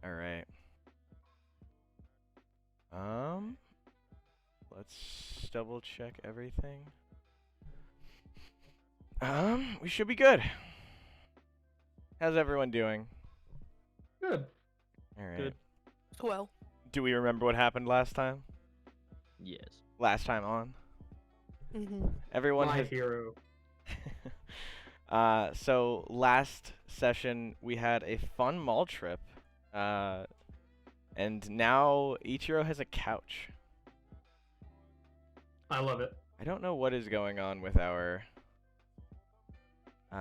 All right. Let's double check everything. We should be good. How's everyone doing? Good. All right. Good. Well, Do we remember what happened last time? Yes. Last time on? mm-hmm. Everyone My has... hero. So last session we had a fun mall trip. And now Ichiro has a couch. I love it. I don't know what is going on with our... Oh,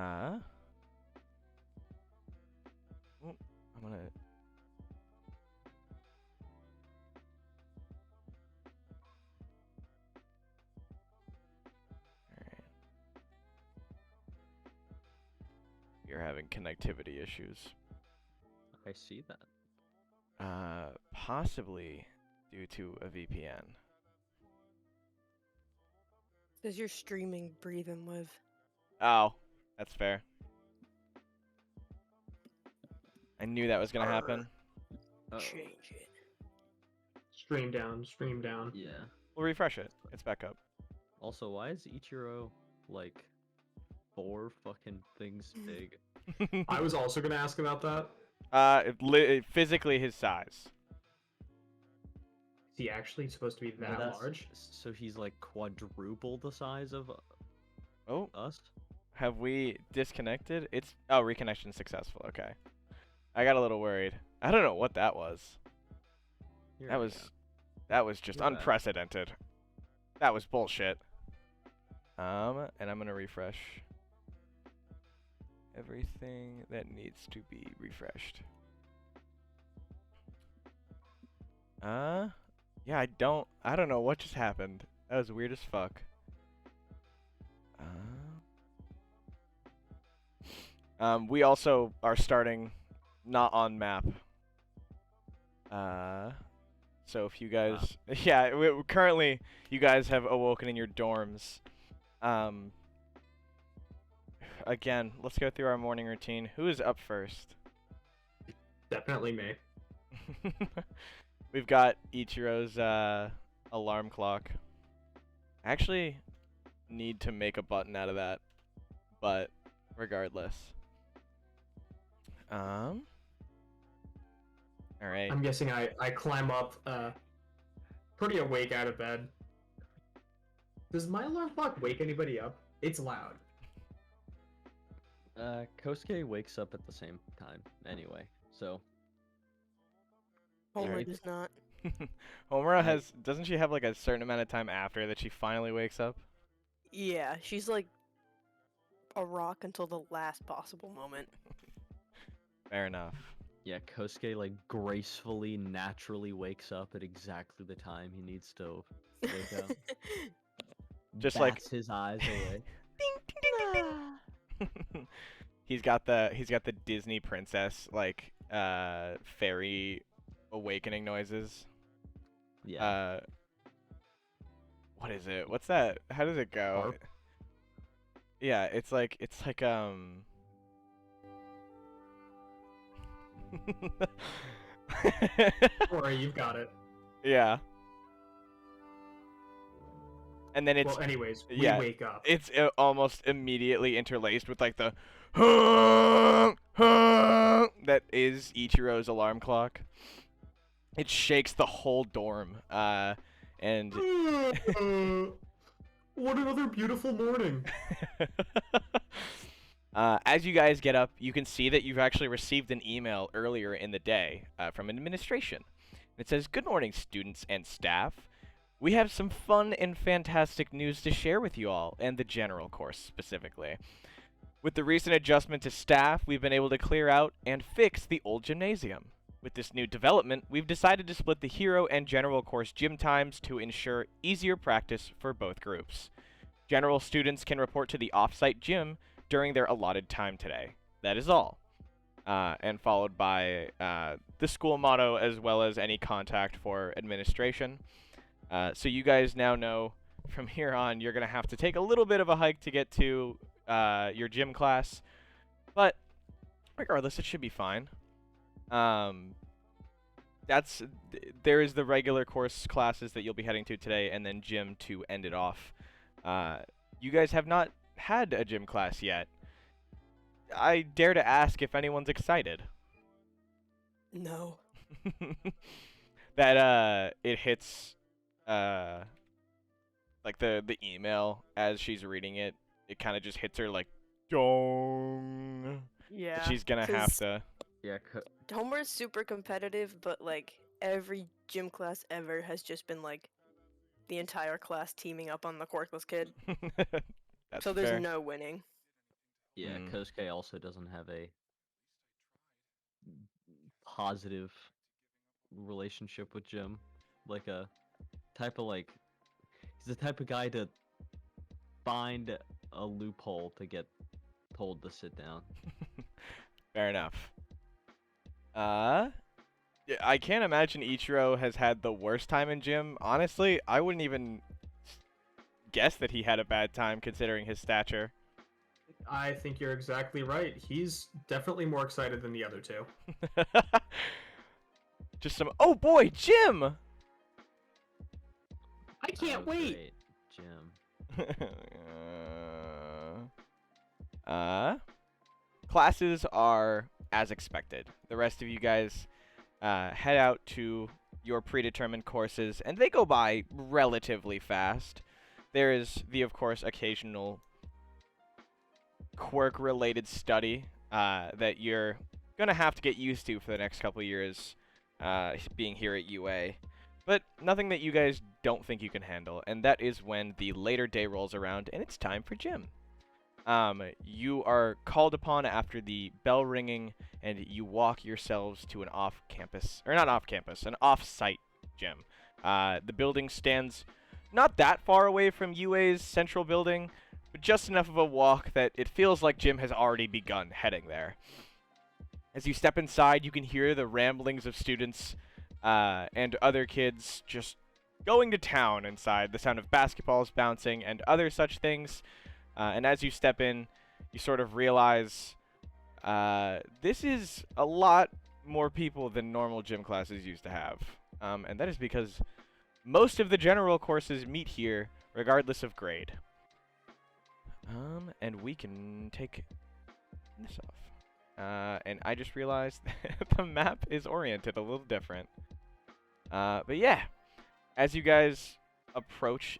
I'm gonna... Alright. You're having connectivity issues. I see that. Possibly due to a VPN. Says you're streaming Breathe and Live. Oh, that's fair. I knew that was gonna happen. Oh. Change it. Stream down, stream down. Yeah. We'll refresh it. It's back up. Also, why is Ichiro like 4 fucking things big? I was also gonna ask about that. Physically his size. Is he actually supposed to be No, that that's- large? So he's like quadruple the size of Oh, us? have we disconnected? It's reconnection successful. Okay. I got a little worried. I don't know what that was. Here That we was go. that was just You're back. unprecedented. That was bullshit. And I'm gonna refresh everything that needs to be refreshed. Yeah, I don't know what just happened. That was weird as fuck. We also are starting not on map. So if you guys, yeah, currently you guys have awoken in your dorms. Again, let's go through our morning routine. Who is up first? Definitely me. We've got Ichiro's alarm clock. I actually need to make a button out of that, but regardless. All right. I'm guessing I climb up pretty awake out of bed. Does my alarm clock wake anybody up? It's loud. Kosuke wakes up at the same time anyway, so Homer Alright. does not. Homura has, doesn't she have like a certain amount of time after that she finally wakes up? Yeah, she's like a rock until the last possible moment. Fair enough. yeah, Kosuke like gracefully, naturally wakes up at exactly the time he needs to wake up. Just like- Bats his eyes away. He's got the Disney princess like fairy awakening noises. Yeah. What is it? What's that? How does it go? Harp? Yeah, it's like Don't worry, you've got it. Yeah. And then it's Well, anyways, we yeah, wake up. it's almost immediately interlaced with like the that is Ichiro's alarm clock. It shakes the whole dorm. And What another beautiful morning. as you guys get up, you can see that you've actually received an email earlier in the day from administration. It says, "Good morning, students and staff. We have some fun and fantastic news to share with you all, and the general course specifically. With the recent adjustment to staff, we've been able to clear out and fix the old gymnasium. With this new development, we've decided to split the hero and general course gym times to ensure easier practice for both groups. General students can report to the off-site gym during their allotted time today. That is all." And followed by the school motto as well as any contact for administration. So you guys now know from here on you're going to have to take a little bit of a hike to get to your gym class. But regardless, it should be fine. there is the regular course classes that you'll be heading to today, and then gym to end it off. You guys have not had a gym class yet. I dare to ask if anyone's excited. No. That it hits like the email as she's reading it. It kind of just hits her like dong. Yeah. She's gonna have 'cause to. Yeah, Homer is super competitive, but like every gym class ever has just been like the entire class teaming up on the quirkless kid. That's So there's fair. no winning. yeah. Mm. Kosuke also doesn't have a positive relationship with Jim. Like a type of like he's the type of guy to find a loophole to get told to sit down. Fair enough. Yeah, I can't imagine Ichiro has had the worst time in gym. Honestly, I wouldn't even guess that he had a bad time considering his stature. I think you're exactly right. He's definitely more excited than the other two. Just some. Oh boy, gym. I can't Oh, wait. great, Jim. Classes are as expected. The rest of you guys head out to your predetermined courses, and they go by relatively fast. There is of course, occasional quirk-related study that you're gonna have to get used to for the next couple of years, being here at UA. But nothing that you guys don't think you can handle, and that is when the later day rolls around and it's time for gym. You are called upon after the bell ringing, and you walk yourselves to an off-campus, or not off-campus, an off-site gym. The building stands not that far away from UA's central building, but just enough of a walk that it feels like gym has already begun heading there. As you step inside, you can hear the ramblings of students and other kids just going to town inside, the sound of basketballs bouncing and other such things. And as you step in, you sort of realize this is a lot more people than normal gym classes used to have. And that is because most of the general courses meet here, regardless of grade. And we can take this off. And I just realized the map is oriented a little different. But yeah, as you guys approach,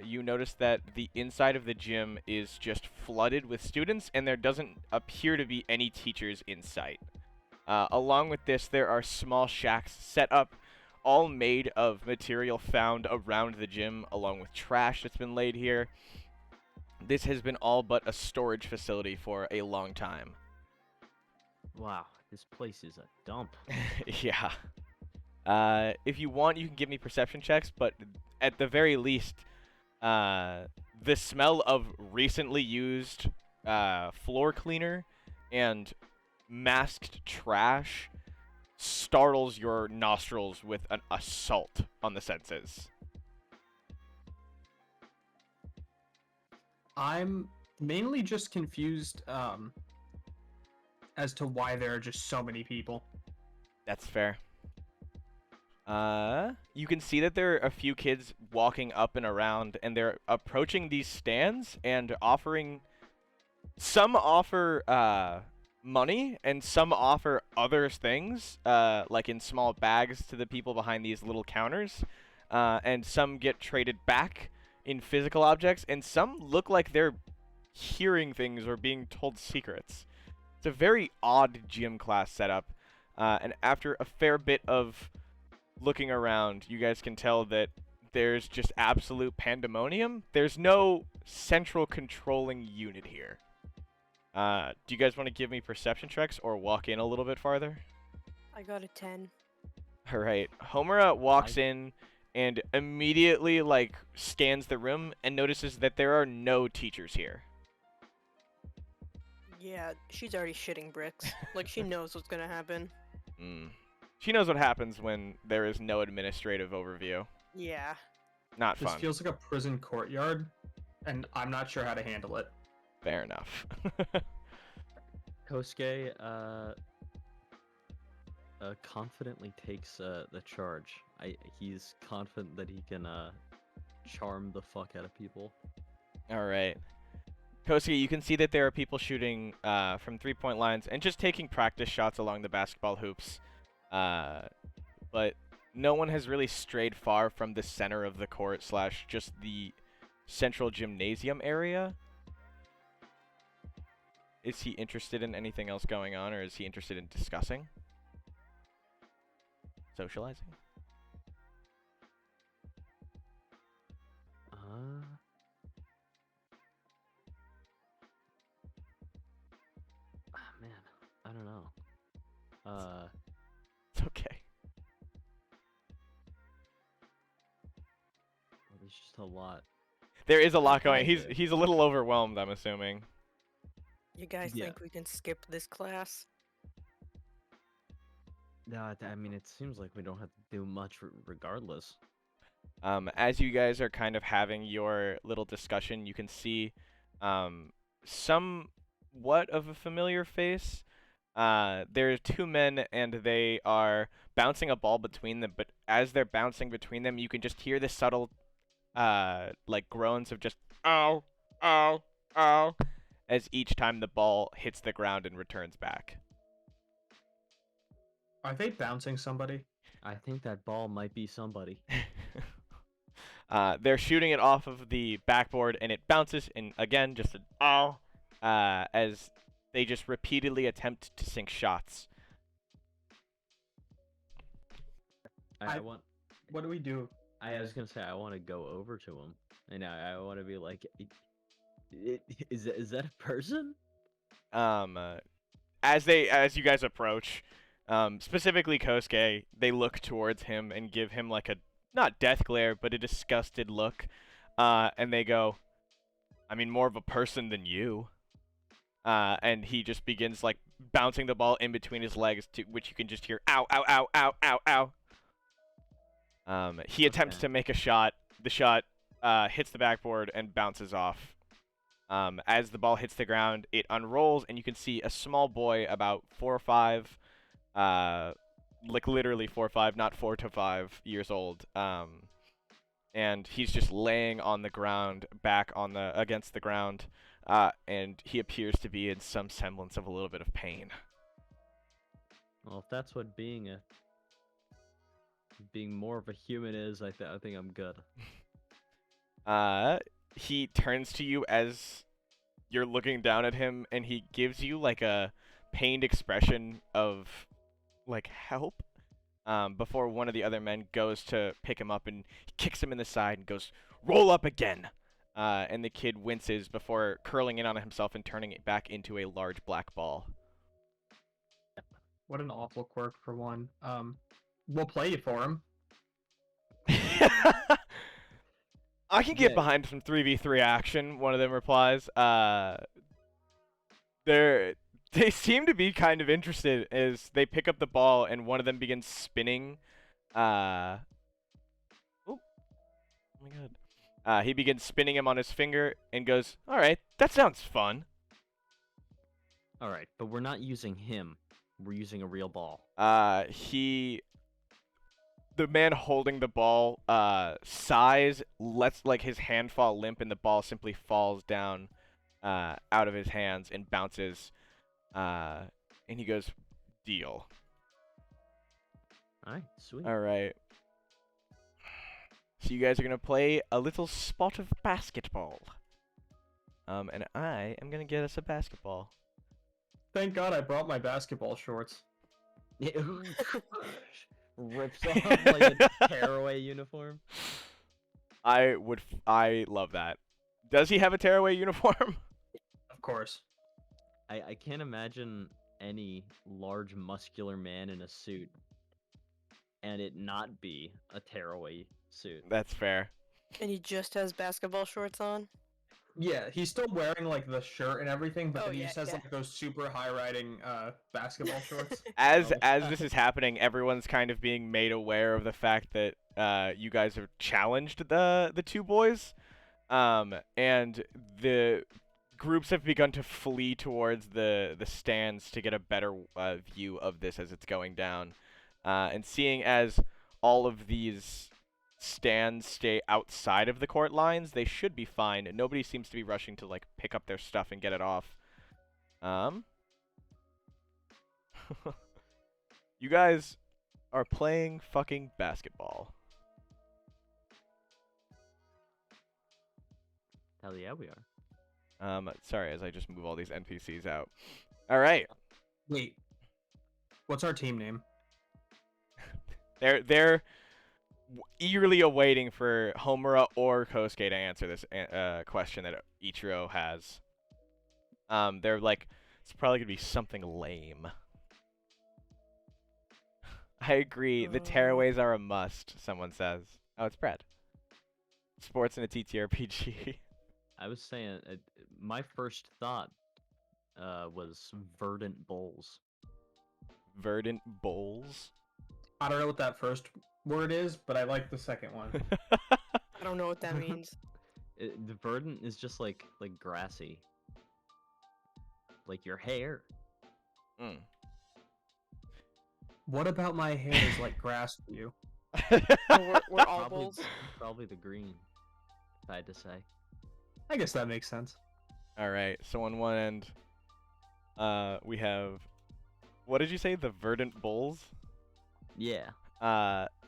you notice that the inside of the gym is just flooded with students, and there doesn't appear to be any teachers in sight. Along with this, there are small shacks set up, all made of material found around the gym, along with trash that's been laid here. This has been all but a storage facility for a long time. Wow, this place is a dump. Yeah. If you want, you can give me perception checks, but at the very least, the smell of recently used floor cleaner and masked trash startles your nostrils with an assault on the senses. I'm mainly just confused as to why there are just so many people. That's fair. You can see that there are a few kids walking up and around, and they're approaching these stands and offering. Some offer money, and some offer other things, like in small bags to the people behind these little counters. And some get traded back in physical objects, and some look like they're hearing things or being told secrets. It's a very odd gym class setup, and after a fair bit of looking around, you guys can tell that there's just absolute pandemonium. There's no central controlling unit here. Do you guys want to give me perception checks or walk in a little bit farther? I got a 10. All right. Homura walks in and immediately scans the room and notices that there are no teachers here. Yeah, she's already shitting bricks. Like, she knows what's gonna happen. She knows what happens when there is no administrative overview. Yeah. Not This fun. feels like a prison courtyard, and I'm not sure how to handle it. Fair enough. Kosuke confidently takes the charge. He's confident that he can charm the fuck out of people. All right. Kosuke, you can see that there are people shooting from three-point lines and just taking practice shots along the basketball hoops. But no one has really strayed far from the center of the court / just the central gymnasium area. Is he interested in anything else going on, or is he interested in discussing? Socializing? Man, I don't know. It's okay. Well, there's just a lot. There is a lot going. Okay. He's a little overwhelmed, I'm assuming. You guys Yeah. think we can skip this class? No, I mean, it seems like we don't have to do much regardless. As you guys are kind of having your little discussion, you can see somewhat of a familiar face. There are two men, and they are bouncing a ball between them, but as they're bouncing between them, you can just hear the subtle like groans of just ow, ow, ow, as each time the ball hits the ground and returns back. Are they bouncing somebody? I think that ball might be somebody. They're shooting it off of the backboard, and it bounces, and again, just an ow, as they just repeatedly attempt to sink shots. I want. What do we do? I was gonna say I want to go over to him, and I want to be like, is that a person? As you guys approach, specifically Kosuke, they look towards him and give him like a not death glare, but a disgusted look, and they go, "I mean, more of a person than you." And he just begins like bouncing the ball in between his legs, to which you can just hear ow, ow, ow, ow, ow, ow. He attempts to make a shot. The shot hits the backboard and bounces off. As the ball hits the ground, it unrolls, and you can see a small boy about 4 or 5, like literally 4 or 5, not 4 to 5 years old. And he's just laying on the ground, against the ground, and he appears to be in some semblance of a little bit of pain. Well, if that's what being more of a human is, I think I'm good. He turns to you as you're looking down at him, and he gives you like a pained expression of like help, before one of the other men goes to pick him up, and he kicks him in the side and goes, "Roll up again." And the kid winces before curling in on himself and turning it back into a large black ball. What an awful quirk for one. We'll play you for him. I can get Yeah. behind some 3v3 action, one of them replies. They seem to be kind of interested as they pick up the ball and one of them begins spinning. Oh my god. He begins spinning him on his finger and goes, "All right, that sounds fun." All right, but we're not using him. We're using a real ball. The man holding the ball sighs, lets like his hand fall limp, and the ball simply falls down out of his hands and bounces. And he goes, "Deal." All right, sweet. All right. So you guys are gonna play a little spot of basketball. And I am gonna get us a basketball. Thank God I brought my basketball shorts. Rips off like a tearaway uniform. I love that. Does he have a tearaway uniform? Of course. I can't imagine any large muscular man in a suit and it not be a tearaway suit. That's fair. And he just has basketball shorts on? Yeah, he's still wearing like the shirt and everything, but Oh, then he yeah, just has yeah. like those super high riding basketball shorts. As Oh, this is happening, everyone's kind of being made aware of the fact that you guys have challenged the two boys, and the groups have begun to flee towards the stands to get a better view of this as it's going down. And seeing as all of these stands stay outside of the court lines, they should be fine. Nobody seems to be rushing to like pick up their stuff and get it off. You guys are playing fucking basketball. Hell yeah, we are. Sorry, as I just move all these NPCs out. All right. Wait. What's our team name? They're eagerly awaiting for Homura or Kosuke to answer this question that Ichiro has. They're like, it's probably gonna be something lame. I agree. The tearaways are a must. Someone says. Oh, it's Brad. Sports in a TTRPG. I was saying, my first thought was verdant bowls. Verdant bowls. I don't know what that first word is, but I like the second one. I don't know what that means. The verdant is just like grassy, like your hair. Mm. What about my hair is like grass to you? We're all Probably, bulls. probably the green, if I had to say. I guess that makes sense. All right. So on one end, we have, what did you say? The verdant bulls. Yeah.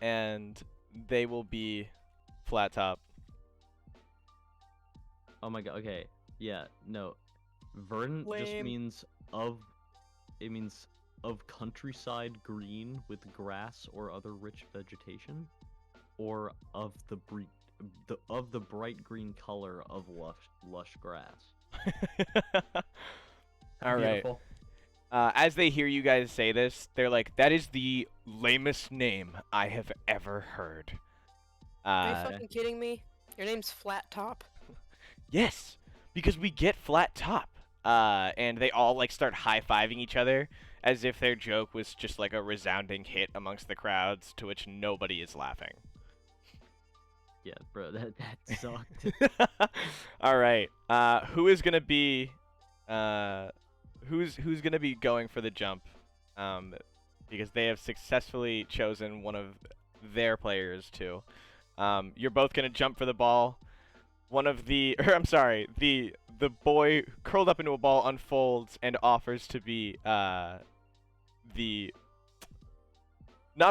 And they will be flat top. Oh my god. Okay. Yeah. No. Verdant just Lame. means it means of countryside green with grass or other rich vegetation, or of the bright green color of lush grass. All right. Beautiful. As they hear you guys say this, they're like, "That is the lamest name I have ever heard." Are you fucking kidding me? Your name's Flat Top. Yes, because we get flat top. And they all like start high-fiving each other as if their joke was just like a resounding hit amongst the crowds, to which nobody is laughing. Yeah, bro, that sucked. All right. Who is gonna be who's gonna be going for the jump? Because they have successfully chosen one of their players to. You're both gonna jump for the ball. One of the, or I'm sorry, the boy curled up into a ball unfolds and offers to be not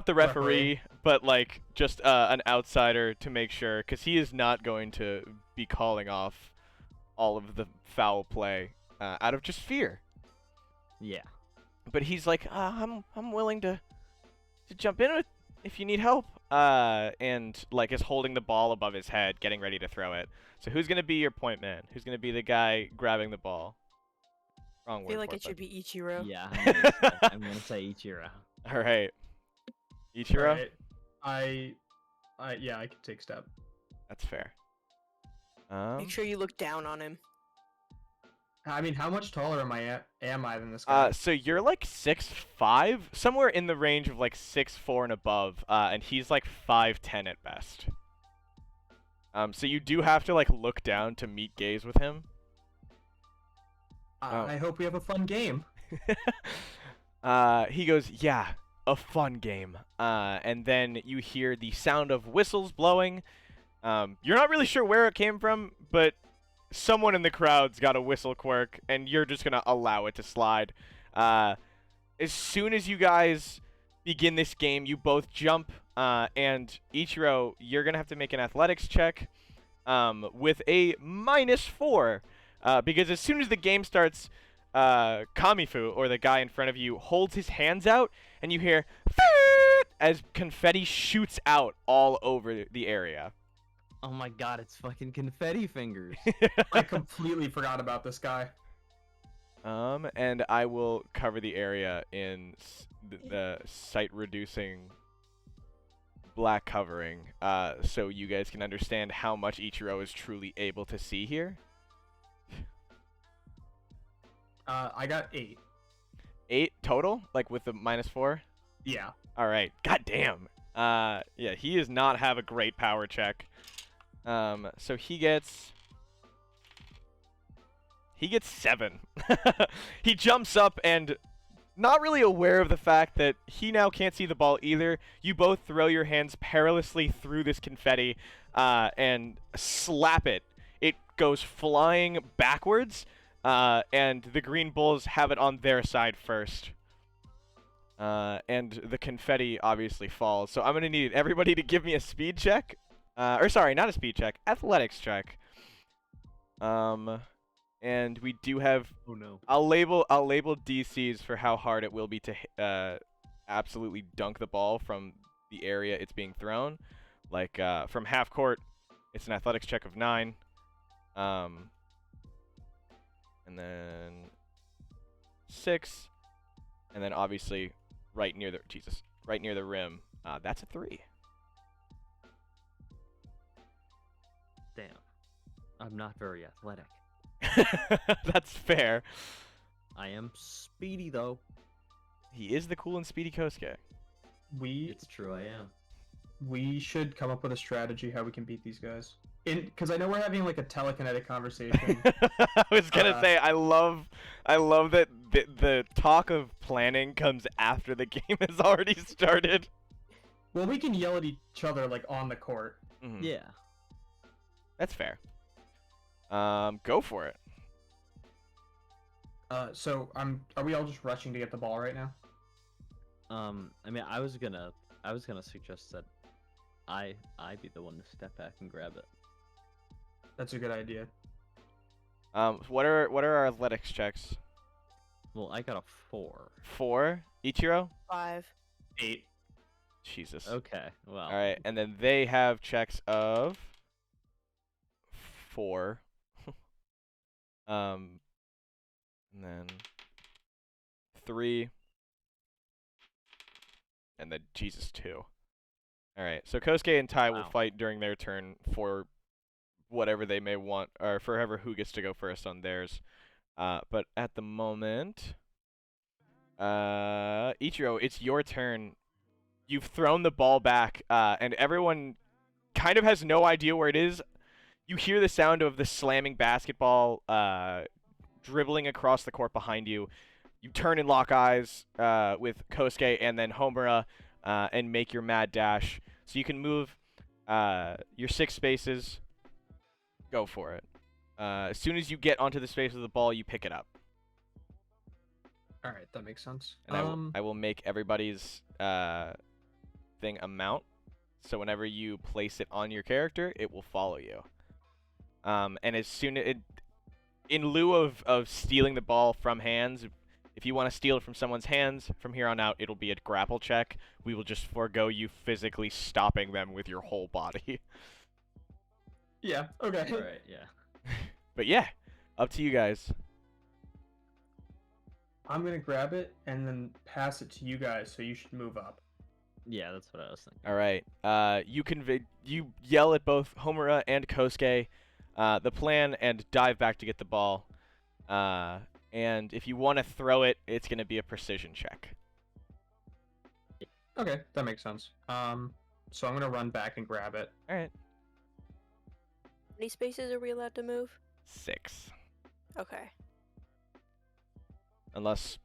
the referee, but like just an outsider to make sure, because he is not going to be calling off all of the foul play out of just fear. Yeah. But he's like, I'm willing to jump in if you need help. And like is holding the ball above his head, getting ready to throw it. So who's gonna be your point man? Who's gonna be the guy grabbing the ball? Wrong I word. feel like for it should be Ichiro. Yeah. I'm gonna say Ichiro. All right. Ichiro? Right. Yeah, I can take step. That's fair. Make sure you look down on him. I mean, how much taller am I than this guy? So you're like 6'5", somewhere in the range of like 6'4" and above, and he's like 5'10" at best. So you do have to like look down to meet gaze with him. I hope we have a fun game. He goes, yeah, a fun game. And then you hear the sound of whistles blowing. You're not really sure where it came from, but someone in the crowd's got a whistle quirk, and you're just gonna allow it to slide. As soon as you guys begin this game, you both jump, and Ichiro, you're gonna have to make an athletics check with a -4, because as soon as the game starts, Kamifu, or the guy in front of you, holds his hands out, and you hear as confetti shoots out all over the area. Oh my god, it's fucking confetti fingers. I completely forgot about this guy. And I will cover the area in the sight-reducing black covering, so you guys can understand how much Ichiro is truly able to see here. I got 8. 8 total, like with the -4. Yeah. All right. God damn. Yeah, he does not have a great power check. So he gets 7. He jumps up and not really aware of the fact that he now can't see the ball either, you both throw your hands perilously through this confetti and slap it. It goes flying backwards, and the Green Bulls have it on their side first. And the confetti obviously falls. So I'm going to need everybody to give me a speed check. Or sorry, not a speed check, athletics check. And we do have. Oh no. I'll label DCs for how hard it will be to absolutely dunk the ball from the area it's being thrown. Like from half court, it's an athletics check of 9. And then 6, and then obviously right near the rim. That's a 3. Damn. I'm not very athletic. That's fair. I am speedy though. He is the cool and speedy Kosuke. It's true, I am. We should come up with a strategy how we can beat these guys. Because I know we're having like a telekinetic conversation. I was gonna say I love that the talk of planning comes after the game has already started. Well, we can yell at each other like on the court. Mhm. Yeah. That's fair. Go for it. So are we all just rushing to get the ball right now? I mean, I was gonna suggest that I be the one to step back and grab it. That's a good idea. What are our athletics checks? Well, I got a 4. 4, Ichiro? 5. 8. Jesus. Okay, well. All right, and then they have checks of 4. And then 3, and then Jesus 2. All right, so Kosuke and Tai will Wow. fight during their turn for whatever they may want, or for who gets to go first on theirs. But at the moment, Ichiro, it's your turn. You've thrown the ball back, and everyone kind of has no idea where it is. You hear the sound of the slamming basketball dribbling across the court behind you. You turn and lock eyes with Kosuke and then Homura and make your mad dash. So you can move your 6 spaces. Go for it. As soon as you get onto the space of the ball, you pick it up. All right, that makes sense. And I will make everybody's thing a mount. So whenever you place it on your character, it will follow you. And as soon as in lieu of stealing the ball from hands, if you want to steal it from someone's hands, from here on out, it'll be a grapple check. We will just forego you physically stopping them with your whole body. Yeah. Okay. Alright, yeah. But yeah, up to you guys. I'm gonna grab it and then pass it to you guys. So you should move up. Yeah, that's what I was thinking. All right. You yell at both Homura and Kosuke the plan and dive back to get the ball. And if you want to throw it, it's going to be a precision check. Okay, that makes sense. So I'm gonna run back and grab it. All right. How many spaces are we allowed to move? 6. Okay. Unless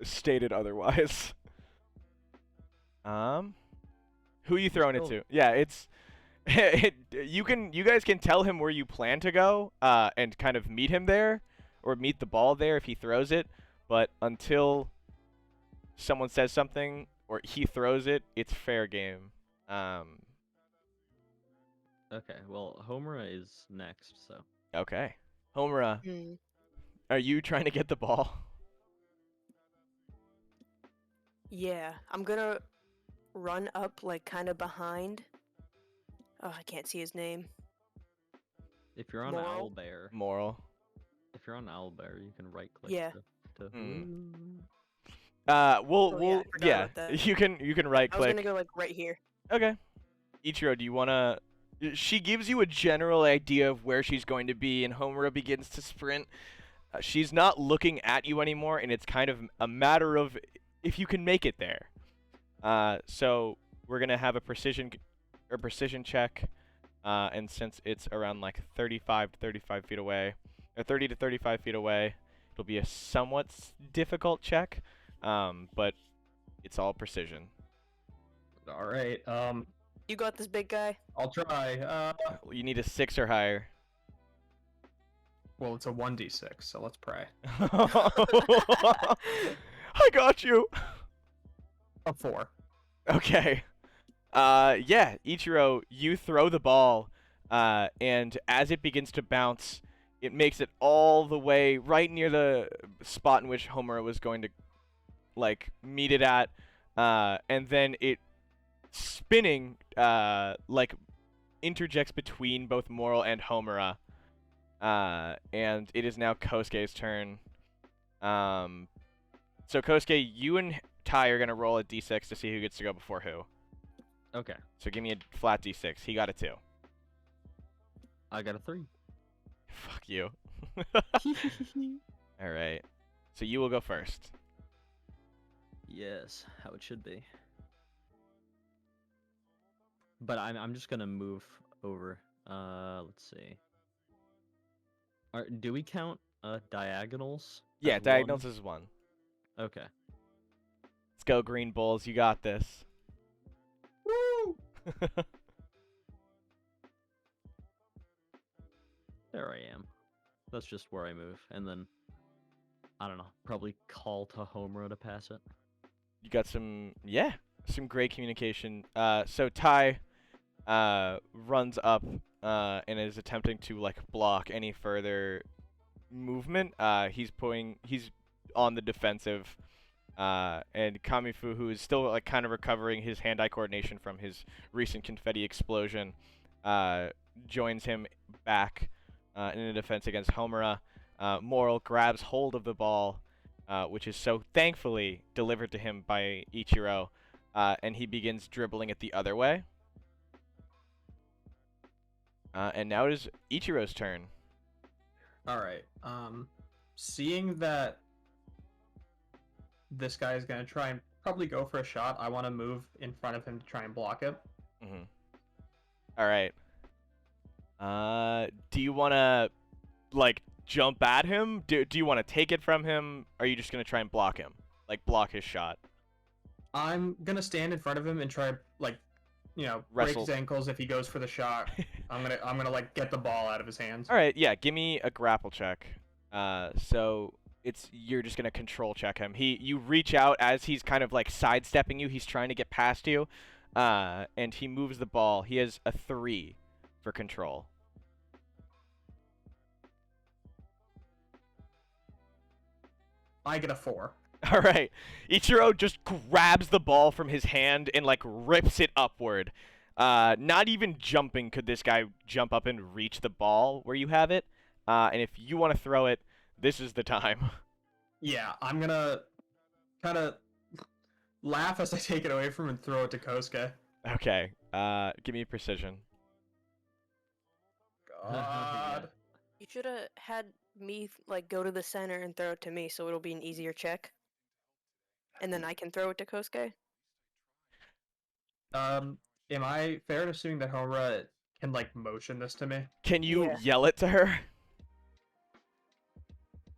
stated otherwise. Who are you throwing it Oh. to? Yeah, it's you guys can tell him where you plan to go and kind of meet him there or meet the ball there if he throws it, but until someone says something or he throws it, it's fair game. Okay, well, Homura is next, so. Okay. Homura, Hmm. are you trying to get the ball? Yeah, I'm gonna run up like kind of behind. Oh, I can't see his name. If you're on Moral? Owlbear, Moral. if you're on Owlbear, you can right click Yeah. to Hmm. We'll Oh, yeah, I forgot yeah, about that. you can right I was click. gonna go like right here. Okay. Ichiro, do you wanna? She gives you a general idea of where she's going to be, and Homura begins to sprint. She's not looking at you anymore, and it's kind of a matter of if you can make it there. So we're gonna have a precision check, and since it's around like 35 to 35 feet away, or 30 to 35 feet away, it'll be a somewhat difficult check. but it's all precision. All right. You got this, big guy. I'll try. You need a 6 or higher. Well, it's a 1d6, so let's pray. I got you. A 4. Okay. Yeah, Ichiro, you throw the ball, and as it begins to bounce, it makes it all the way right near the spot in which Homura was going to, like, meet it at, and then it, spinning, like, interjects between both Moral and Homura, and it is now Kosuke's turn. So Kosuke, you and Ty are gonna roll a d6 to see who gets to go before who. Okay. So give me a flat d6. He got a 2. I got a 3. Fuck you. All right. So you will go first. Yes, how it should be. But I'm just gonna move over. Let's see. Do we count diagonals? Yeah, as diagonals one? is 1. Okay. Let's go, Green Bulls. You got this. Woo! There I am. That's just where I move, and then I don't know. Probably call to Homura to pass it. You got some some great communication. So Ty runs up and is attempting to like block any further movement. He's on the defensive. And Kamifu, who is still like kind of recovering his hand-eye coordination from his recent confetti explosion, joins him back in a defense against Homura. Moral grabs hold of the ball, which is so thankfully delivered to him by Ichiro, and he begins dribbling it the other way. And now it is Ichiro's turn. All right. Seeing that this guy is gonna try and probably go for a shot, I want to move in front of him to try and block it. Mm-hmm. All right. Do you want to like jump at him? Do you want to take it from him? Or are you just gonna try and block him, like block his shot? I'm gonna stand in front of him and try, like, break Wrestle. his ankles if he goes for the shot. I'm gonna like get the ball out of his hands. All right, yeah. Give me a grapple check. So you're just gonna control check him. You reach out as he's kind of like sidestepping you. He's trying to get past you, and he moves the ball. He has a 3 for control. I get a 4. All right, Ichiro just grabs the ball from his hand and like rips it upward. Not even jumping could this guy jump up and reach the ball where you have it. And if you want to throw it, this is the time. Yeah, I'm gonna kind of laugh as I take it away from him and throw it to Kosuke. Okay. Give me precision. God. You should have had me like go to the center and throw it to me, so it'll be an easier check. And then I can throw it to Kosuke. Am I fair in assuming that Homura can like motion this to me? Can you Yeah. yell it to her?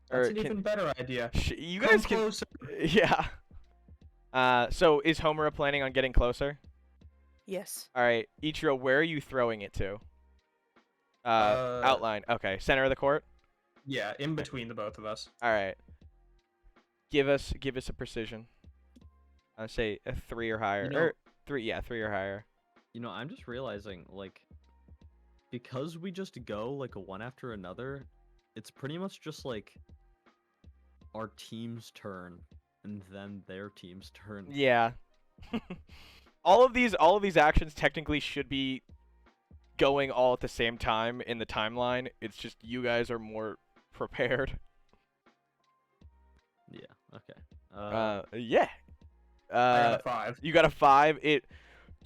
That's Or an can- even better idea. You Come guys can. closer. Yeah. So is Homura planning on getting closer? Yes. All right, Ichiro, where are you throwing it to? Outline. Okay, center of the court. Yeah, in between the both of us. All right. Give us a precision. I'd say a 3 or higher. You know- Or 3, yeah, 3 or higher. You know, I'm just realizing, like, because we just go like a one after another, it's pretty much just like our team's turn and then their team's turn. Yeah. all of these actions technically should be going all at the same time in the timeline. It's just you guys are more prepared. Yeah. Okay. Yeah. I got a 5. You got a 5. It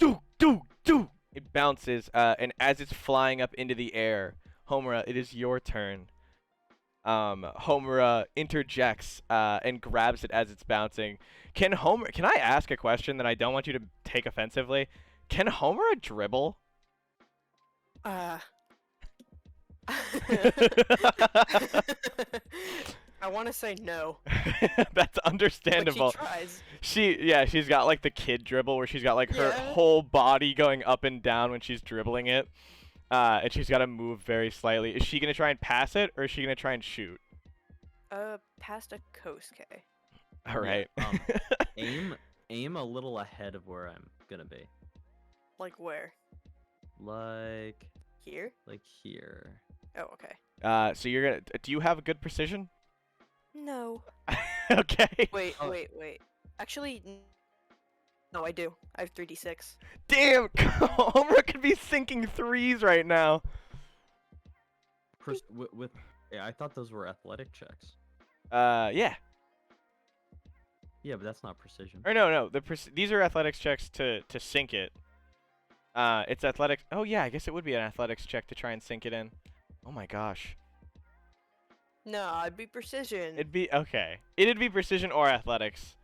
It bounces, and as it's flying up into the air, Homura, it is your turn. Homura interjects and grabs it as it's bouncing. Can I ask a question that I don't want you to take offensively? Can Homura dribble? I want to say no, That's but understandable. she tries. She's got like the kid dribble where she's got like her Yeah. whole body going up and down when she's dribbling it. And she's got to move very slightly. Is she gonna try and pass it, or is she gonna try and shoot? Past a Kosuke. All right. Aim a little ahead of where I'm gonna be. Like where? Like Here? here. Oh, okay. So you're gonna. Do you have a good precision? No. Okay. Wait, Oh. wait. Actually, no, I do. I have 3d6. Damn, Homura could be sinking threes right now. Yeah, I thought those were athletic checks. Yeah. Yeah, but that's not precision. Or no. These are athletics checks to sink it. It's athletics. Oh yeah, I guess it would be an athletics check to try and sink it in. Oh my gosh. No, it'd be precision. It'd be okay. It'd be precision or athletics.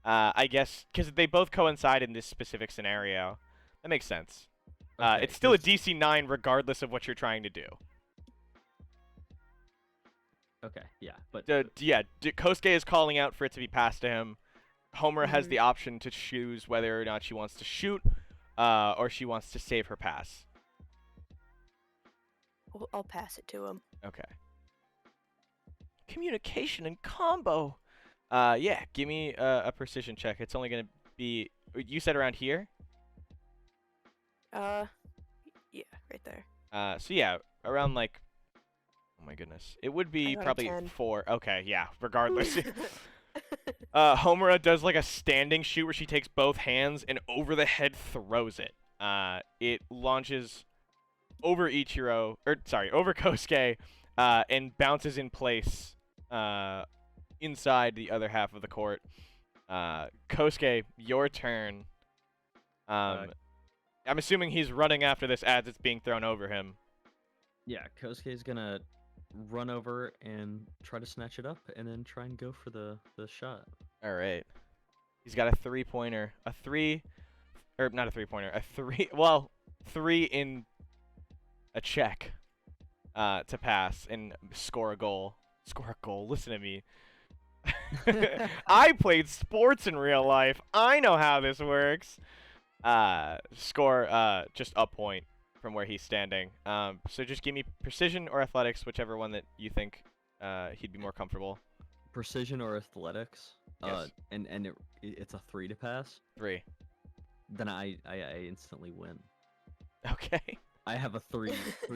I guess because they both coincide in this specific scenario. That makes sense. Okay, It's still a 'cause- DC 9 regardless of what you're trying to do. Okay, yeah, but Kosuke is calling out for it to be passed to him. Homer has Mhm. the option to choose whether or not she wants to shoot, or she wants to save her pass. I'll pass it to him. Okay. Communication and combo. Yeah, give me a precision check. It's only gonna be. You said around here. Yeah, right there. So yeah, around like. Oh my goodness, it would be got a probably 10. 4. Okay, yeah. Regardless. Homura does like a standing shoot where she takes both hands and over the head throws it. It launches over Ichiro, over Kosuke, and bounces in place inside the other half of the court. Kosuke, your turn. I'm assuming he's running after this as it's being thrown over him. yeah, Kosuke's gonna run over and try to snatch it up, and then try and go for the shot. All right. He's got a 3-pointer, not a 3-pointer, a 3. Well, 3 in a check, to pass and score a goal. Score a goal. Listen to me. I played sports in real life. I know how this works. Score just a point from where he's standing. So just give me precision or athletics, whichever one that you think he'd be more comfortable. Precision or athletics. Yes. And it's a 3 to pass. 3. Then I instantly win. Okay. I have a 3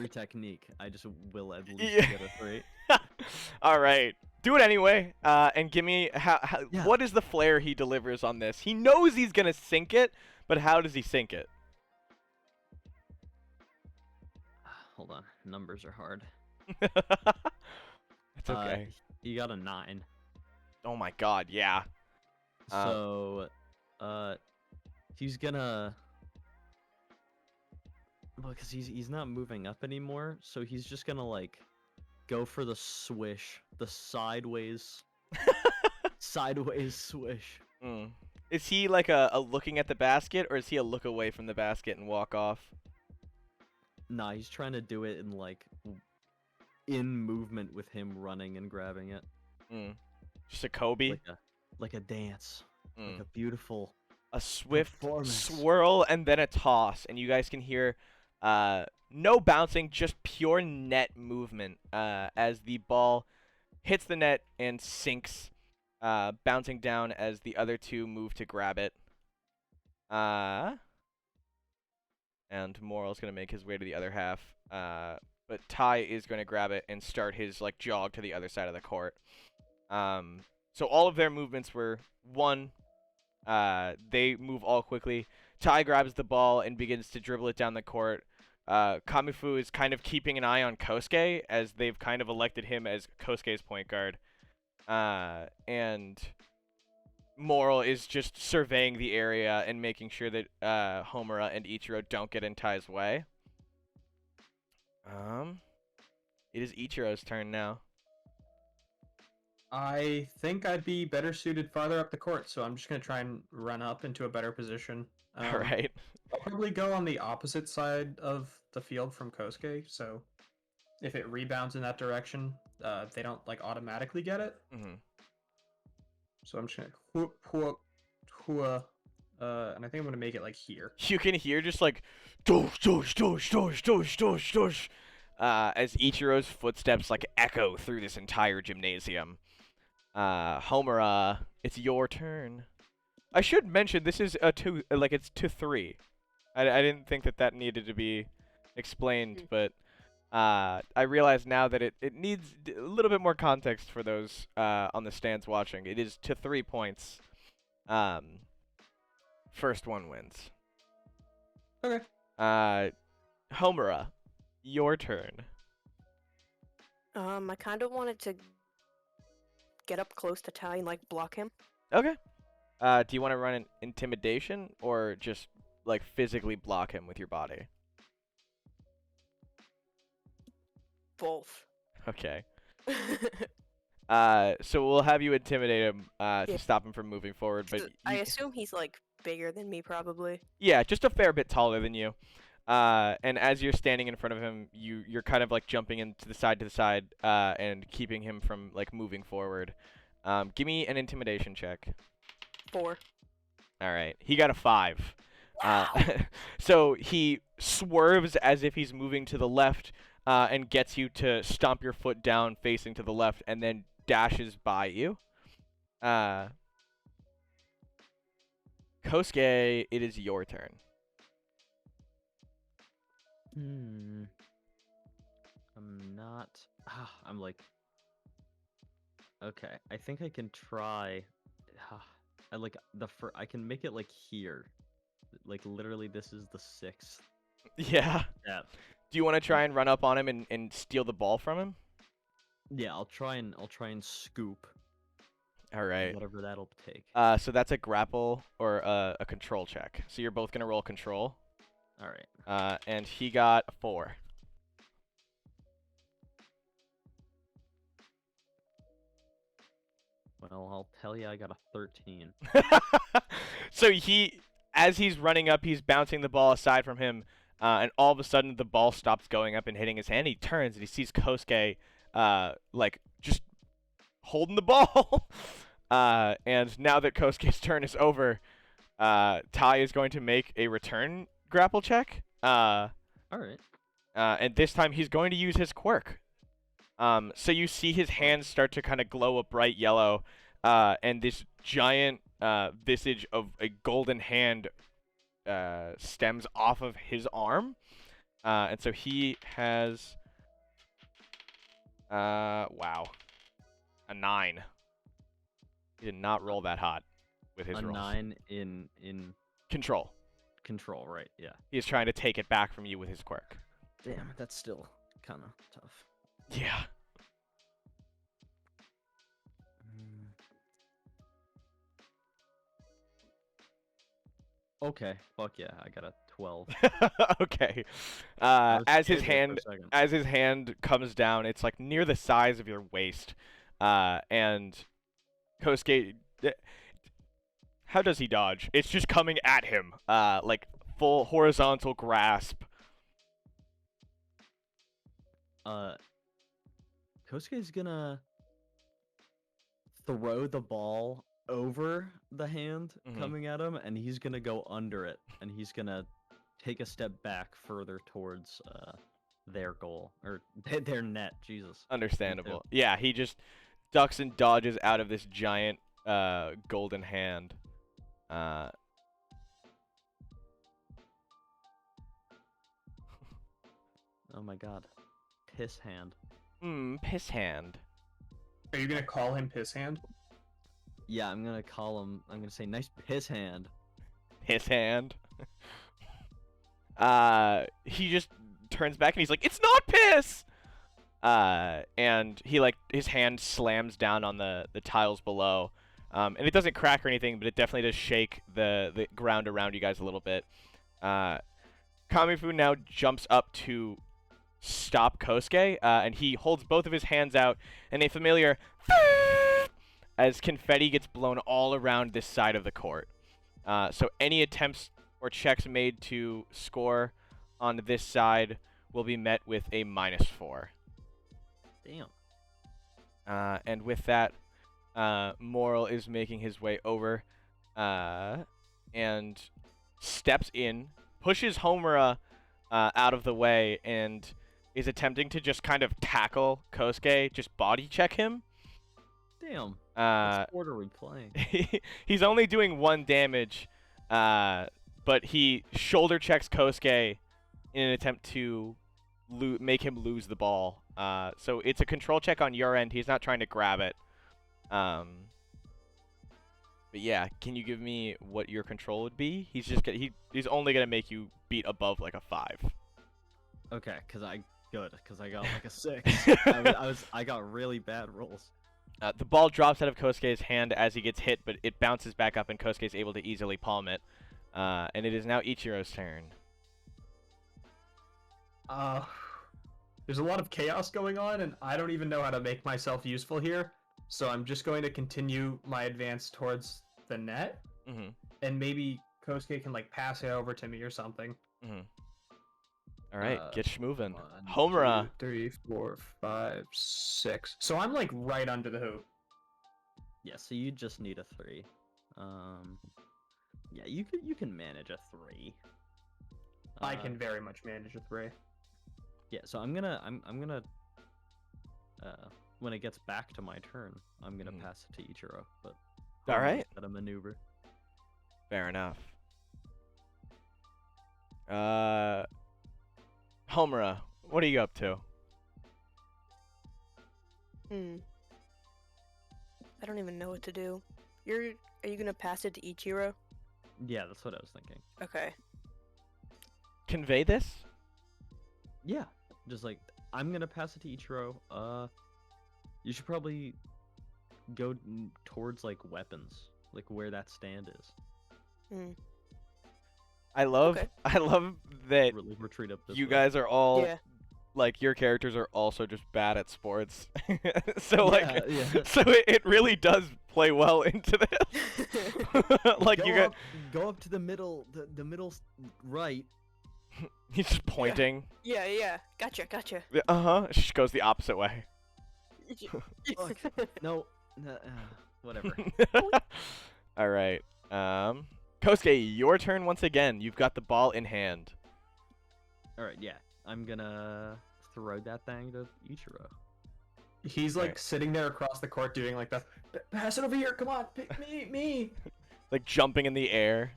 technique. I just will at least Yeah. get a 3. All right. Do it anyway. And give me how Yeah. what is the flair he delivers on this? He knows he's gonna sink it, but how does he sink it? Hold on, numbers are hard. It's okay. You got a 9. Oh my God, yeah. So, he's gonna. Well, because he's not moving up anymore, so he's just gonna like go for the swish, the sideways swish. Mm. Is he like a looking at the basket, or is he a look away from the basket and walk off? Nah, he's trying to do it in like in movement with him running and grabbing it, Mm. Just a Kobe. like a dance, Mm. like a beautiful. A swift performance. swirl and then a toss, and you guys can hear no bouncing, just pure net movement as the ball hits the net and sinks, bouncing down as the other two move to grab it. And Moral's going to make his way to the other half, but Ty is going to grab it and start his like jog to the other side of the court. So all of their movements were 1. They move all quickly. Tai grabs the ball and begins to dribble it down the court. Kamifu is kind of keeping an eye on Kosuke as they've kind of elected him as Kosuke's point guard. And Moral is just surveying the area and making sure that Homura and Ichiro don't get in Tai's way. It is Ichiro's turn now. I think I'd be better suited farther up the court, so I'm just gonna try and run up into a better position. All right. I'll probably go on the opposite side of the field from Kosuke, so if it rebounds in that direction, they don't like automatically get it. Mm-hmm. So I'm just gonna and I think I'm gonna make it like here. You can hear just like doosh doosh doosh doosh doosh doosh doosh as Ichiro's footsteps like echo through this entire gymnasium. Homura, it's your turn. I should mention this is a two, like it's to 3. I didn't think that needed to be explained, but I realize now that it needs a little bit more context for those on the stands watching. It is to 3 points. First one wins. Okay. Homura, your turn. I kind of wanted to get up close to Ty and like block him. Okay. Do you want to run an intimidation or just like physically block him with your body? Both. Okay. So we'll have you intimidate him Yeah. to stop him from moving forward, but I you- assume he's like bigger than me, probably. yeah, just a fair bit taller than you. And as you're standing in front of him, you're kind of like jumping into the side, and keeping him from like moving forward. Give me an intimidation check. 4. All right, he got a 5. So he swerves as if he's moving to the left, and gets you to stomp your foot down facing to the left, and then dashes by you. Kosuke, it is your turn. I'm not. I'm like. Okay, I think I can try. I like I can make it like here. Like literally, this is the 6th. Yeah. Yeah. Do you want to try and run up on him and steal the ball from him? Yeah, I'll try and scoop. All right. Whatever that'll take. So that's a grapple or a control check. So you're both gonna roll control. All right. And he got a 4. Well, I'll tell you, I got a 13. So as he's running up, he's bouncing the ball aside from him, and all of a sudden the ball stops going up and hitting his hand. He turns and he sees Kosuke, like just holding the ball. And now that Kosuke's turn is over, Tai is going to make a return grapple check. All right. And this time he's going to use his quirk. So you see his hands start to kind of glow a bright yellow, and this giant visage of a golden hand stems off of his arm. And so he has, wow, a 9. He did not roll that hot with his A rolls. 9 in Control. control, right? Yeah. He is trying to take it back from you with his quirk. Damn, that's still kind of tough. Yeah. Okay, fuck yeah, I got a 12. Okay. I was As his scared there hand for a second. as his hand comes down, it's like near the size of your waist. And Kosuke, how does he dodge? It's just coming at him, like full horizontal grasp. Kosuke's gonna throw the ball over the hand Mhm. coming at him, and he's gonna go under it, and he's gonna take a step back further towards their goal or their net. Jesus. Understandable. Yeah, he just ducks and dodges out of this giant golden hand. Oh my god. Piss hand. Piss hand. Are you gonna call him Piss Hand? Yeah, I'm gonna call him. I'm gonna say nice piss hand. Piss hand. He just turns back and he's like, "It's not piss!" And he like his hand slams down on the tiles below. And it doesn't crack or anything, but it definitely does shake the ground around you guys a little bit. Kamifu now jumps up to stop Kosuke, and he holds both of his hands out, and a familiar as confetti gets blown all around this side of the court. So any attempts or checks made to score on this side will be met with a -4. Damn. And with that, Moral is making his way over and steps in, pushes Homura out of the way, and is attempting to just kind of tackle Kosuke, just body check him. Damn. Uh, What sport are we playing? he's only doing 1 damage, but he shoulder checks Kosuke in an attempt to make him lose the ball. So it's a control check on your end. He's not trying to grab it. But yeah, can you give me what your control would be? He's only gonna make you beat above like a 5. Okay, cause I got like a 6. I got really bad rolls. The ball drops out of Kosuke's hand as he gets hit, but it bounces back up, and Kosuke is able to easily palm it. And it is now Ichiro's turn. There's a lot of chaos going on, and I don't even know how to make myself useful here. So I'm just going to continue my advance towards the net, and maybe Kosuke can like pass it over to me or something. All right, get schmovin'. 1, Homura. 2, 3, 4, 5, 6. So I'm like right under the hoop. Yeah, so you just need a 3. Yeah, you can manage a 3. I can very much manage a 3. Yeah, so I'm gonna when it gets back to my turn, I'm gonna pass it to Ichiro, but All right. got a maneuver. Fair enough. Homura, what are you up to? I don't even know what to do. Are you gonna pass it to Ichiro? Yeah, that's what I was thinking. Okay. Convey this? Yeah, just like I'm gonna pass it to Ichiro. You should probably go towards like weapons, like where that stand is. I love that Really retreat up this you way. guys are all Yeah. like your characters are also just bad at sports. So like Yeah. so it really does play well into this. Like you got go up to the middle, the middle right. he's just pointing. Yeah. Gotcha. She goes the opposite way. Look, no, whatever. All right. Kosuke, your turn once again. You've got the ball in hand. All right, yeah, I'm gonna throw that thing to Ichiro. He's like Right. sitting there across the court doing like the pass it over here. Come on, pick me. Like jumping in the air.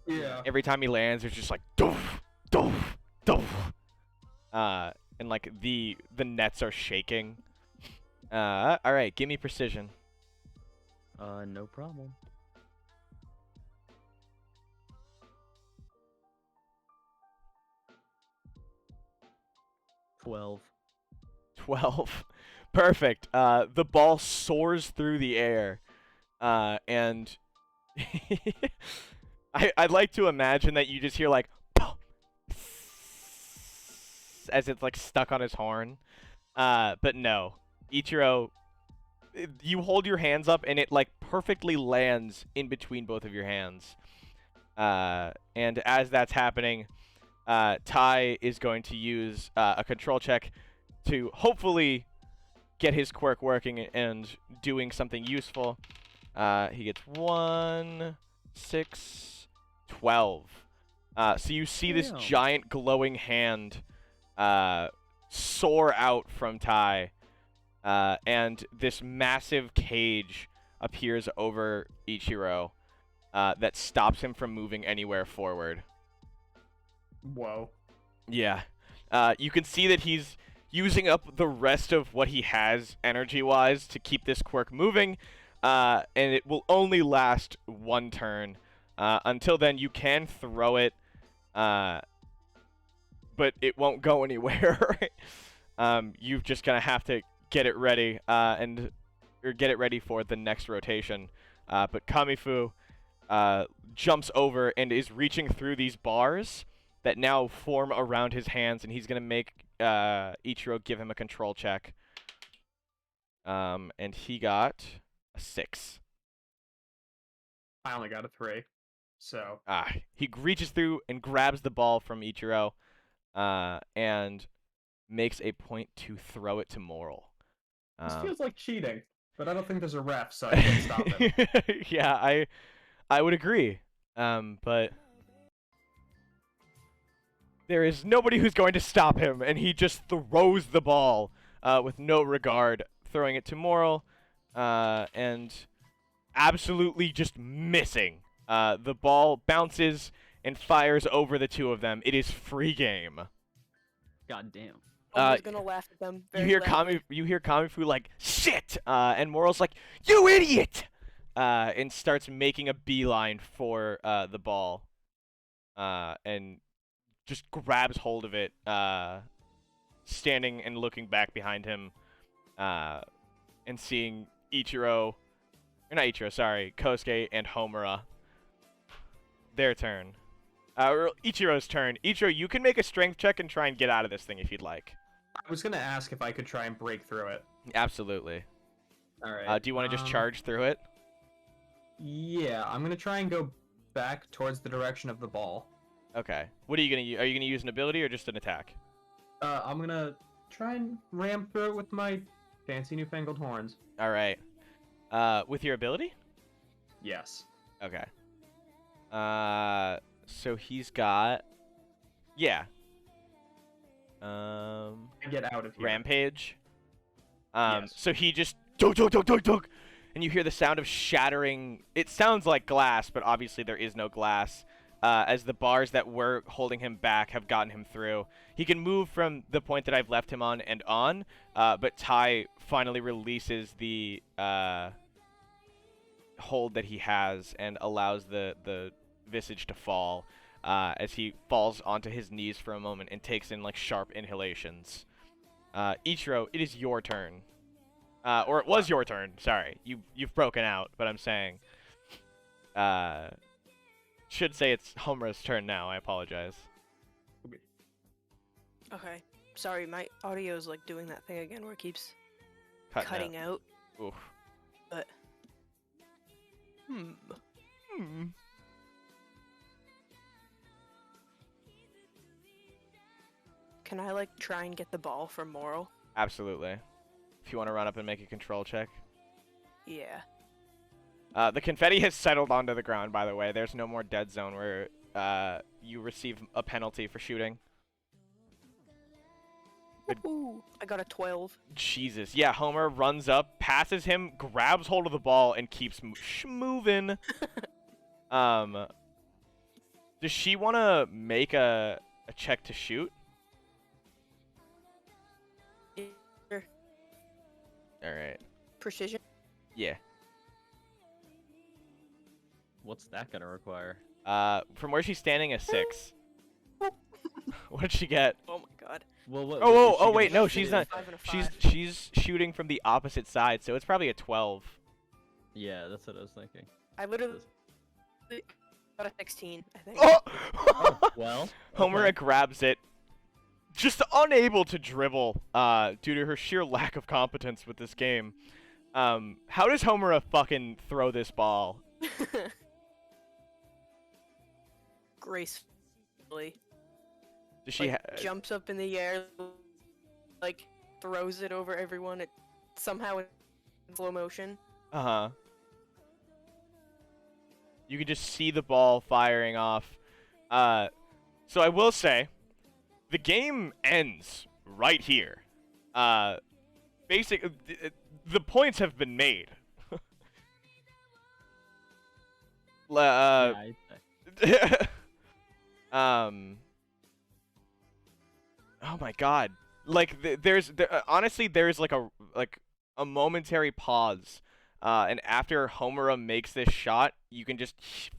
Yeah. Every time he lands, it's just like doof, doof, doof. And like the nets are shaking. All right, give me precision. No problem. 12. 12. Perfect. The ball soars through the air, and I'd like to imagine that you just hear like as it's like stuck on his horn. But no, Ichiro, you hold your hands up and it like perfectly lands in between both of your hands. And as that's happening, Tai is going to use a control check to hopefully get his quirk working and doing something useful. He gets 1, 6, 12. So you see this Damn. giant glowing hand soar out from Tai, and this massive cage appears over Ichiro that stops him from moving anywhere forward. Whoa. Yeah. You can see that he's using up the rest of what he has energy-wise to keep this quirk moving, and it will only last 1 turn. Until then, you can throw it, but it won't go anywhere. You're just gonna have to get it ready, or get it ready for the next rotation. But Kamifu jumps over and is reaching through these bars that now form around his hands, and he's gonna make Ichiro give him a control check. And he got a 6. I only got a 3. So He reaches through and grabs the ball from Ichiro, and makes a point to throw it to Moral. This feels like cheating, but I don't think there's a ref, so I can't stop him. Yeah, I would agree. But there is nobody who's going to stop him, and he just throws the ball with no regard, throwing it to Moral, and absolutely just missing. The ball bounces and fires over the two of them. It is free game. God damn. I was gonna laugh at them. You hear Kamifu like, shit! And Moral's like, you idiot! And starts making a beeline for the ball. And just grabs hold of it, standing and looking back behind him, and seeing Ichiro, or not Ichiro, sorry, Kosuke and Homura. Their turn. Or Ichiro's turn. Ichiro, you can make a strength check and try and get out of this thing if you'd like. I was gonna ask if I could try and break through it. Absolutely. All right. Do you want to just charge through it? Yeah, I'm gonna try and go back towards the direction of the ball. Okay. What are you gonna use? Are you gonna use an ability or just an attack? I'm gonna try and ram through it with my fancy newfangled horns. All right. With your ability? Yes. Okay. So he's got, yeah. Get out of here. Rampage. Yes. So he just dunk, and you hear the sound of shattering. It sounds like glass, but obviously there is no glass. As the bars that were holding him back have gotten him through. He can move from the point that I've left him on and on, but Tai finally releases the hold that he has and allows the visage to fall as he falls onto his knees for a moment and takes in like sharp inhalations. Ichiro, it is your turn. Or it was your turn, sorry. You've broken out, but I'm saying should say it's Homura's turn now. I apologize. Okay. Sorry, my audio's like doing that thing again where it keeps Cutting cutting out. Oof. But can I like try and get the ball from Moral? Absolutely. If you want to run up and make a control check. Yeah. The confetti has settled onto the ground, by the way. There's no more dead zone where you receive a penalty for shooting. Ooh, I got a 12. Jesus. Yeah, Homer runs up, passes him, grabs hold of the ball, and keeps moving. Does she want to make a check to shoot? Sure. All right. Precision. Yeah. What's that gonna require? From where she's standing, a 6. What did she get? Oh my god. Well, what? Oh, wait, no, she's shoot? not. 5 and a She's shooting from the opposite side, so it's probably a 12. Yeah, that's what I was thinking. I literally got a 16, I think. Oh! Well, Homura grabs it, just unable to dribble due to her sheer lack of competence with this game. How does Homura fucking throw this ball? Gracefully. Does she Like, jumps up in the air, like throws it over everyone. It somehow in slow motion. Uh-huh. You can just see the ball firing off. So I will say, the game ends right here. The points have been made. yeah, Oh my god. Like honestly there's like a momentary pause. And after Homura makes this shot, you can just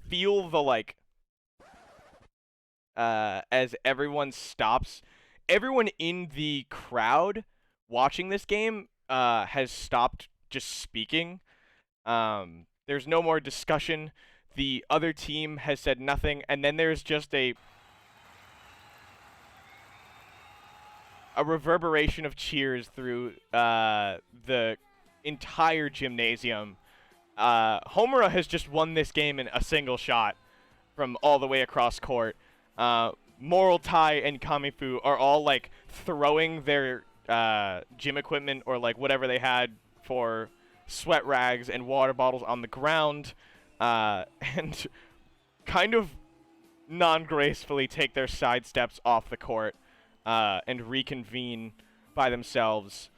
feel the like as everyone stops. Everyone in the crowd watching this game has stopped just speaking. There's no more discussion. The other team has said nothing, and then there's just a reverberation of cheers through the entire gymnasium. Homura has just won this game in a single shot from all the way across court. Moral, Tai, and Kamifu are all like throwing their gym equipment or like whatever they had for sweat rags and water bottles on the ground, and kind of non-gracefully take their side steps off the court and reconvene by themselves.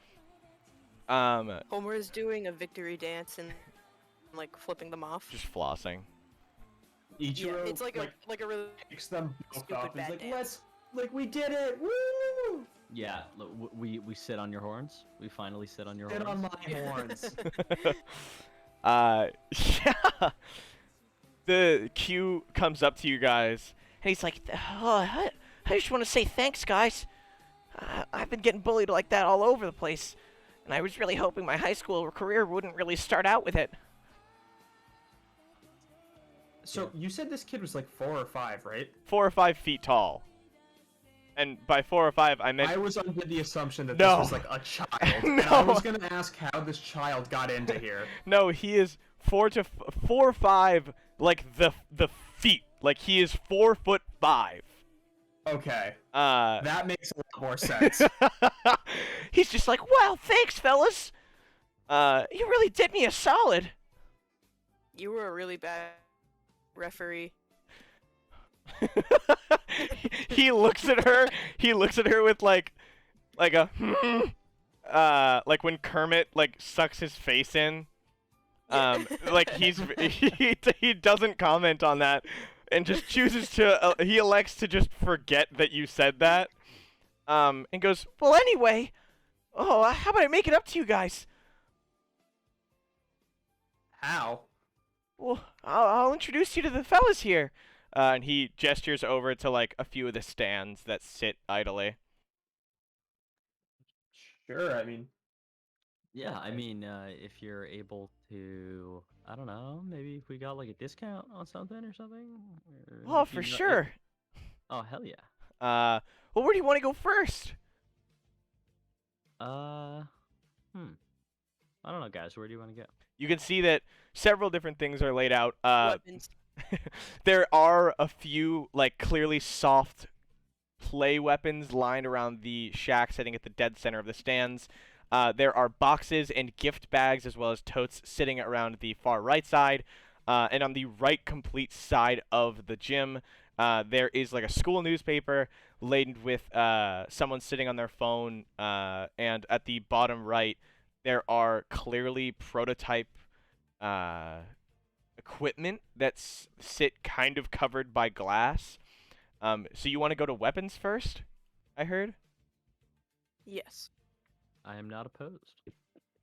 Homer is doing a victory dance and like flipping them off. Just flossing. Ichiro, it's like a really picks them both stupid up. He's bad like, dance. we did it! Woo! Yeah, we sit on your horns. We finally sit on your Sit horns. on my horns. Yeah. The Q comes up to you guys, and he's like, I just want to say thanks, guys. I've been getting bullied like that all over the place, and I was really hoping my high school career wouldn't really start out with it. So you said this kid was like 4 or 5, right? 4 or 5 feet tall. And by 4 or 5, I meant... I was under the assumption that No. this was like a child. No. And I was gonna ask how this child got into here. No, he is 4 or 5, like the feet. Like he is 4'5". Okay. Uh, That makes a lot more sense. he's just like, wow, thanks, fellas. You really did me a solid. You were a really bad referee. He looks at her. He looks at her with like a like when Kermit like sucks his face in. Like he doesn't comment on that, and just chooses to. He elects to just forget that you said that. And goes, well, anyway. Oh, how about I make it up to you guys? How? Well, I'll introduce you to the fellas here. And he gestures over to like a few of the stands that sit idly. Sure, I mean... Yeah, I Okay. mean, if you're able to, I don't know, maybe if we got like a discount on something or something. Or Oh, if you for know- sure. Oh, hell yeah. Well, where do you want to go first? I don't know, guys. Where do you want to go? You can see that several different things are laid out. Weapons. There are a few like clearly soft play weapons lined around the shack sitting at the dead center of the stands. There are boxes and gift bags as well as totes sitting around the far right side. And on the right complete side of the gym, there is like a school newspaper laden with someone sitting on their phone. And at the bottom right, there are clearly prototype equipment that's sit kind of covered by glass. So you want to go to weapons first, I heard? Yes. I am not opposed.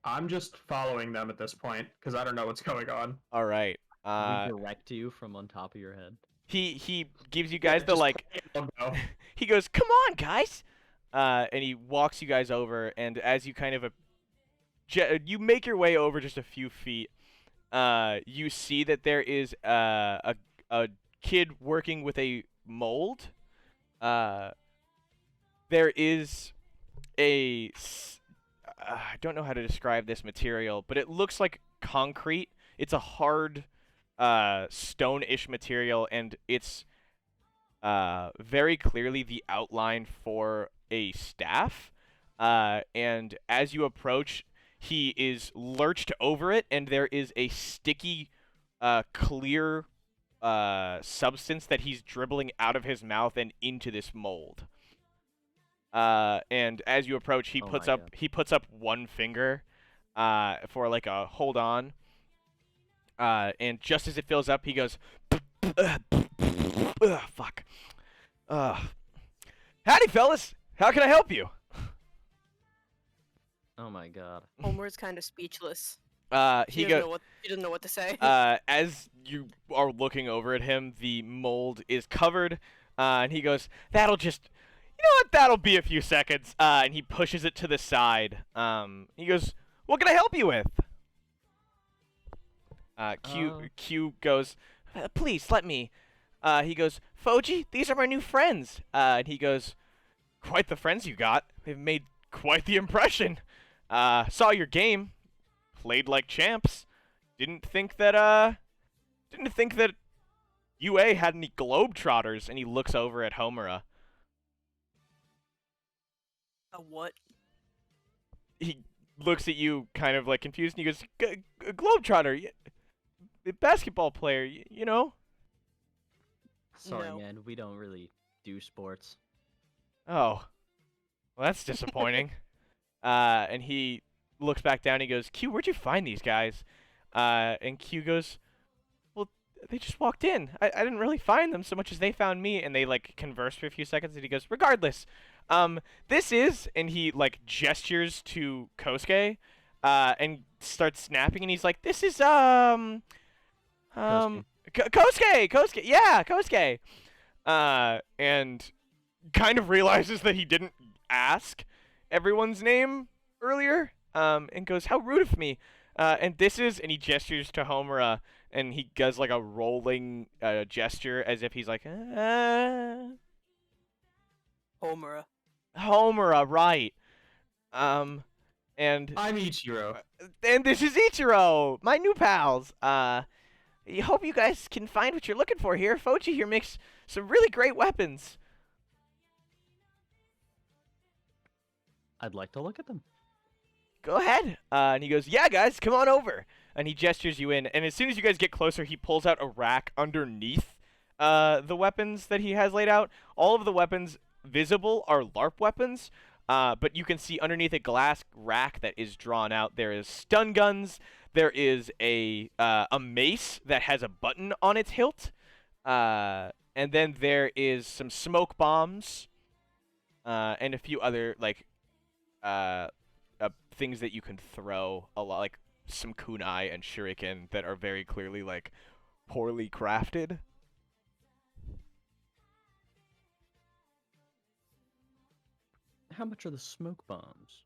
I'm just following them at this point, because I don't know what's going on. All right. We direct you from on top of your head. He gives you guys the Just like. I'll go. He goes, "Come on, guys," and he walks you guys over. And as you kind of you make your way over just a few feet, you see that there is a kid working with a mold. There is I don't know how to describe this material, but it looks like concrete. It's a hard stone-ish material, and it's very clearly the outline for a staff. And as you approach, he is lurched over it, and there is a sticky, clear substance that he's dribbling out of his mouth and into this mold. And as you approach, he Oh puts my up God. one finger for like a hold on. And just as it fills up, he goes, fuck. Howdy, fellas. How can I help you? Oh my god. Homer's kind of speechless. He doesn't goes, know what he doesn't know what to say. as you are looking over at him, the mold is covered, and he goes, "That'll just, you know what? That'll be a few seconds." And he pushes it to the side. He goes, "What can I help you with?" Q goes, "Please let me." He goes, "Foji, these are my new friends." And he goes, "Quite the friends you got. They've made quite the impression. Saw your game. Played like champs. Didn't think that UA had any globetrotters." And he looks over at Homura. A what? he looks at you kind of like confused, and he goes, Globetrotter, basketball player, you know? Sorry, No. man. We don't really do sports. Oh, well, that's disappointing. And he looks back down, and he goes, Q, where'd you find these guys? And Q goes, well, they just walked in. I didn't really find them so much as they found me, and they, like, converse for a few seconds, and he goes, regardless, this is, and he, like, gestures to Kosuke, and starts snapping, and he's like, this is, Kosuke. Kosuke, yeah, Kosuke, and kind of realizes that he didn't ask everyone's name earlier, and goes, how rude of me, and this is, and he gestures to Homura, and he does, like, a rolling, gesture, as if he's like, Homura. Homura, right, and I'm Ichiro. this is Ichiro, my new pals. I hope you guys can find what you're looking for here. Foji here makes some really great weapons. I'd like to look at them. Go ahead. And he goes, yeah, guys, come on over. And he gestures you in. And as soon as you guys get closer, he pulls out a rack underneath the weapons that he has laid out. All of the weapons visible are LARP weapons. But you can see underneath a glass rack that is drawn out, there is stun guns. There is a mace that has a button on its hilt. And then there is some smoke bombs. And a few other, like, things that you can throw, a lot, like some kunai and shuriken that are very clearly, like, poorly crafted. How much are the smoke bombs?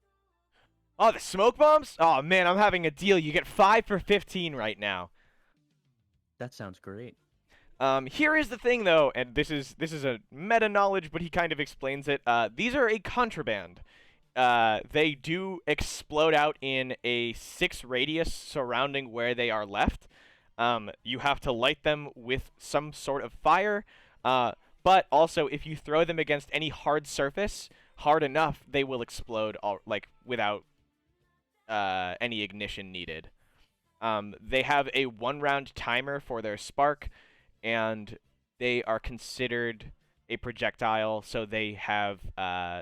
Oh, the smoke bombs? Oh man, I'm having a deal. You get 5 for 15 right now. That sounds great. Here is the thing, though, and this is a meta knowledge, but he kind of explains it. These are a contraband. They do explode out in a 6 radius surrounding where they are left. You have to light them with some sort of fire, but also if you throw them against any hard surface, hard enough, they will explode without any ignition needed. They have a 1-round timer for their spark, and they are considered a projectile, so they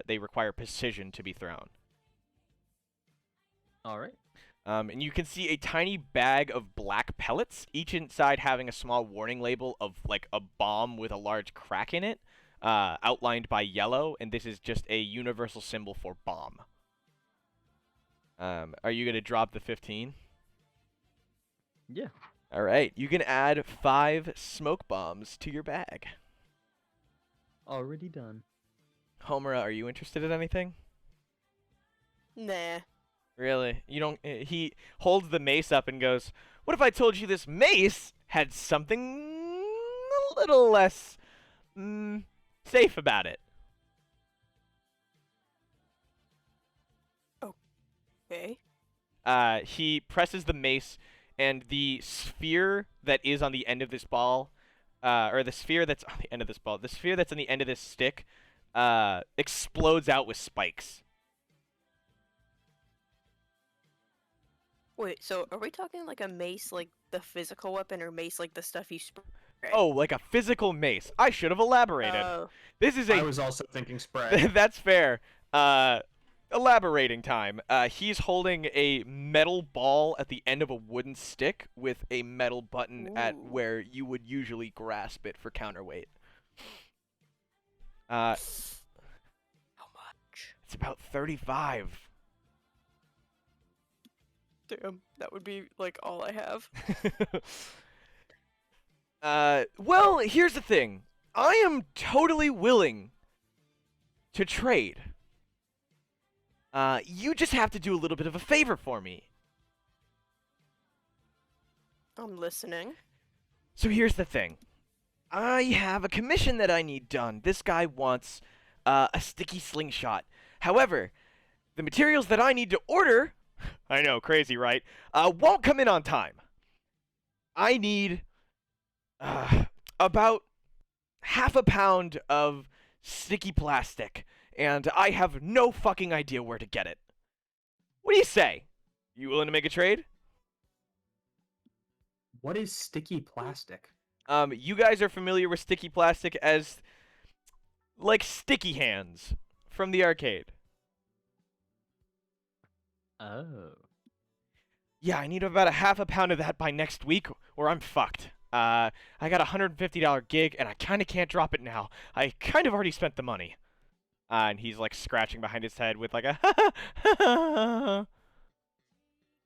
require precision to be thrown. All right. And you can see a tiny bag of black pellets, each inside having a small warning label of, like, a bomb with a large crack in it, outlined by yellow, and this is just a universal symbol for bomb. Are you going to drop the 15? Yeah. All right. You can add 5 smoke bombs to your bag. Already done. Homura, are you interested in anything? Nah. Really? You don't... He holds the mace up and goes, what if I told you this mace had something a little less safe about it? Okay. He presses the mace, and the sphere that is on the end of this ball, or the sphere that's on the end of this ball, the sphere that's on the end of this stick, explodes out with spikes. Wait, so are we talking like a mace, like the physical weapon, or mace like the stuff you spray? Oh, like a physical mace. I should have elaborated. This is I was also thinking spray. That's fair. Elaborating time. He's holding a metal ball at the end of a wooden stick with a metal button at Ooh. where you would usually grasp it for counterweight. How much? It's about 35. Damn, that would be like all I have. Well, here's the thing. I am totally willing to trade. You just have to do a little bit of a favor for me. I'm listening. So here's the thing. I have a commission that I need done. This guy wants a sticky slingshot. However, the materials that I need to order, I know, crazy, right? Won't come in on time. I need about half a pound of sticky plastic, and I have no fucking idea where to get it. What do you say? You willing to make a trade? What is sticky plastic? You guys are familiar with sticky plastic as like sticky hands from the arcade. Oh. Yeah, I need about a half a pound of that by next week, or I'm fucked. I got a $150 gig, and I kind of can't drop it now. I kind of already spent the money. And he's like scratching behind his head with like a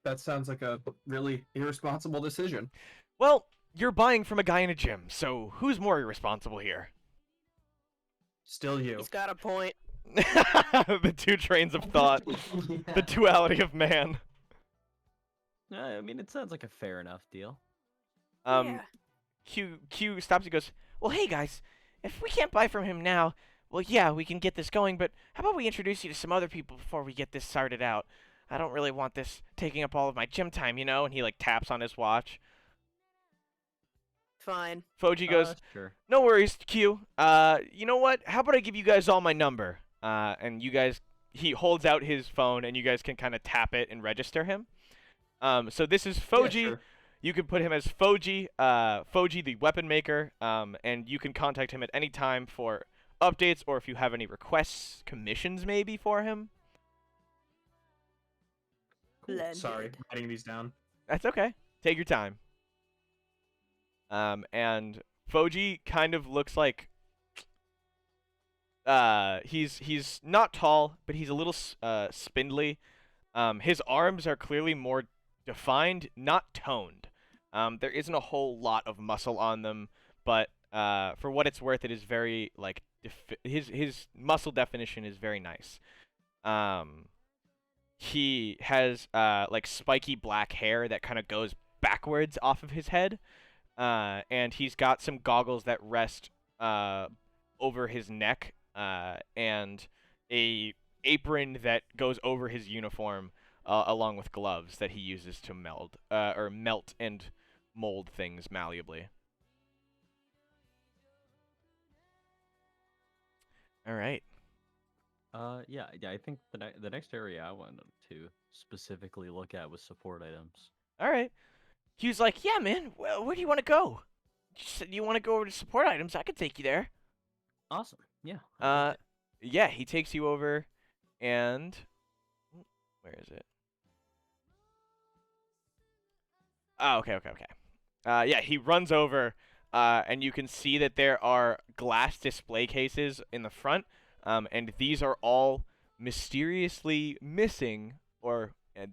That sounds like a really irresponsible decision. Well, you're buying from a guy in a gym, so who's more irresponsible here? Still you. He's got a point. The two trains of thought, the duality of man. I mean, it sounds like a fair enough deal. Yeah. Q stops and goes, well, hey guys, if we can't buy from him now, well, yeah, we can get this going, but how about we introduce you to some other people before we get this started out? I don't really want this taking up all of my gym time, you know? And he, like, taps on his watch. Fine. Foji goes, Sure. no worries, Q. You know what? How about I give you guys all my number? And you guys, he holds out his phone, and you guys can kind of tap it and register him. So this is Foji. Yeah, sure. You can put him as Foji, Foji the weapon maker, and you can contact him at any time for updates or if you have any requests, commissions maybe for him. Cool. Blended. Sorry, I'm writing these down. That's okay. Take your time. And Foji kind of looks like he's not tall, but he's a little spindly. His arms are clearly more defined, not toned. There isn't a whole lot of muscle on them, but for what it's worth, it is very like his muscle definition is very nice. He has like spiky black hair that kind of goes backwards off of his head, and he's got some goggles that rest over his neck, and a apron that goes over his uniform, along with gloves that he uses to melt and mold things malleably. All right. Yeah. I think the next area I wanted to specifically look at was support items. All right. He was like, "Yeah, man. Well, where do you want to go? You said you want to go over to support items. I could take you there." Awesome. Yeah. Yeah. He takes you over, and where is it? Oh, okay. Yeah, he runs over, and you can see that there are glass display cases in the front, and these are all mysteriously missing, or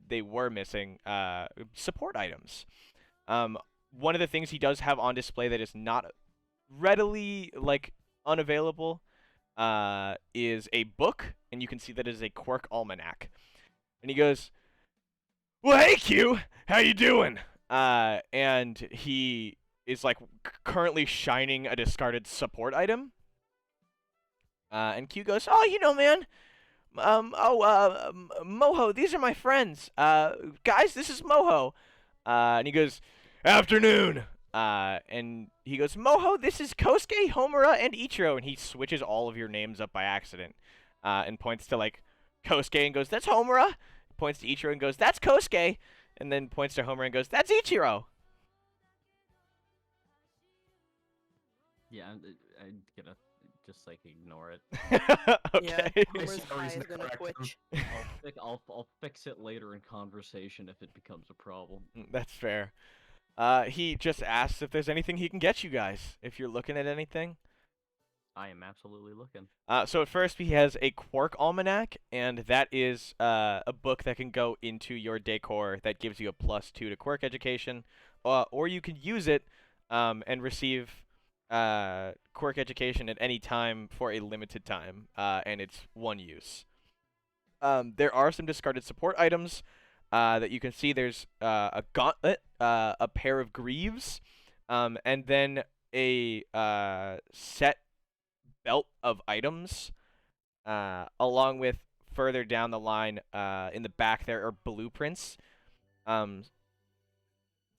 they were missing, support items. One of the things he does have on display that is not readily, like, unavailable, is a book, and you can see that it is a Quirk almanac. And he goes, "Well, hey, Q, how you doing?" And he is like currently shining a discarded support item. And Q goes, "Oh, you know, man. Moho, these are my friends. Guys, this is Moho." And he goes, "Afternoon." And he goes, "Moho, this is Kosuke, Homura, and Ichiro." And he switches all of your names up by accident, and points to like Kosuke and goes, "That's Homura." Points to Ichiro and goes, "That's Kosuke." And then points to Homura and goes, "That's Ichiro." Yeah. I'm gonna just like ignore it. Okay. Yeah, I Homer's see no eye reason is to gonna correct him. twitch. I'll fix it later in conversation if it becomes a problem. That's fair. He just asks if there's anything he can get you guys, if you're looking at anything. I am absolutely looking. So at first he has a Quirk almanac, and that is a book that can go into your decor that gives you a +2 to Quirk education, or you can use it and receive Quirk education at any time for a limited time, and it's one use. There are some discarded support items that you can see. There's a gauntlet, a pair of greaves, and then a set belt of items, along with further down the line, in the back there are blueprints.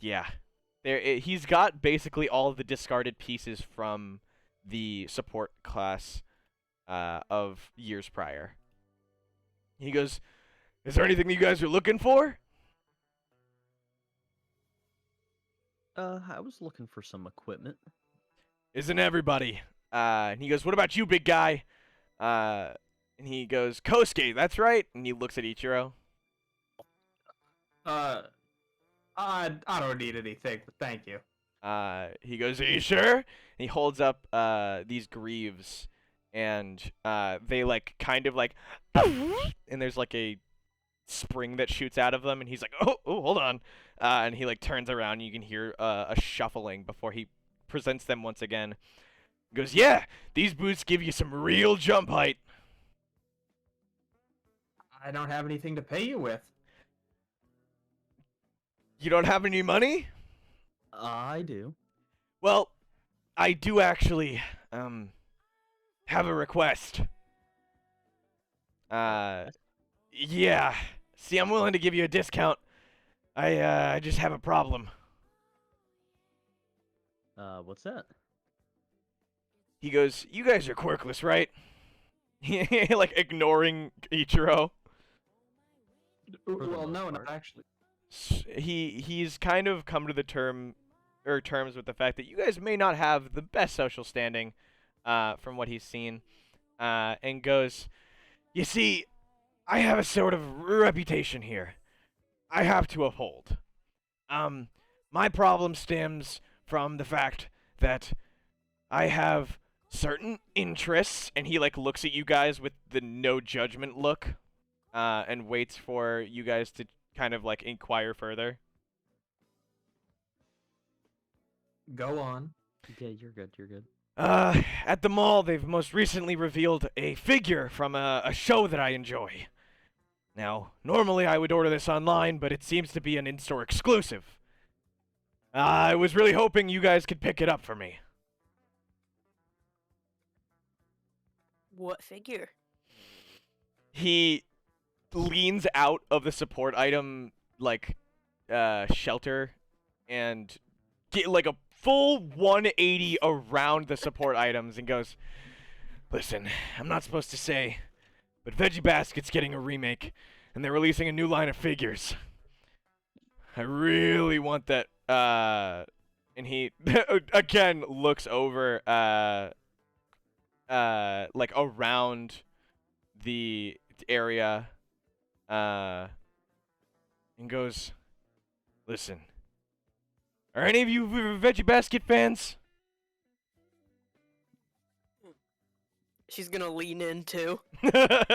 Yeah, he's got basically all of the discarded pieces from the support class of years prior. He goes, Is there anything you guys are looking for? I was looking for some equipment. Isn't everybody? And he goes, what about you, big guy? And he goes, Kosuke, that's right. And he looks at Ichiro. I don't need anything, but thank you. He goes, are you sure? And he holds up these greaves, and they like kind of like, and there's like a spring that shoots out of them, and he's like, oh, hold on. And he like turns around, and you can hear a shuffling before he presents them once again. He goes, yeah, these boots give you some real jump height. I don't have anything to pay you with. You don't have any money? I do. Well, I do actually have a request. Yeah. See, I'm willing to give you a discount. I just have a problem. What's that? He goes, you guys are quirkless, right? Like ignoring Ichiro. Well, no, not actually. He's kind of come to the terms with the fact that you guys may not have the best social standing, from what he's seen, and goes, you see, I have a sort of reputation here I have to uphold. My problem stems from the fact that I have certain interests, and he like looks at you guys with the no judgment look, and waits for you guys to kind of like inquire further. Go on. Yeah, you're good. You're good. At the mall, they've most recently revealed a figure from a show that I enjoy. Now, normally I would order this online, but it seems to be an in-store exclusive. I was really hoping you guys could pick it up for me. What figure? He leans out of the support item, like, shelter, and get like a full 180 around the support items and goes, listen, I'm not supposed to say, but Veggie Basket's getting a remake, and they're releasing a new line of figures. I really want that, and he, again, looks over, like, around the area, and goes, listen, are any of you Veggie Basket fans? She's gonna lean in too. They're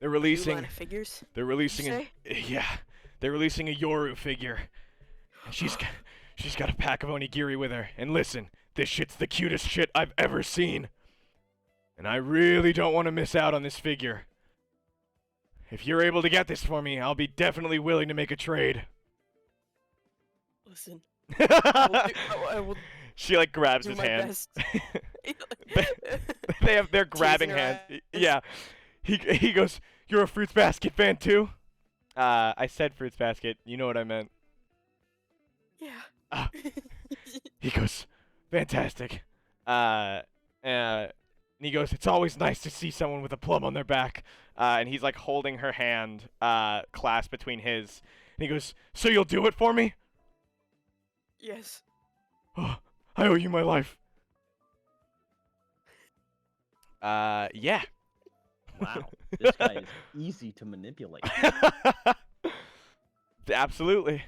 releasing. New line of figures. They're releasing. Did Yeah, they're releasing a Yoru figure. And she's got a pack of onigiri with her. And listen, this shit's the cutest shit I've ever seen. And I really don't want to miss out on this figure. If you're able to get this for me, I'll be definitely willing to make a trade. Listen, I will She like grabs do his my hand. best. They're grabbing Teasing her hands. eyes. Yeah. He goes, "You're a Fruits Basket fan too?" I said Fruits Basket. You know what I meant. Yeah. He goes, "Fantastic." And he goes, "It's always nice to see someone with a plum on their back." And he's like holding her hand, clasped between his. And he goes, "So you'll do it for me?" Yes. Oh, I owe you my life. Yeah. Wow, this guy is easy to manipulate. Absolutely.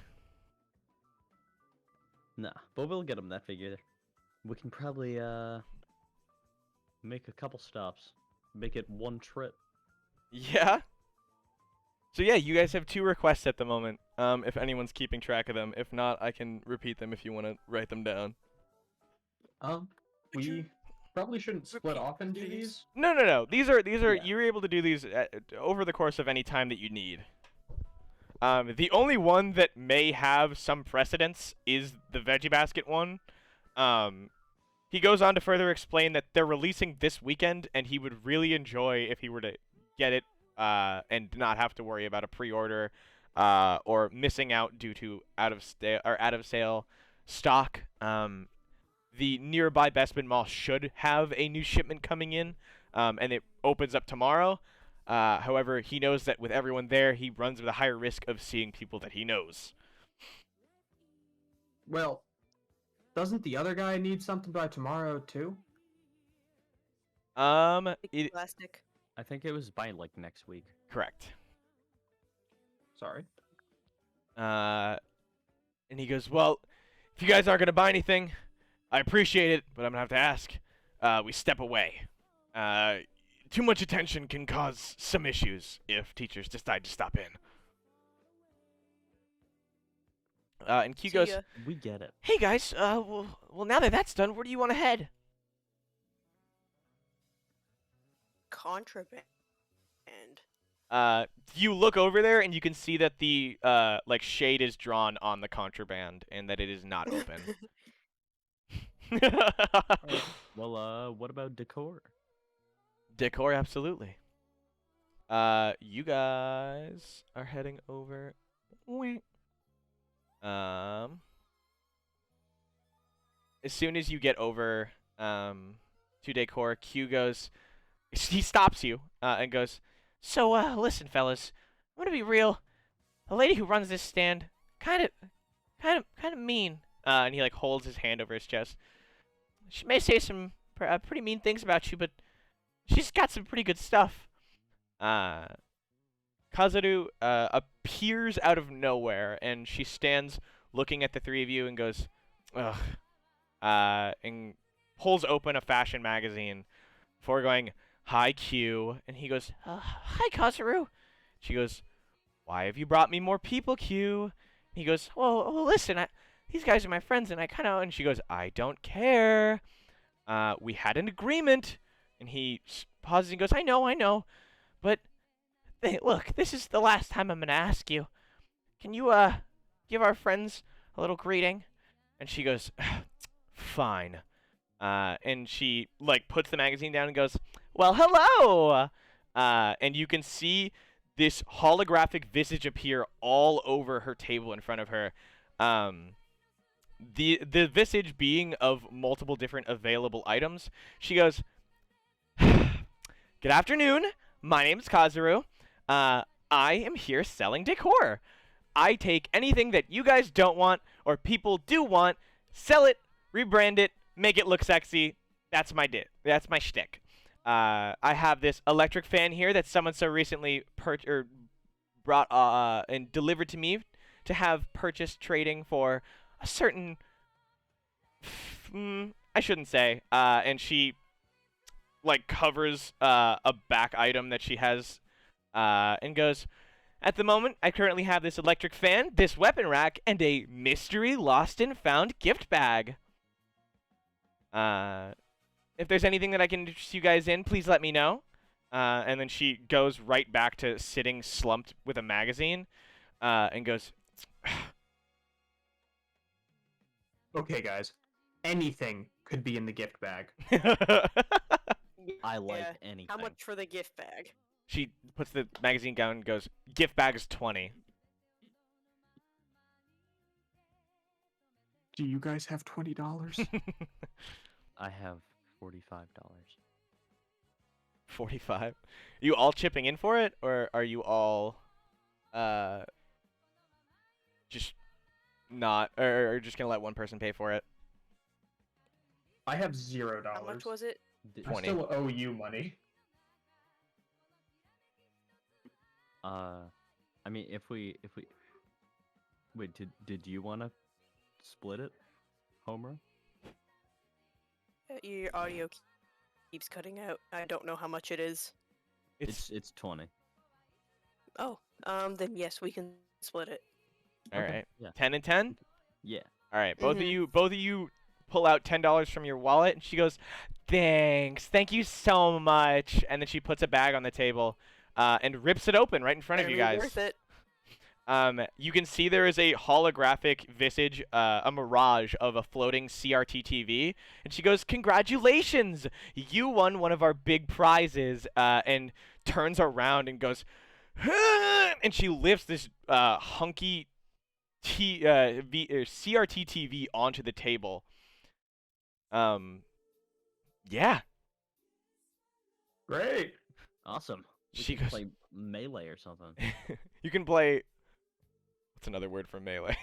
Nah, but we'll get him that figure. We can probably make a couple stops, make it one trip. Yeah. So yeah, you guys have 2 requests at the moment. If anyone's keeping track of them. If not, I can repeat them if you want to write them down. We probably shouldn't split off and do these. No. These are Yeah. you're able to do these over the course of any time that you need. The only one that may have some precedence is the Veggie Basket one. He goes on to further explain that they're releasing this weekend, and he would really enjoy if he were to get it and not have to worry about a pre-order or missing out due to out of sale stock. The nearby Bestman Mall should have a new shipment coming in, and it opens up tomorrow. However, he knows that with everyone there, he runs with a higher risk of seeing people that he knows. Well, doesn't the other guy need something by tomorrow too? Plastic. I think it was by like next week. Correct. Sorry. And he goes, well, if you guys aren't going to buy anything, I appreciate it, but I'm going to have to ask. We step away. Too much attention can cause some issues if teachers decide to stop in. And Q See goes, ya. We get it. hey guys, well, now that that's done, where do you want to head? Contraband. You look over there and you can see that the like shade is drawn on the contraband and that it is not open. Well, what about decor? Decor, absolutely. You guys are heading over. As soon as you get over to decor, Q goes. He stops you and goes, so listen, fellas, I'm gonna be real. The lady who runs this stand, kind of mean. And he like holds his hand over his chest. She may say some pretty mean things about you, but she's got some pretty good stuff. Kazaru appears out of nowhere, and she stands looking at the three of you and goes, ugh. And pulls open a fashion magazine before going, hi, Q. And he goes, hi, Kazaru. She goes, why have you brought me more people, Q? And he goes, well listen, these guys are my friends, and I kind of... And she goes, I don't care. We had an agreement. And he pauses and goes, I know. But, look, this is the last time I'm going to ask you. Can you, give our friends a little greeting? And she goes, fine. And she, like, puts the magazine down and goes, well, hello! And you can see this holographic visage appear all over her table in front of her. The visage being of multiple different available items. She goes, good afternoon. My name's Kazaru. I am here selling decor. I take anything that you guys don't want or people do want, sell it, rebrand it, make it look sexy. That's my shtick. I have this electric fan here that someone so recently brought and delivered to me to have purchased trading for a certain I shouldn't say. And she like covers a back item that she has and goes, at the moment, I currently have this electric fan, this weapon rack, and a mystery lost and found gift bag. If there's anything that I can interest you guys in, please let me know. And then she goes right back to sitting slumped with a magazine and goes, okay, guys. Anything could be in the gift bag. I like Yeah. anything. How much for the gift bag? She puts the magazine down and goes, gift bag is 20. Do you guys have $20? I have $45. 45. You all chipping in for it, or are you all just not, or just gonna let one person pay for it? I have $0. How much was it? I 20. still owe you money. I mean, if we wait, did you want to split it, Homer? Your audio keeps cutting out. I don't know how much it is. It's It's 20. Oh, then yes, we can split it. all Okay, right. yeah. 10 and 10. Yeah. All right. Both Mhm. of you pull out $10 from your wallet, and she goes, "Thanks, thank you so much." And then she puts a bag on the table, and rips it open right in front of you Very guys. worth it. You can see there is a holographic visage, a mirage of a floating CRT TV, and she goes, "Congratulations! You won one of our big prizes." And turns around and goes, and she lifts this hunky CRT TV onto the table. Yeah, Great. Awesome. She could goes, play melee or something. you can play. What's another word for melee?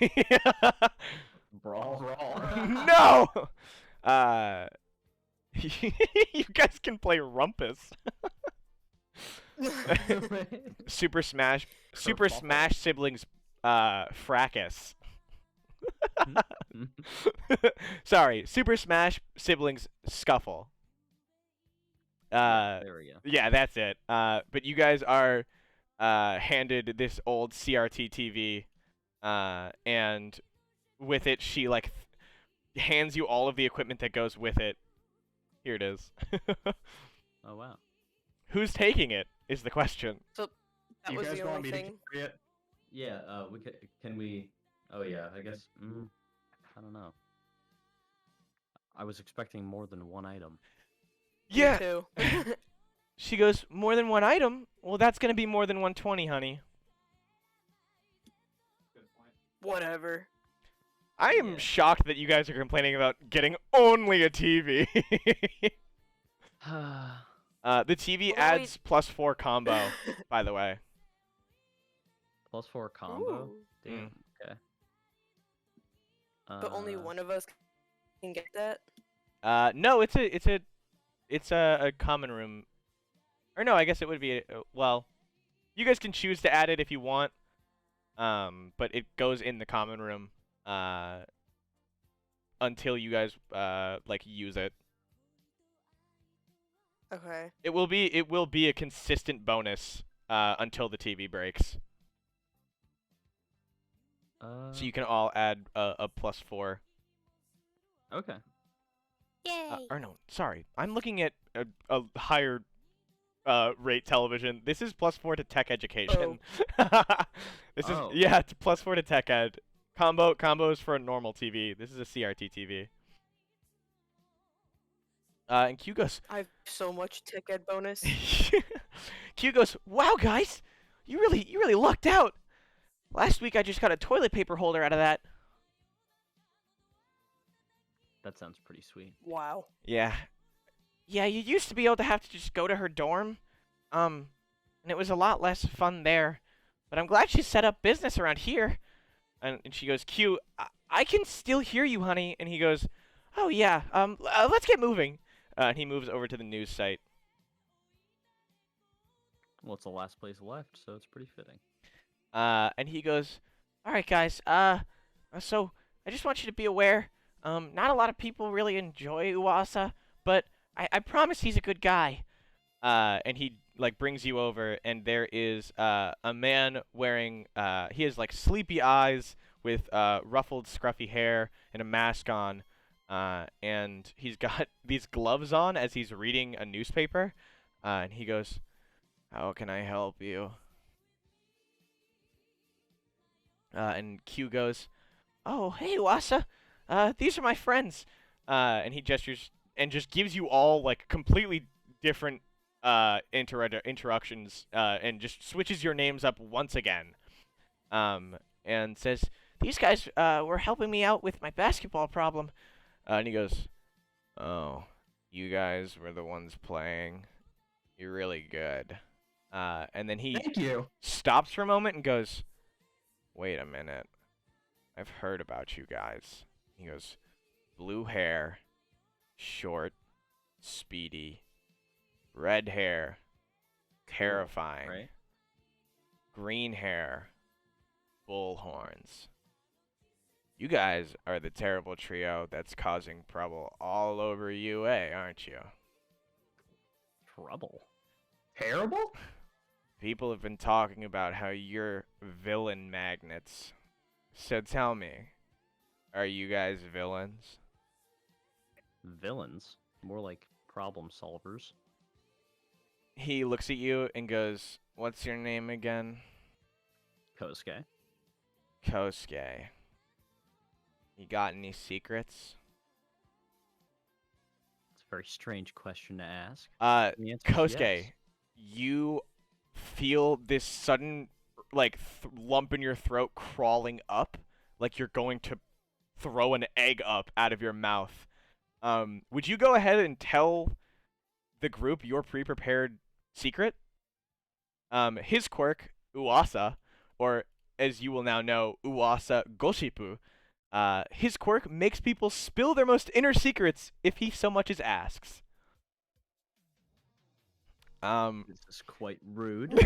Brawl. No. You guys can play rumpus. Super Smash siblings fracas. Sorry, Super Smash siblings scuffle. There we go. Yeah, that's it. But you guys are handed this old CRT TV, and with it, she like hands you all of the equipment that goes with it. Here it is. Oh wow. Who's taking it is the question. So that Do you was guys the want only me thing. to carry it? Yeah. Can we? Oh yeah. I guess. I don't know. I was expecting more than one item. Me Yeah. too. She goes, more than one item? Well, that's gonna be more than 120, honey. Whatever. I am Yeah. shocked that you guys are complaining about getting only a TV. The TV Well, adds +4 combo, by the way. +4 combo. Ooh. Damn. Okay. But only one of us can get that. No, it's a common room. Or no, I guess it would be well, you guys can choose to add it if you want. But it goes in the common room until you guys like use it. Okay. It will be a consistent bonus until the TV breaks. So you can all add a +4. Okay. Yay. Or no, sorry. I'm looking at a higher rate television. This is +4 to tech education. This is yeah, it's +4 to tech ed. Combos for a normal TV. This is a CRT TV. And Q goes, I have so much tech ed bonus. Q goes, wow, guys, you really lucked out. Last week I just got a toilet paper holder out of that. That sounds pretty sweet. Wow. Yeah. Yeah, you used to be able to have to just go to her dorm. And it was a lot less fun there. But I'm glad she set up business around here. And she goes, Q, I can still hear you, honey. And he goes, oh, yeah, let's get moving. And he moves over to the news site. Well, it's the last place left, so it's pretty fitting. And he goes, all right, guys, so I just want you to be aware, not a lot of people really enjoy Uwasa, but I promise he's a good guy. And he, like, brings you over, and there is, a man wearing, he has, like, sleepy eyes with, ruffled, scruffy hair and a mask on, and he's got these gloves on as he's reading a newspaper, and he goes, how can I help you? And Q goes, oh, hey, Wasa, these are my friends. And he gestures and just gives you all, like, completely different interactions, and just switches your names up once again. And says, these guys were helping me out with my basketball problem. And he goes, oh, you guys were the ones playing. You're really good. And then he Thank you. stops for a moment and goes, wait a minute. I've heard about you guys. He goes, blue hair, short, speedy, red hair, terrifying, Right? green hair, bull horns. You guys are the terrible trio that's causing trouble all over UA, aren't you? Trouble. Terrible? People have been talking about how you're villain magnets. So tell me, are you guys villains? Villains. More like problem solvers. He looks at you and goes, what's your name again? Kosuke. Kosuke. You got any secrets? It's a very strange question to ask. The answer is Kosuke, yes. you feel this sudden, like, lump in your throat crawling up, like you're going to throw an egg up out of your mouth. Would you go ahead and tell the group your pre-prepared secret? His quirk, Uasa, or as you will now know, Uasa Goshipu, his quirk makes people spill their most inner secrets if he so much as asks. This is quite rude.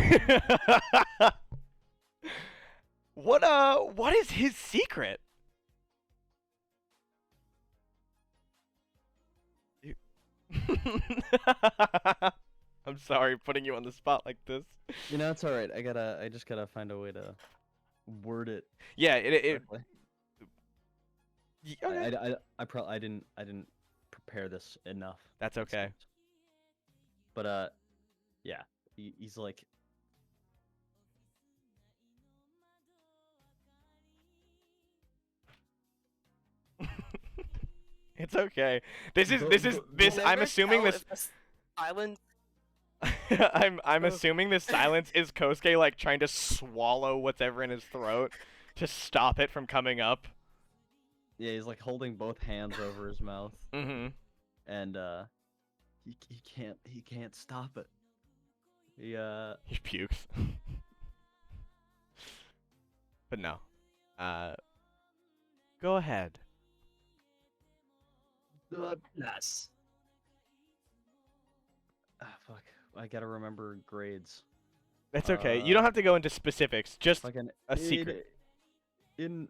What is his secret? I'm sorry putting you on the spot like this. You know, it's all right. I just gotta find a way to word it. Yeah, it correctly. okay. I didn't prepare this enough. That's okay. But yeah, he's like. It's okay. This. I'm assuming this. Silence. I'm assuming this silence is Kosuke like trying to swallow whatever in his throat to stop it from coming up. Yeah, he's like holding both hands over his mouth. Mm-hmm. And he can't stop it. He pukes. But no. Go ahead. Yes. Ah, fuck. I gotta remember grades. That's okay. You don't have to go into specifics. Just Fucking a secret. In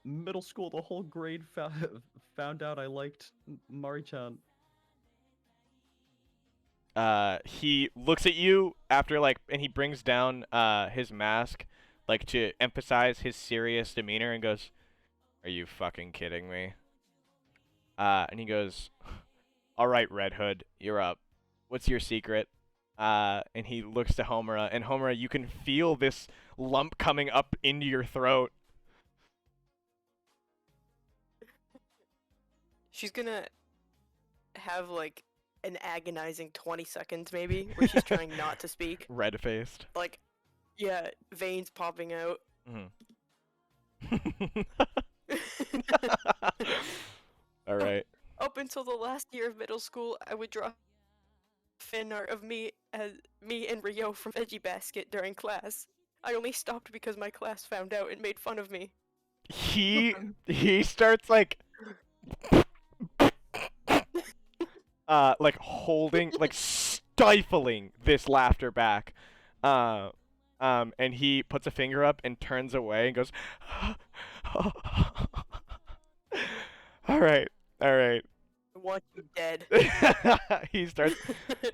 middle school, the whole grade found out I liked Mari-chan. He looks at you after and he brings down his mask, like to emphasize his serious demeanor, and goes, "Are you fucking kidding me?" And he goes, "All right, Red Hood, you're up. What's your secret?" And he looks to Homura, and Homura, you can feel this lump coming up into your throat. She's gonna have like an agonizing 20 seconds maybe, where she's trying not to speak. Red-faced. Like, yeah, veins popping out. Mm-hmm. All right. Up until the last year of middle school, I would draw fan art of me and Rio from Veggie Basket during class. I only stopped because my class found out and made fun of me. He starts like holding, like stifling this laughter back. And he puts a finger up and turns away and goes, all right. I want you dead. He starts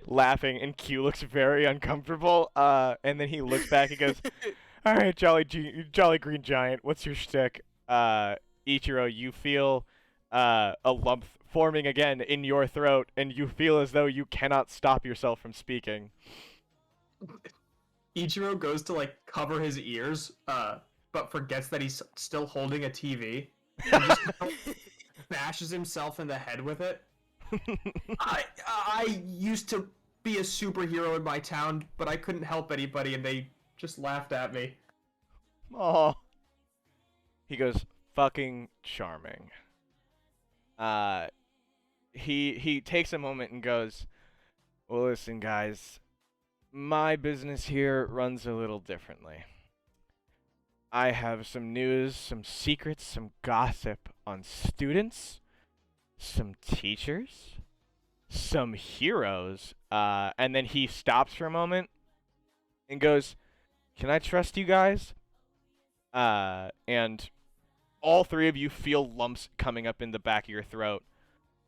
laughing, and Q looks very uncomfortable. And then he looks back and goes, all right, Jolly Green Giant, what's your shtick? Ichiro, you feel a lump forming again in your throat, and you feel as though you cannot stop yourself from speaking. Ichiro goes to like cover his ears, but forgets that he's still holding a TV. And just bashes himself in the head with it. I used to be a superhero in my town, but I couldn't help anybody, and they just laughed at me. Oh. He goes, fucking charming. He takes a moment and goes, well, listen, guys. My business here runs a little differently. I have some news, some secrets, some gossip on students, some teachers, some heroes. And then he stops for a moment and goes, can I trust you guys? And all three of you feel lumps coming up in the back of your throat.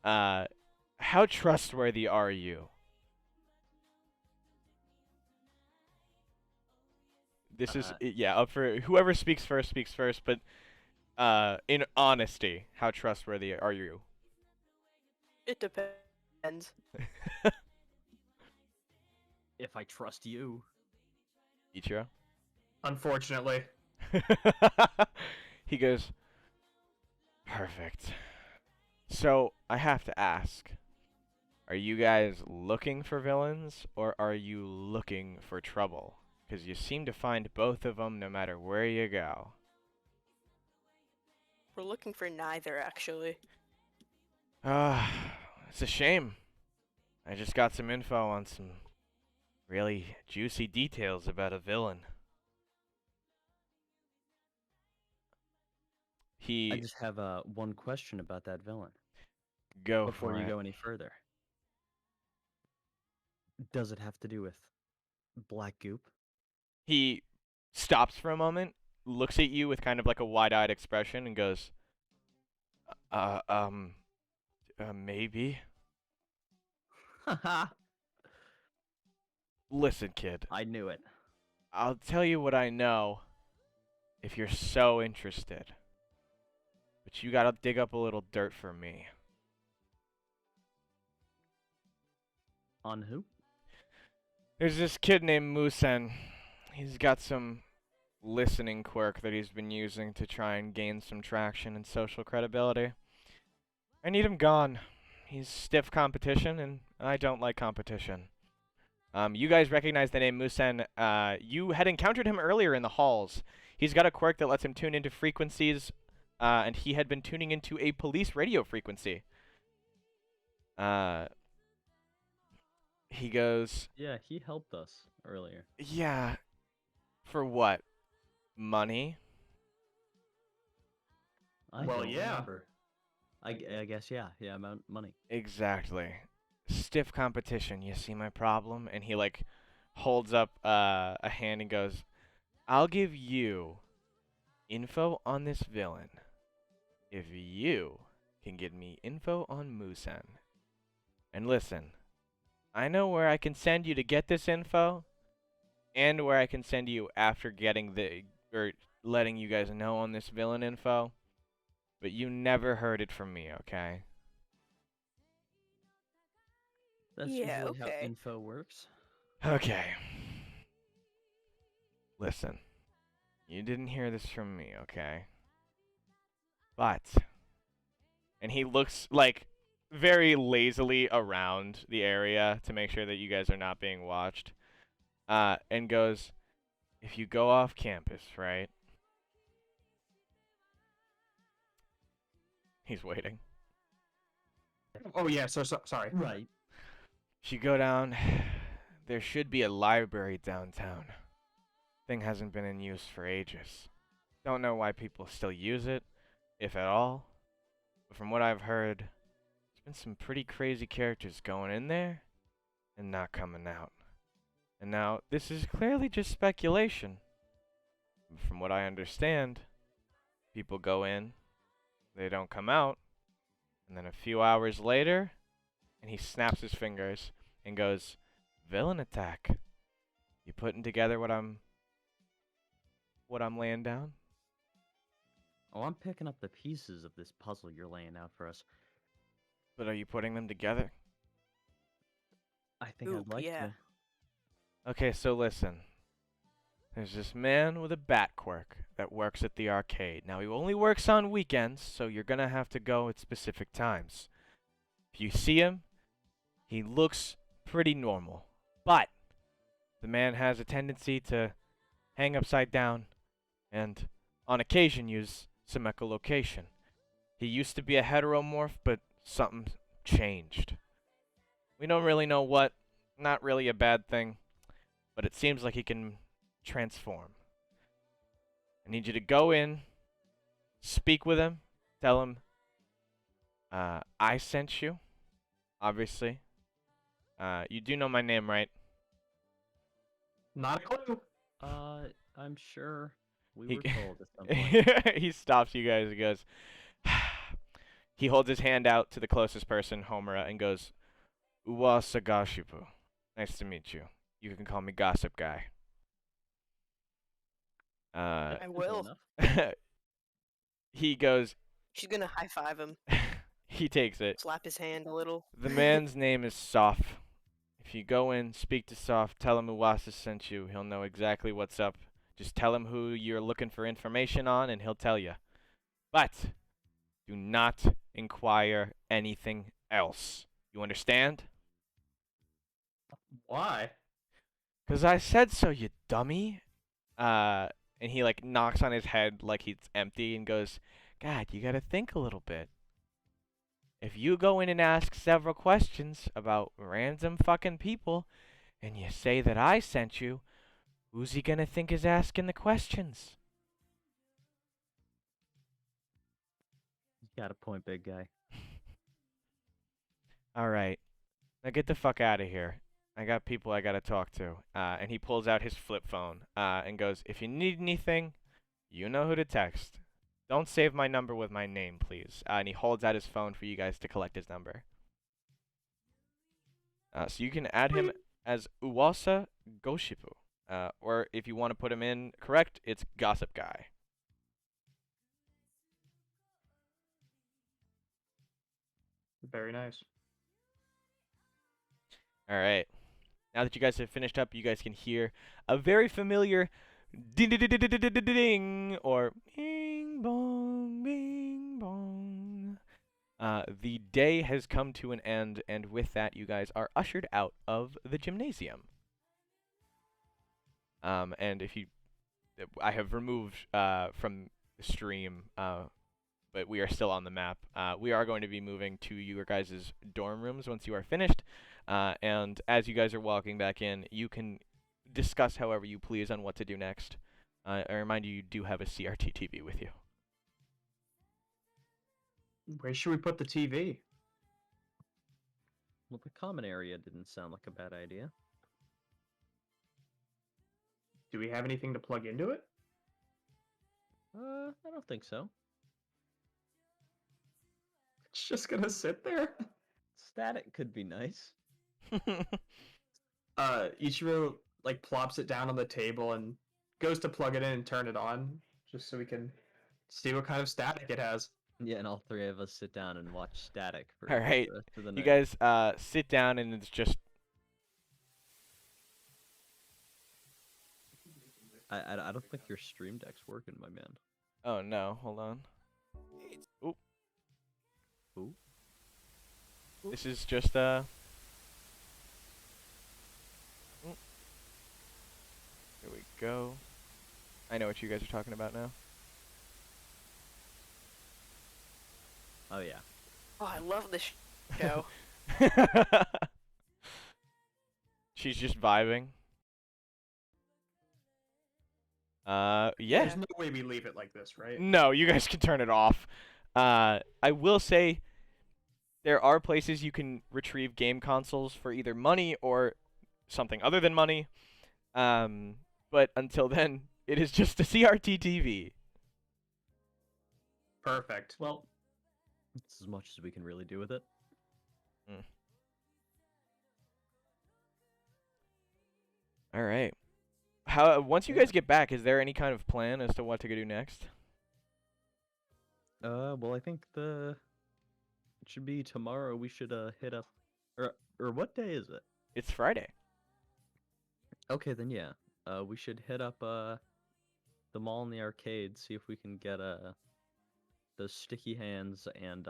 How trustworthy are you? This is, up for whoever speaks first, but in honesty, how trustworthy are you? It depends. If I trust you. Ichiro? Unfortunately. He goes, perfect. So, I have to ask, are you guys looking for villains, or are you looking for trouble? Because you seem to find both of them no matter where you go. We're looking for neither, actually. It's a shame. I just got some info on some Really juicy details about a villain. I He just have one question about that villain go before for you it. go any further. Does it have to do with black goop? He stops for a moment, looks at you with kind of like a wide-eyed expression, and goes, "Uh, um, maybe." Haha! Listen, kid. I knew it. I'll tell you what I know if you're so interested. But you gotta dig up a little dirt for me. On who? There's this kid named Musen. He's got some listening quirk that he's been using to try and gain some traction and social credibility. I need him gone. He's stiff competition, and I don't like competition. You guys recognize the name Musen. You had encountered him earlier in the halls. He's got a quirk that lets him tune into frequencies, and he had been tuning into a police radio frequency. He goes, Yeah, he helped us earlier. yeah, for what? Money? I Well, don't yeah. remember. I guess, yeah. Yeah, about money. Exactly. Stiff competition. You see my problem? And he, like, holds up a hand and goes, I'll give you info on this villain if you can get me info on Musen. And listen, I know where I can send you to get this info, and where I can send you after getting or letting you guys know on this villain info, but you never heard it from me, okay? That's Yeah, usually how okay. info works. Okay. Listen, you didn't hear this from me, okay? But, and he looks like very lazily around the area to make sure that you guys are not being watched, and goes, if you go off campus, right? He's waiting. Oh yeah, sorry. Right. If you go down, there should be a library downtown. Thing hasn't been in use for ages. Don't know why people still use it, if at all. But from what I've heard, there's been some pretty crazy characters going in there and not coming out. And now, this is clearly just speculation. From what I understand, people go in, they don't come out, and then a few hours later, and he snaps his fingers and goes, villain attack. You putting together what I'm laying down? Oh, I'm picking up the pieces of this puzzle you're laying out for us. But are you putting them together? I think Oop, I'd like yeah. to. Okay, so listen. There's this man with a bat quirk that works at the arcade. Now, he only works on weekends, so you're gonna have to go at specific times. If you see him, he looks pretty normal. But the man has a tendency to hang upside down and, on occasion, use some echolocation. He used to be a heteromorph, but something changed. We don't really know what. Not really a bad thing, but it seems like he can transform. I need you to go in, speak with him, tell him I sent you, obviously. You do know my name, right? Not a clue. I'm sure we He- were told at some point. He stops you guys and goes, he holds his hand out to the closest person, Homura, and goes, Uwa Sagashipu. Nice to meet you. You can call me Gossip Guy. I Simple will. enough. He goes, She's gonna high five him, he takes it. slap his hand a little. The man's name is Soph. If you go in, speak to Soph, tell him Uwasa sent you. He'll know exactly what's up. Just tell him who you're looking for information on, and he'll tell you. But do not inquire anything else. You understand? Why? 'Cause I said so, you dummy. And he like knocks on his head like he's empty and goes, God, you gotta think a little bit. If you go in and ask several questions about random fucking people, and you say that I sent you, who's he gonna think is asking the questions? You got a point, big guy. All right, now get the fuck out of here. I got people I gotta talk to. And he pulls out his flip phone and goes, if you need anything, you know who to text. Don't save my number with my name, please. And he holds out his phone for you guys to collect his number. So you can add him as Uwasa Goshipu. Or if you want to put him in correct, it's Gossip Guy. Very nice. All right. Now that you guys have finished up, you guys can hear a very familiar ding ding ding ding ding ding ding or bing bong bing bong. The day has come to an end, and with that, you guys are ushered out of the gymnasium. And if you, I have removed from the stream, but we are still on the map. We are going to be moving to your guys' dorm rooms once you are finished. And as you guys are walking back in, you can discuss however you please on what to do next. I remind you, you do have a CRT TV with you. Where should we put the TV? Well, the common area didn't sound like a bad idea. Do we have anything to plug into it? I don't think so. It's just gonna sit there? Static could be nice. Ichiro like plops it down on the table and goes to plug it in and turn it on, just so we can see what kind of static it has. Yeah, and all three of us sit down and watch static for All right, the rest of the you night. guys sit down, and it's just. I don't think your stream deck's working, my man. Oh no! Hold on. Oop. Ooh. This is just Here we go. I know what you guys are talking about now. Oh yeah. Oh, I love this show. She's just vibing. Yeah. There's no way we leave it like this, right? No, you guys can turn it off. I will say there are places you can retrieve game consoles for either money or something other than money. But until then, it is just a CRT TV. Perfect. Well, it's as much as we can really do with it. All right. Once you guys get back, is there any kind of plan as to what to do next? Well, I think it should be tomorrow. We should hit up, or what day is it? It's Friday. Okay, then yeah. We should hit up the mall and the arcade, see if we can get the sticky hands and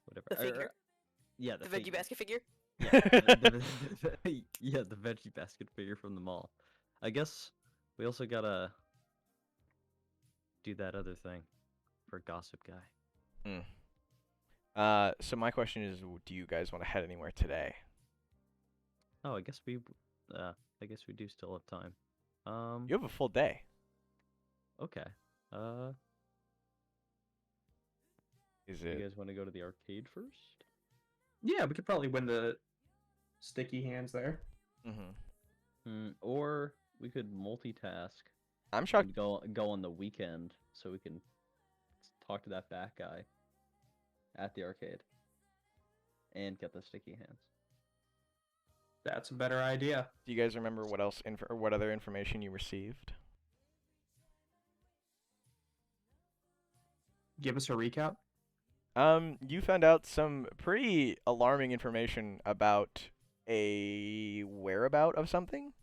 whatever. The figure. Yeah, The veggie basket figure. Yeah, the veggie basket figure from the mall. I guess we also gotta do that other thing for Gossip Guy. So my question is, do you guys want to head anywhere today? Oh, I guess we do still have time. You have a full day. Okay. Is You it? guys want to go to the arcade first? Yeah, we could probably win the sticky hands there. Or we could multitask I'm shocked. and go on the weekend so we can talk to that bat guy at the arcade and get the sticky hands. That's a better idea. Do you guys remember what else or what other information you received? Give us a recap. You found out some pretty alarming information about a whereabout of something.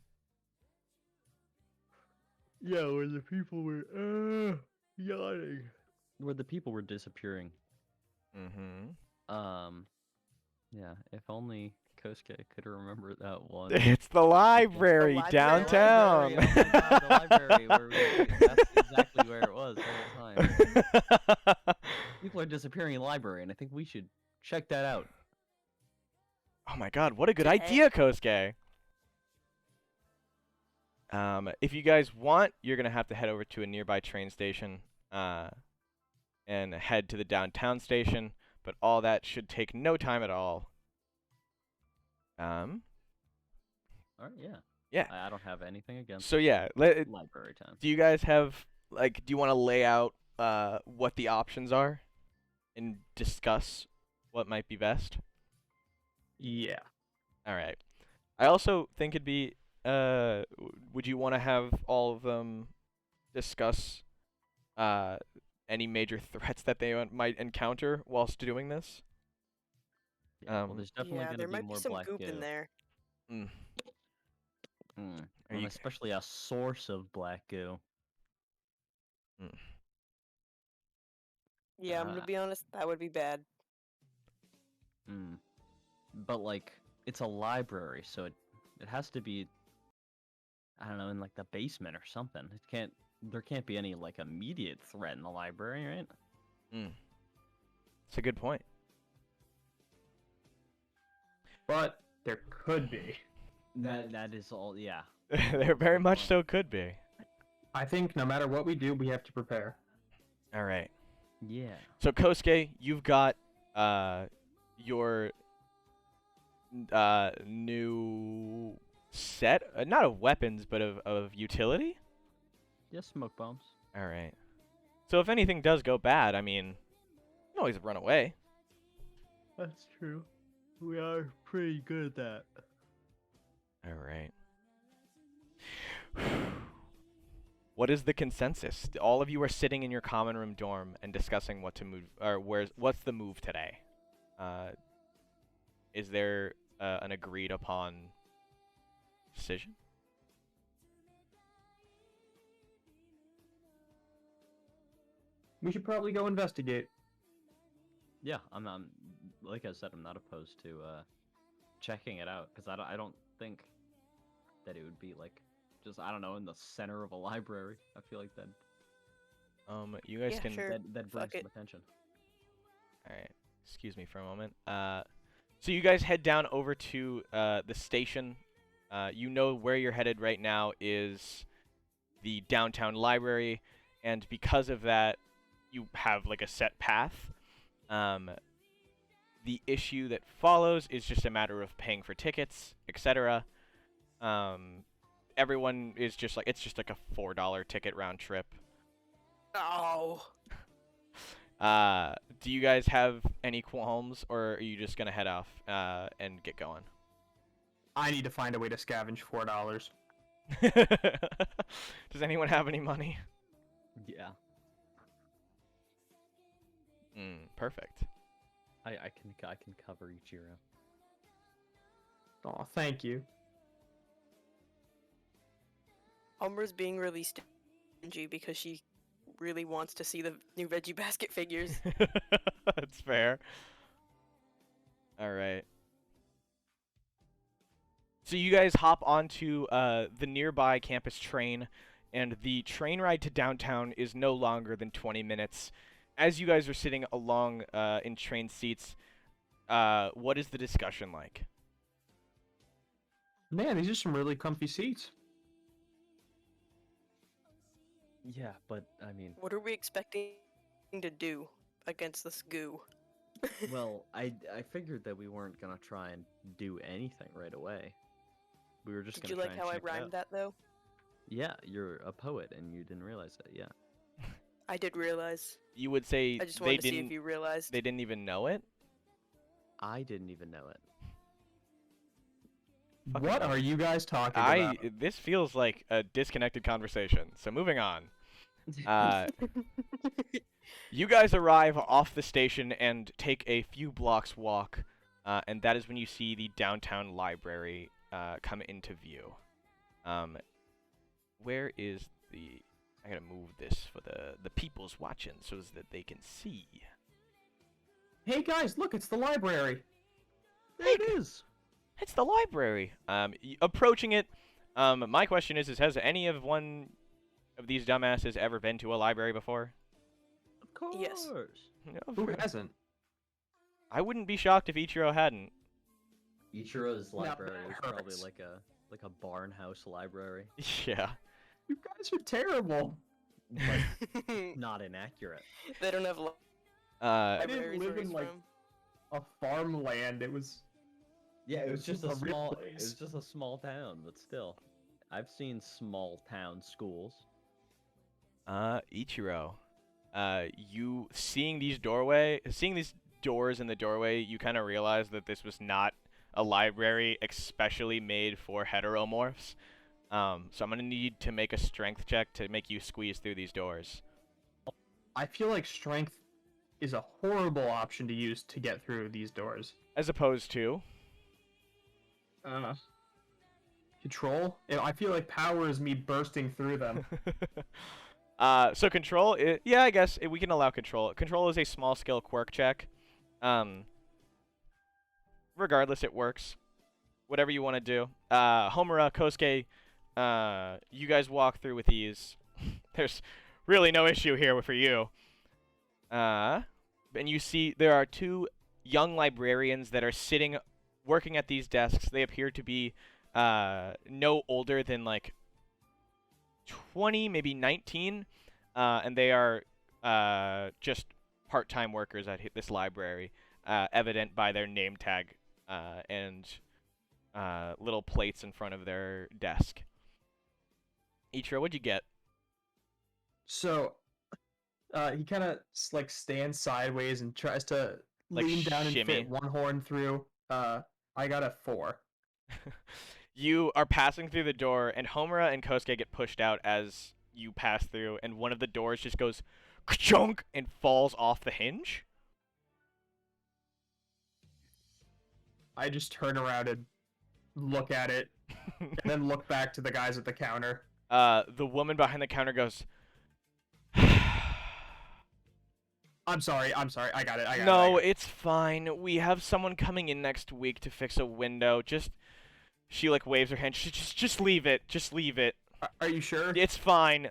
Yeah, where the people were yawning. Where the people were disappearing. Yeah, if only Kosuke could remember that one. It's the library library. downtown. Oh my God, the library that's exactly where it was all the time. People are disappearing in the library, and I think we should check that out. Oh my god, what a good Today. idea, Kosuke! If you guys want, you're gonna have to head over to a nearby train station, and head to the downtown station, but all that should take no time at all. All right, yeah. Yeah. I don't have anything against So yeah, library time. do you guys have, like, do you want to lay out what the options are and discuss what might be best? Yeah. All right. I also think it'd be, would you want to have all of them discuss any major threats that they might encounter whilst doing this? Yeah, well, there's definitely Yeah, gonna there be might more be some black goop goo. in there. Mm. Are And you- especially a source of black goo. Mm. Yeah, I'm gonna be honest, that would be bad. But like, it's a library, so it has to be, I don't know, in like the basement or something. There can't be any like immediate threat in the library, right? It's a good point. But there could be. That is all, yeah. There very much so could be. I think no matter what we do, we have to prepare. All right. Yeah. So Kosuke, you've got your new set, not of weapons, but of utility. Yes, smoke bombs. All right. So if anything does go bad, I mean, you can always run away. That's true. We are pretty good at that. All right. What is the consensus? All of you are sitting in your common room dorm and discussing what to move, or what's the move today. Is there an agreed upon decision? We should probably go investigate. Yeah, I'm like I said, I'm not opposed to checking it out because I don't think that it would be like just, I don't know, in the center of a library. I feel like that You guys Yeah, can. sure. that brings Fuck it. some attention. All right. Excuse me for a moment. So you guys head down over to the station. You know where you're headed right now is the downtown library, and because of that, you have like a set path. The issue that follows is just a matter of paying for tickets, etc. Everyone is just like, it's just like a $4 ticket round trip. Oh. Do you guys have any qualms, or are you just gonna head off and get going? I need to find a way to scavenge $4. Does anyone have any money? Yeah, Perfect. I can cover Ichiro. Oh, thank you. Homura's being really stingy because she really wants to see the new veggie basket figures. That's fair. All right. So you guys hop onto the nearby campus train, and the train ride to downtown is no longer than 20 minutes. As you guys are sitting along in train seats, what is the discussion like? Man, these are some really comfy seats. Yeah, but I mean, What are we expecting to do against this goo? well, I figured that we weren't gonna try and do anything right away. We were just Did you gonna like try how I and check it rhymed out. that though? Yeah, you're a poet and you didn't realize that. Yeah. I did realize. You would say I just they wanted to see didn't if you realized. they didn't even know it? I didn't even know it. Fucking What hell. are you guys talking about? This feels like a disconnected conversation. So moving on. You guys arrive off the station and take a few blocks walk, and that is when you see the downtown library come into view. Where is the... I gotta move this for the people's watching so that they can see. Hey guys, look, it's the library. There it is. It's the library. Approaching it, my question is has any of one of these dumbasses ever been to a library before? Of course. Yes. No, Who hasn't? I wouldn't be shocked if Ichiro hadn't. Ichiro's library that is probably hurts. like a barn house library, Yeah. You guys are terrible. but not inaccurate. They don't have Uh, I didn't libraries live where in he's like from. a farmland. It was. Yeah, it was just a a real small. It place. was just a small town, but still, I've seen small town schools. Ichiro, you seeing these doors in the doorway, you kind of realize that this was not a library especially made for heteromorphs. So I'm gonna need to make a strength check to make you squeeze through these doors. I feel like strength is a horrible option to use to get through these doors. As opposed to, Control? I feel like power is me bursting through them. so control, yeah, I guess we can allow control. Control is a small skill quirk check. Regardless, it works. Whatever you want to do. Homura, Kosuke, you guys walk through with ease. There's really no issue here for you. And you see there are two young librarians that are sitting, working at these desks. They appear to be no older than like 20, maybe 19, and they are just part-time workers at this library, evident by their name tag and little plates in front of their desk. Ichiro, what'd you get? So, he kind of like stands sideways and tries to Like lean down and shimmy. fit one horn through. I got a 4. You are passing through the door, and Homura and Kosuke get pushed out as you pass through, and one of the doors just goes ka-chunk and falls off the hinge. I just turn around and look at it, and then look back to the guys at the counter. The woman behind the counter goes, I'm sorry. I got it. no, it's fine. We have someone coming in next week to fix a window. She like waves her hand. Just leave it. Just leave it. Are you sure? It's fine.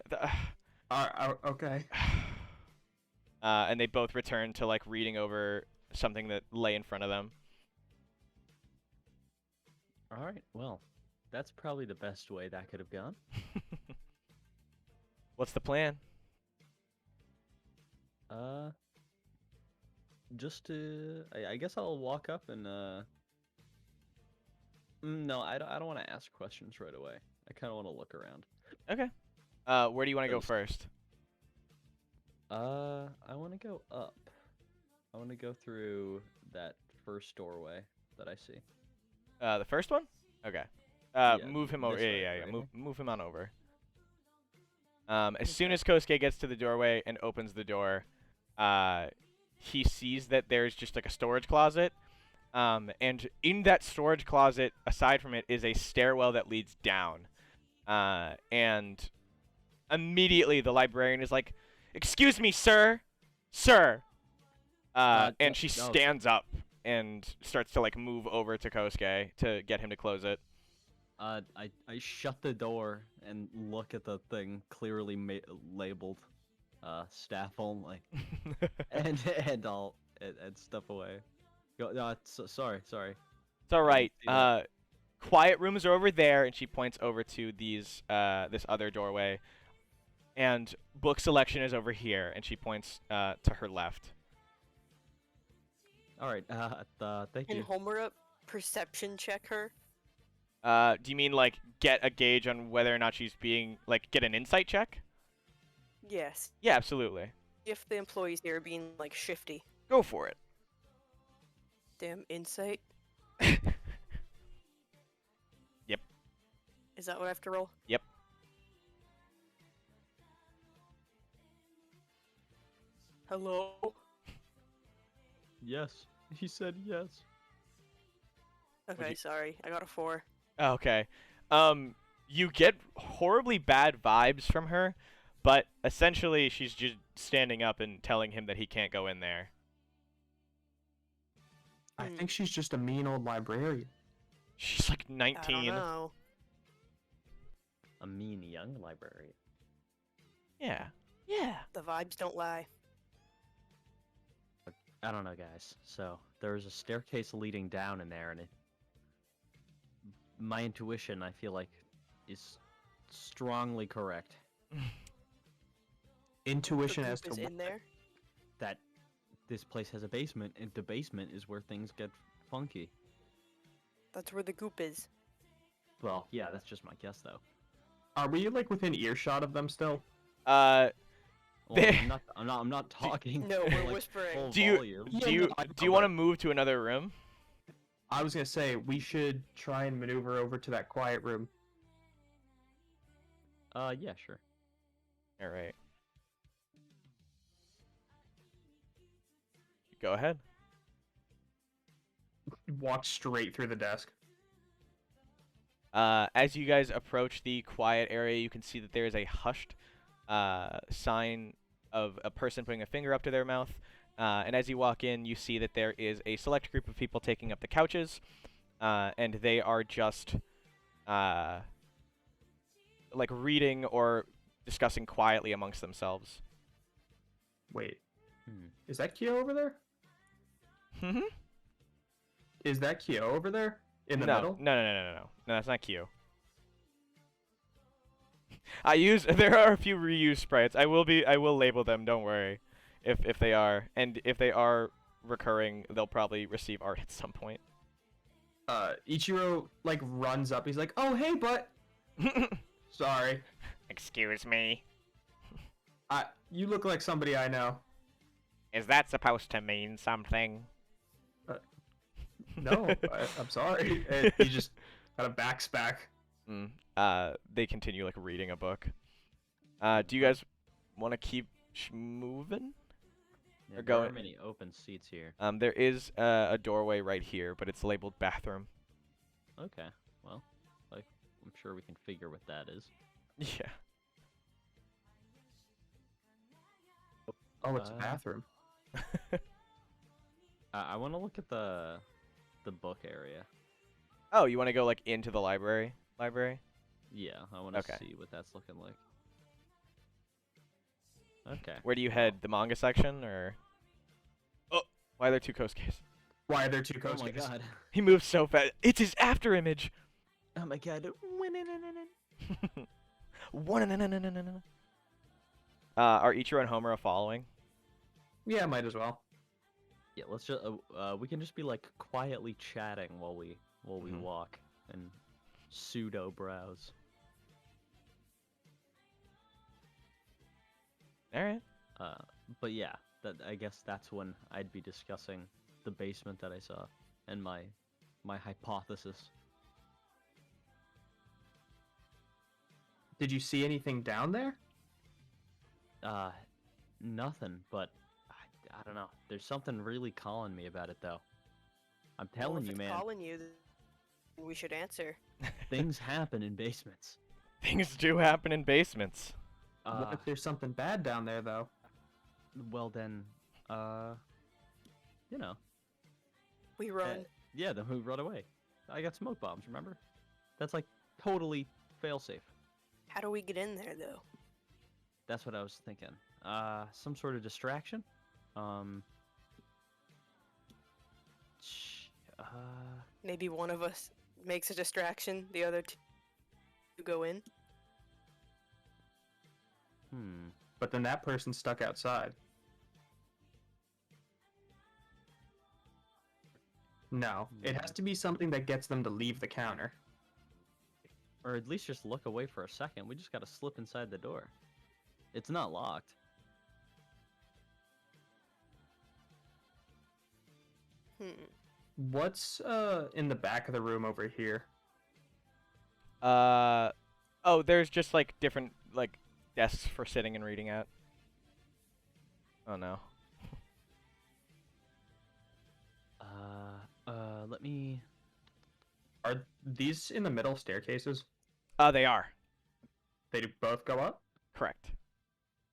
Okay. And they both return to like reading over something that lay in front of them. All right, well, that's probably the best way that could have gone. What's the plan? Just to, I guess I'll walk up and no, I don't want to ask questions right away. I kind of want to look around. Okay. Where do you want to go first? I want to go up. I want to go through that first doorway that I see. The first one? Okay. Yeah, Move him over. this way, Yeah. right here? Move him on over. As soon as Kosuke gets to the doorway and opens the door, he sees that there's just like a storage closet. And in that storage closet, aside from it, is a stairwell that leads down. And immediately the librarian is like, "Excuse me, sir, sir." And she stands up and starts to like move over to Kosuke to get him to close it. I shut the door and look at the thing clearly labeled staff only, and I'll step away. Go, no, sorry. It's all right. Quiet rooms are over there, and she points over to these this other doorway, and book selection is over here, and she points to her left. All right. Thank Can you. Homura perception check her? Do you mean like get a gauge on whether or not she's being like get an insight check? Yes. Yeah, absolutely. If the employees here are being like shifty. Go for it. Damn insight. Yep. Is that what I have to roll? Yep. Hello? Yes, he said yes. Okay, sorry. I got a 4. Okay. You get horribly bad vibes from her, but essentially she's just standing up and telling him that he can't go in there. I think she's just a mean old librarian. She's like I 19. don't know. A mean young librarian. Yeah. Yeah. The vibes don't lie. I don't know, guys. So there was a staircase leading down in there, and my intuition, I feel like, is strongly correct. Intuition The as goop to is in there. That this place has a basement, and the basement is where things get funky. That's where the goop is. Well, yeah, that's just my guess, though. Are we like within earshot of them still? Well, There- I'm not talking. No, full, we're like, whispering. full Do you- volume. Yeah, Do you no, I do you know, want to but move to another room? I was gonna say we should try and maneuver over to that quiet room. Yeah, sure. All right. Go ahead. Walk straight through the desk. As you guys approach the quiet area, you can see that there is a hushed sign of a person putting a finger up to their mouth. And as you walk in, you see that there is a select group of people taking up the couches, and they are just like reading or discussing quietly amongst themselves. Wait, Hmm. is that Kyo over there? Mm-hmm. Is that Kyo over there in the No, middle? no, that's not Q. There are a few reused sprites. I will label them, don't worry. If they are, and if they are recurring, they'll probably receive art at some point. Ichiro like runs up. He's like, "Oh, hey, but sorry, Excuse me. you look like somebody I know." Is that supposed to mean something? No, I'm sorry. And he just kind of backs back. They continue like reading a book. Do you guys want to keep moving? Yeah, Or there go- are many open seats here. There is a doorway right here, but it's labeled bathroom. Okay, well, I'm sure we can figure what that is. Yeah. Oh, it's a Uh, bathroom. I want to look at the book area. Oh, you want to go like into the library? Yeah, I want to Okay. see what that's looking like. Okay. Where do you head? The manga section or? Oh, why are there two Kosuke's? Why are there two Oh my Kosuke's? god. He moves so fast. It's his after image. Oh my god. Are Ichiro and Homura following? Yeah, might as well. Yeah, let's just we can just be like quietly chatting while we Mhm. walk and pseudo browse. All right. But yeah, I guess that's when I'd be discussing the basement that I saw and my hypothesis. Did you see anything down there? Nothing, but I don't know. There's something really calling me about it though. I'm telling you, If it's man, calling you, then we should answer. things happen in basements. Things do happen in basements. What if there's something bad down there, though? Well then, you know, We run. yeah, then we run away. I got smoke bombs, remember? That's like totally failsafe. How do we get in there, though? That's what I was thinking. Some sort of distraction. Maybe one of us makes a distraction, the other two go in. But then that person's stuck outside. No, it has to be something that gets them to leave the counter. Or at least just look away for a second. We just gotta slip inside the door. It's not locked. What's in the back of the room over here? Oh, there's just like different like desks for sitting and reading at. Oh no. Let me. Are these in the middle staircases? They are. They do both go up? Correct.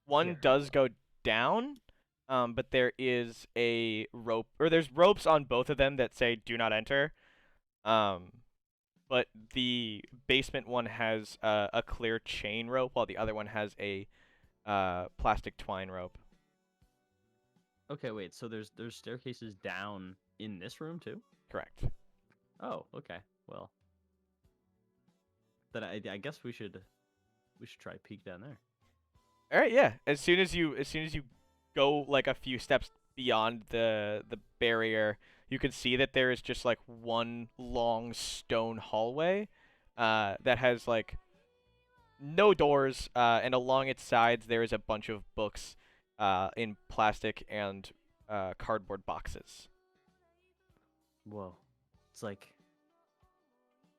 One Yeah. does go down, but there is a rope, or there's ropes on both of them that say "Do not enter." But the basement one has a clear chain rope, while the other one has a plastic twine rope. Okay, wait. So there's staircases down in this room too? Correct. Oh, okay. Well, then I guess we should try peek down there. All right, yeah. As soon as you go like a few steps beyond the barrier, you can see that there is just like one long stone hallway that has like no doors, and along its sides there is a bunch of books in plastic and cardboard boxes. Whoa, it's like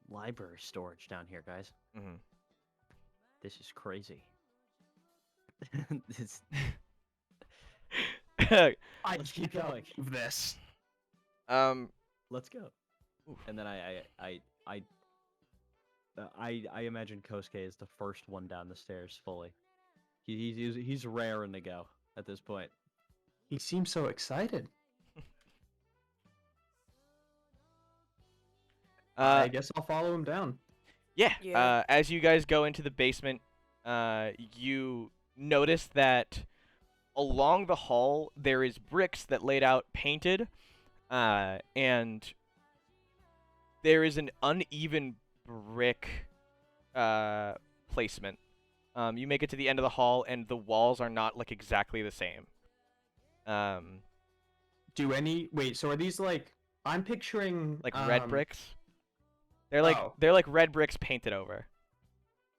library storage down here, guys. Mm-hmm. This is crazy. this... I Let's keep going. of this. Let's go. Oof. And then I imagine Kosuke is the first one down the stairs fully. He's raring to go at this point. He seems so excited. I guess I'll follow him down. Yeah. Yeah. As you guys go into the basement, you notice that along the hall there is bricks that laid out painted, and there is an uneven brick placement. You make it to the end of the hall, and the walls are not like exactly the same. Wait, so are these like I'm picturing Like red bricks. They're like they're like red bricks painted over.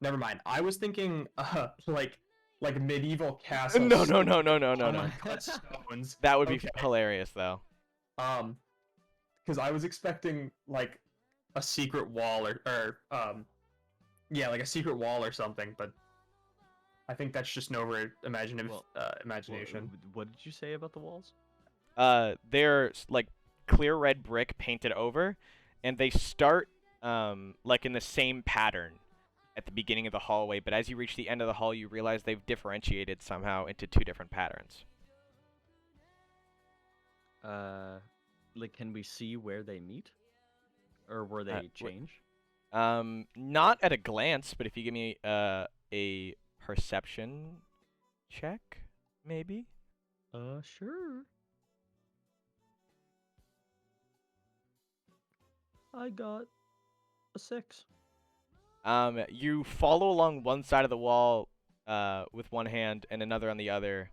Never mind. I was thinking like medieval castles. No. Cut stones. That would be Okay. hilarious though. Because I was expecting like a secret wall or like a secret wall or something, but I think that's just an over imagination. What did you say about the walls? They're like clear red brick painted over, and they start like in the same pattern at the beginning of the hallway, but as you reach the end of the hall, you realize they've differentiated somehow into two different patterns. Like, can we see where they meet, or where they change? Not at a glance, but if you give me a perception check, maybe. Sure. I got a 6. You follow along one side of the wall with one hand and another on the other.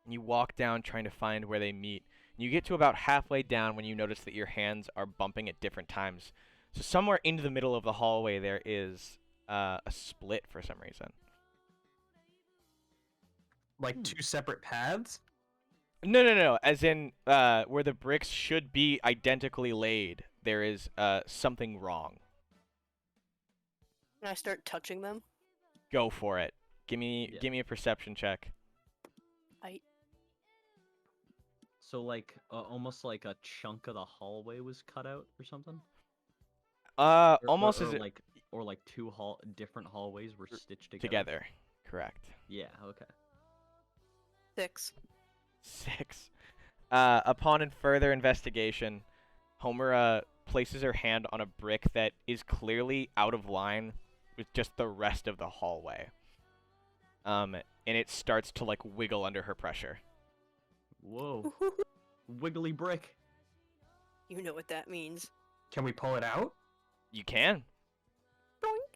And you walk down trying to find where they meet. And you get to about halfway down when you notice that your hands are bumping at different times. So somewhere into the middle of the hallway there is a split for some reason. Like two separate paths? No. As in where the bricks should be identically laid, there is something wrong. Can I start touching them? Go for it. Give me a perception check. So like almost like a chunk of the hallway was cut out or something? Almost as like two different hallways were stitched together. together. Correct. Yeah, okay. 6. 6. Upon further investigation, Homura places her hand on a brick that is clearly out of line with just the rest of the hallway. And it starts to like wiggle under her pressure. Whoa. Wiggly brick. You know what that means. Can we pull it out? You can.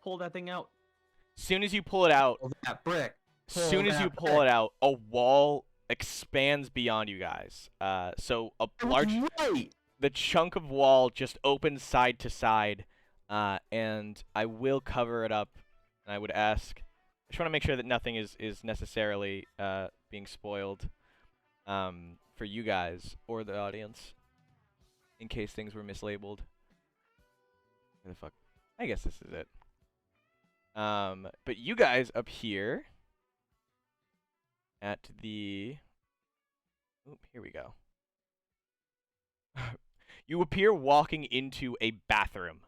Pull that thing out. Soon as you pull it out, Pull that brick. soon as you pull it out, a wall expands beyond you guys. So a large, the chunk of wall just opens side to side, and I will cover it up. And I would ask, I just want to make sure that nothing is necessarily being spoiled for you guys or the audience, in case things were mislabeled. Where the fuck? I guess this is it. But you guys up here at the... Oop, here we go. You appear walking into a bathroom.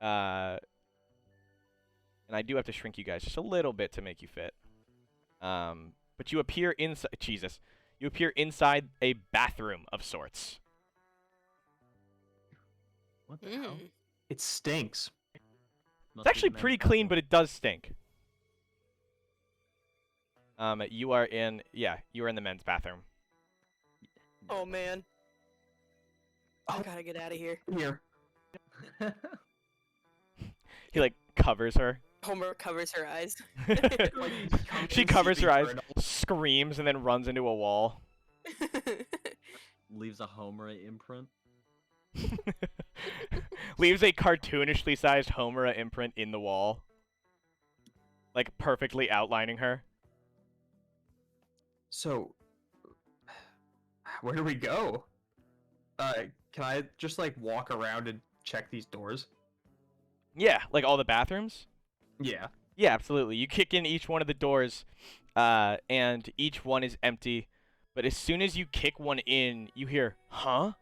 And I do have to shrink you guys just a little bit to make you fit. But you appear inside... Jesus. You appear inside a bathroom of sorts. What the hell? It stinks. It's actually pretty clean, but it does stink. You are in the men's bathroom. Oh man. I gotta get out of here. Here. He like covers her. Homer covers her eyes. She covers her eyes, screams, and then runs into a wall. Leaves a Homura imprint. Leaves a cartoonishly sized Homura imprint in the wall. Like, perfectly outlining her. So, where do we go? Can I just, like, walk around and check these doors? Yeah, like all the bathrooms? Yeah. Yeah, absolutely. You kick in each one of the doors, and each one is empty. But as soon as you kick one in, you hear, huh?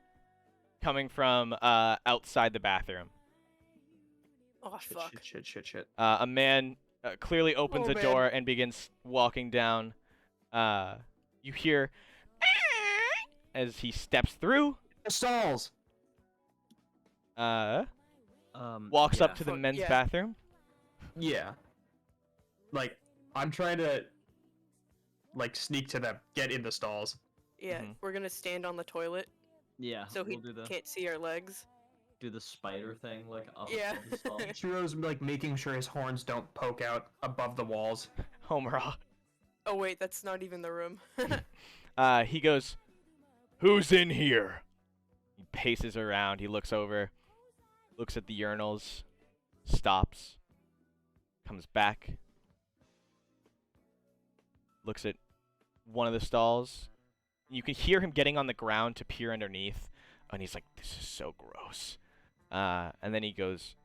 Coming from outside the bathroom. Oh, fuck. Shit. A man clearly opens a man. door and begins walking down. You hear as he steps through. The stalls! Walks yeah. up to the Fuck, men's yeah. bathroom. Yeah. Like, I'm trying to, like, sneak to them, get in the stalls. Yeah, Mhm. we're gonna stand on the toilet Yeah. so he we'll can't see our legs. do the spider thing, like up Yeah. above the stall. Ichiro's, like, making sure his horns don't poke out above the walls. Homura. Oh wait, that's not even the room. He goes, "Who's in here?" He paces around. He looks over, looks at the urinals, stops, comes back, looks at one of the stalls. You can hear him getting on the ground to peer underneath, and he's like, "This is so gross." And then he goes,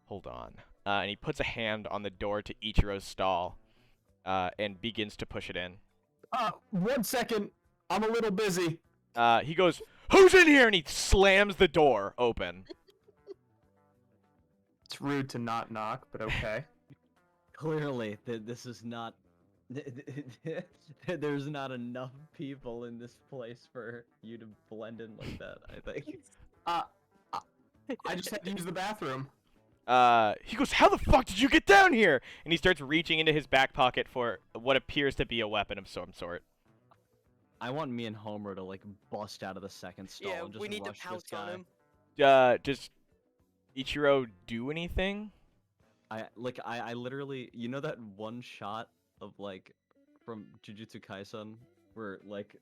"Hold on," and he puts a hand on the door to Ichiro's stall, and begins to push it in. 1 second. I'm a little busy. He goes, "Who's in here?" And he slams the door open. It's rude to not knock, but okay. Clearly, this is not. There's not enough people in this place for you to blend in like that, I think. I just had to use the bathroom. He goes, "How the fuck did you get down here?" And he starts reaching into his back pocket for what appears to be a weapon of some sort. I want me and Homer to like bust out of the second stall Yeah, and just we need to rush pounce this guy. on him. Does Ichiro do anything? I literally, you know that one shot of like from Jujutsu Kaisen where like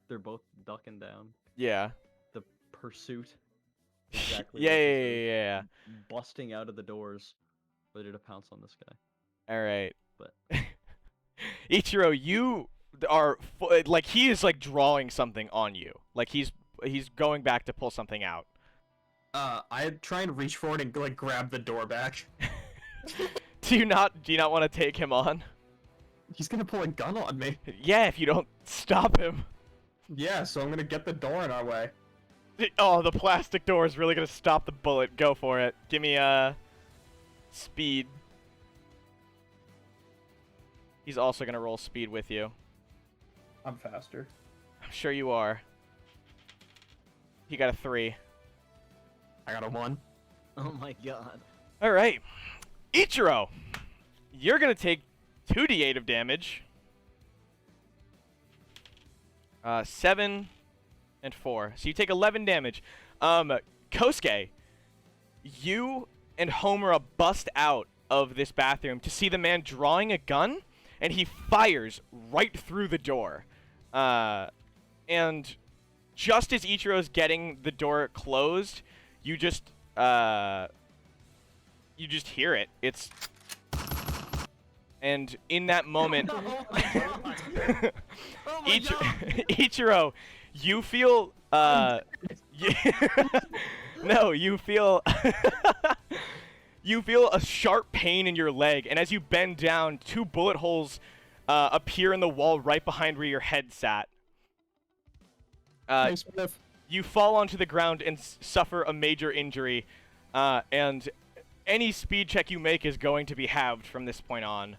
they're both ducking down, Yeah. the pursuit. Exactly. Yeah, like yeah, this, yeah, yeah. busting out of the doors, ready to pounce on this guy. All right. But Ichiro, you are like he is like drawing something on you. Like he's going back to pull something out. I try and reach forward and like grab the door back. Do you not want to take him on? He's gonna pull a gun on me. Yeah, if you don't stop him. Yeah, so I'm gonna get the door in our way. Oh, the plastic door is really gonna stop the bullet. Go for it. Give me speed. He's also gonna roll speed with you. I'm faster. I'm sure you are. He got a 3. I got a 1. oh my god. All right, Ichiro, you're gonna take 2d8 of damage. 7 and 4, so you take 11 damage. Kosuke, you and Homura bust out of this bathroom to see the man drawing a gun, and he fires right through the door. And just as Ichiro's getting the door closed, you just hear it. It's and in that moment, Oh my god. Oh my god. Ichiro, you feel no, you feel you feel a sharp pain in your leg, and as you bend down, 2 bullet holes appear in the wall right behind where your head sat. Thanks, Biff. You fall onto the ground and suffer a major injury, and any speed check you make is going to be halved from this point on.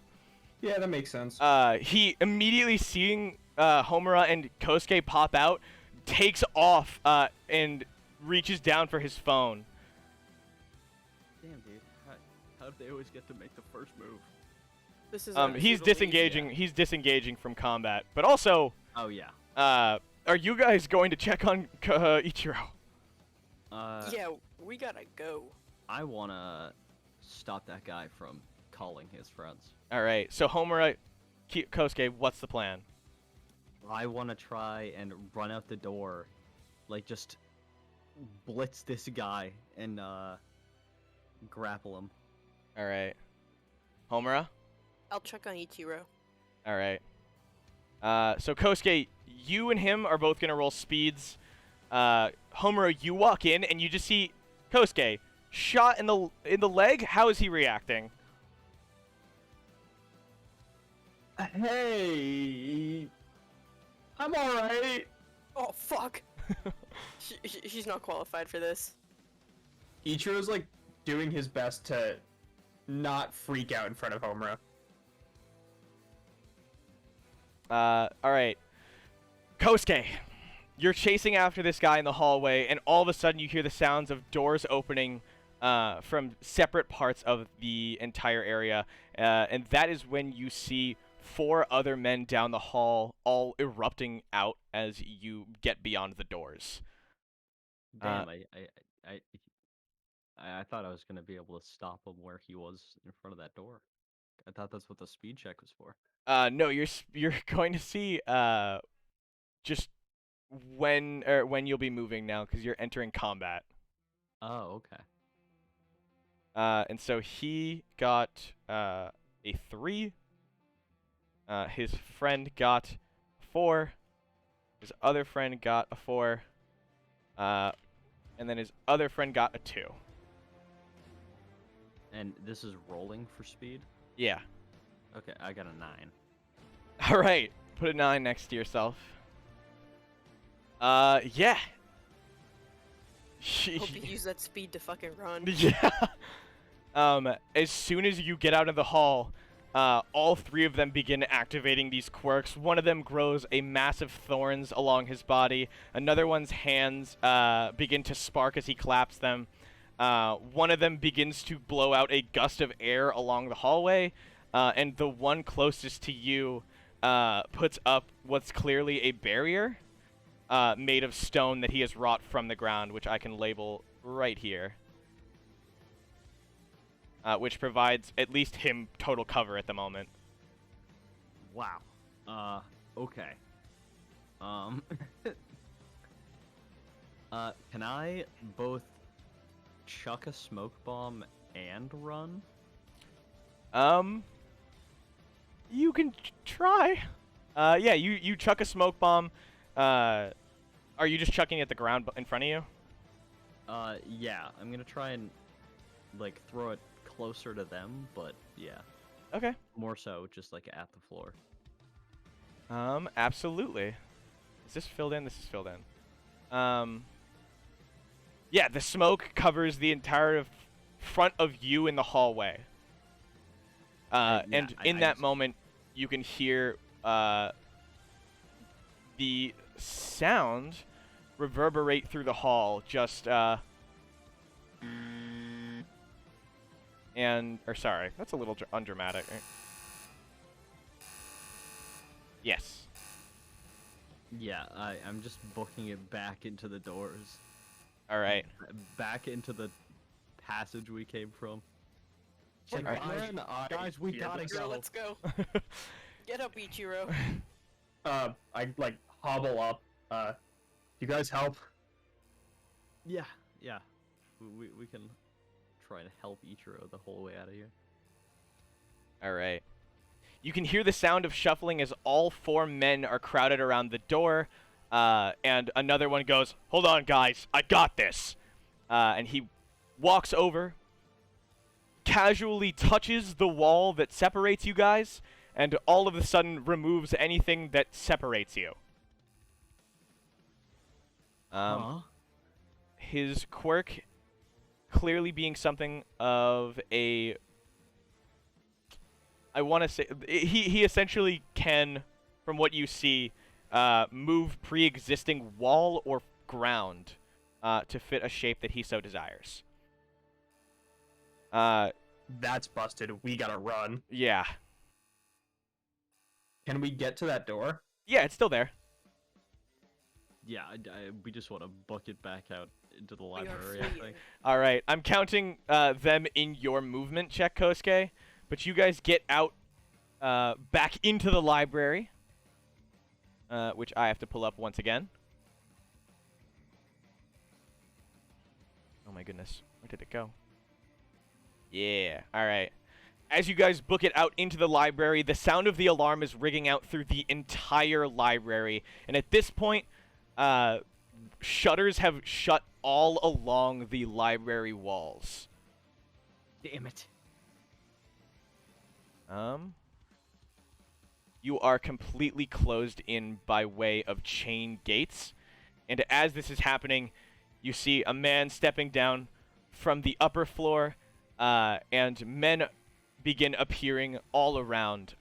Yeah, that makes sense. He immediately seeing Homura and Kosuke pop out, takes off and reaches down for his phone. Damn, dude. How did they always get to make the first move? This is He's disengaging. He's disengaging from combat, but also, Oh yeah. are you guys going to check on Ichiro? Yeah, we gotta go. I wanna stop that guy from calling his friends. All right. So Homura, Kosuke, what's the plan? I want to try and run out the door, like just blitz this guy and grapple him. All right. Homura? I'll check on Ichiro. All right. So Kosuke, you and him are both gonna roll speeds. Homura, you walk in and you just see Kosuke shot in the leg. How is he reacting? Hey, I'm all right. Oh fuck! She's not qualified for this. Ichiro's like doing his best to not freak out in front of Homura. All right. Kosuke, you're chasing after this guy in the hallway, and all of a sudden you hear the sounds of doors opening from separate parts of the entire area, and that is when you see 4 other men down the hall, all erupting out as you get beyond the doors. Damn, I thought I was gonna be able to stop him where he was in front of that door. I thought that's what the speed check was for. No, you're going to see just when you'll be moving now because you're entering combat. Oh, okay. And so he got a 3. His friend got 4. His other friend got a 4. And then his other friend got a 2. And this is rolling for speed? Yeah. Okay, I got a 9. All right. Put a 9 next to yourself. Yeah. Hope you use that speed to fucking run. Yeah. As soon as you get out of the hall, all 3 of them begin activating these quirks. One of them grows a massive thorns along his body. Another one's hands begin to spark as he claps them. One of them begins to blow out a gust of air along the hallway. And the one closest to you puts up what's clearly a barrier made of stone that he has wrought from the ground, which I can label right here. Which provides at least him total cover at the moment. Wow. Okay. Can I both chuck a smoke bomb and run? You can try. Yeah, you chuck a smoke bomb. Are you just chucking it at the ground in front of you? Yeah. I'm gonna try and, like, throw it closer to them, but yeah. Okay. More so just, like, at the floor. Absolutely. Is this filled in? This is filled in. Yeah, the smoke covers the entire front of you in the hallway. And in that moment, you can hear the sound reverberate through the hall, just sorry, that's a little undramatic. Yes. Yeah, I'm just booking it back into the doors. All right. Back into the passage we came from. Guys, we gotta Ichiro, go. let's go. Get up, Ichiro. I like hobble up. You guys help? Yeah. We can try to help Ichiro the whole way out of here. All right. You can hear the sound of shuffling as all 4 men are crowded around the door, and another one goes, "Hold on, guys, I got this." And he walks over, casually touches the wall that separates you guys, and all of a sudden removes anything that separates you. His quirk clearly being something of a... I want to say... He essentially can, from what you see, move pre-existing wall or ground to fit a shape that he so desires. That's busted. We gotta run. Yeah. Can we get to that door? Yeah, it's still there. Yeah, we just want to book it back out into the We are library, I fleeing. think. All right, I'm counting them in your movement check, Kosuke, but you guys get out back into the library, which I have to pull up once again. Oh my goodness, where did it go? Yeah, all right. As you guys book it out into the library, the sound of the alarm is ringing out through the entire library, and at this point, shutters have shut all along the library walls. Damn it. You are completely closed in by way of chain gates, and as this is happening, you see a man stepping down from the upper floor, and men begin appearing all around.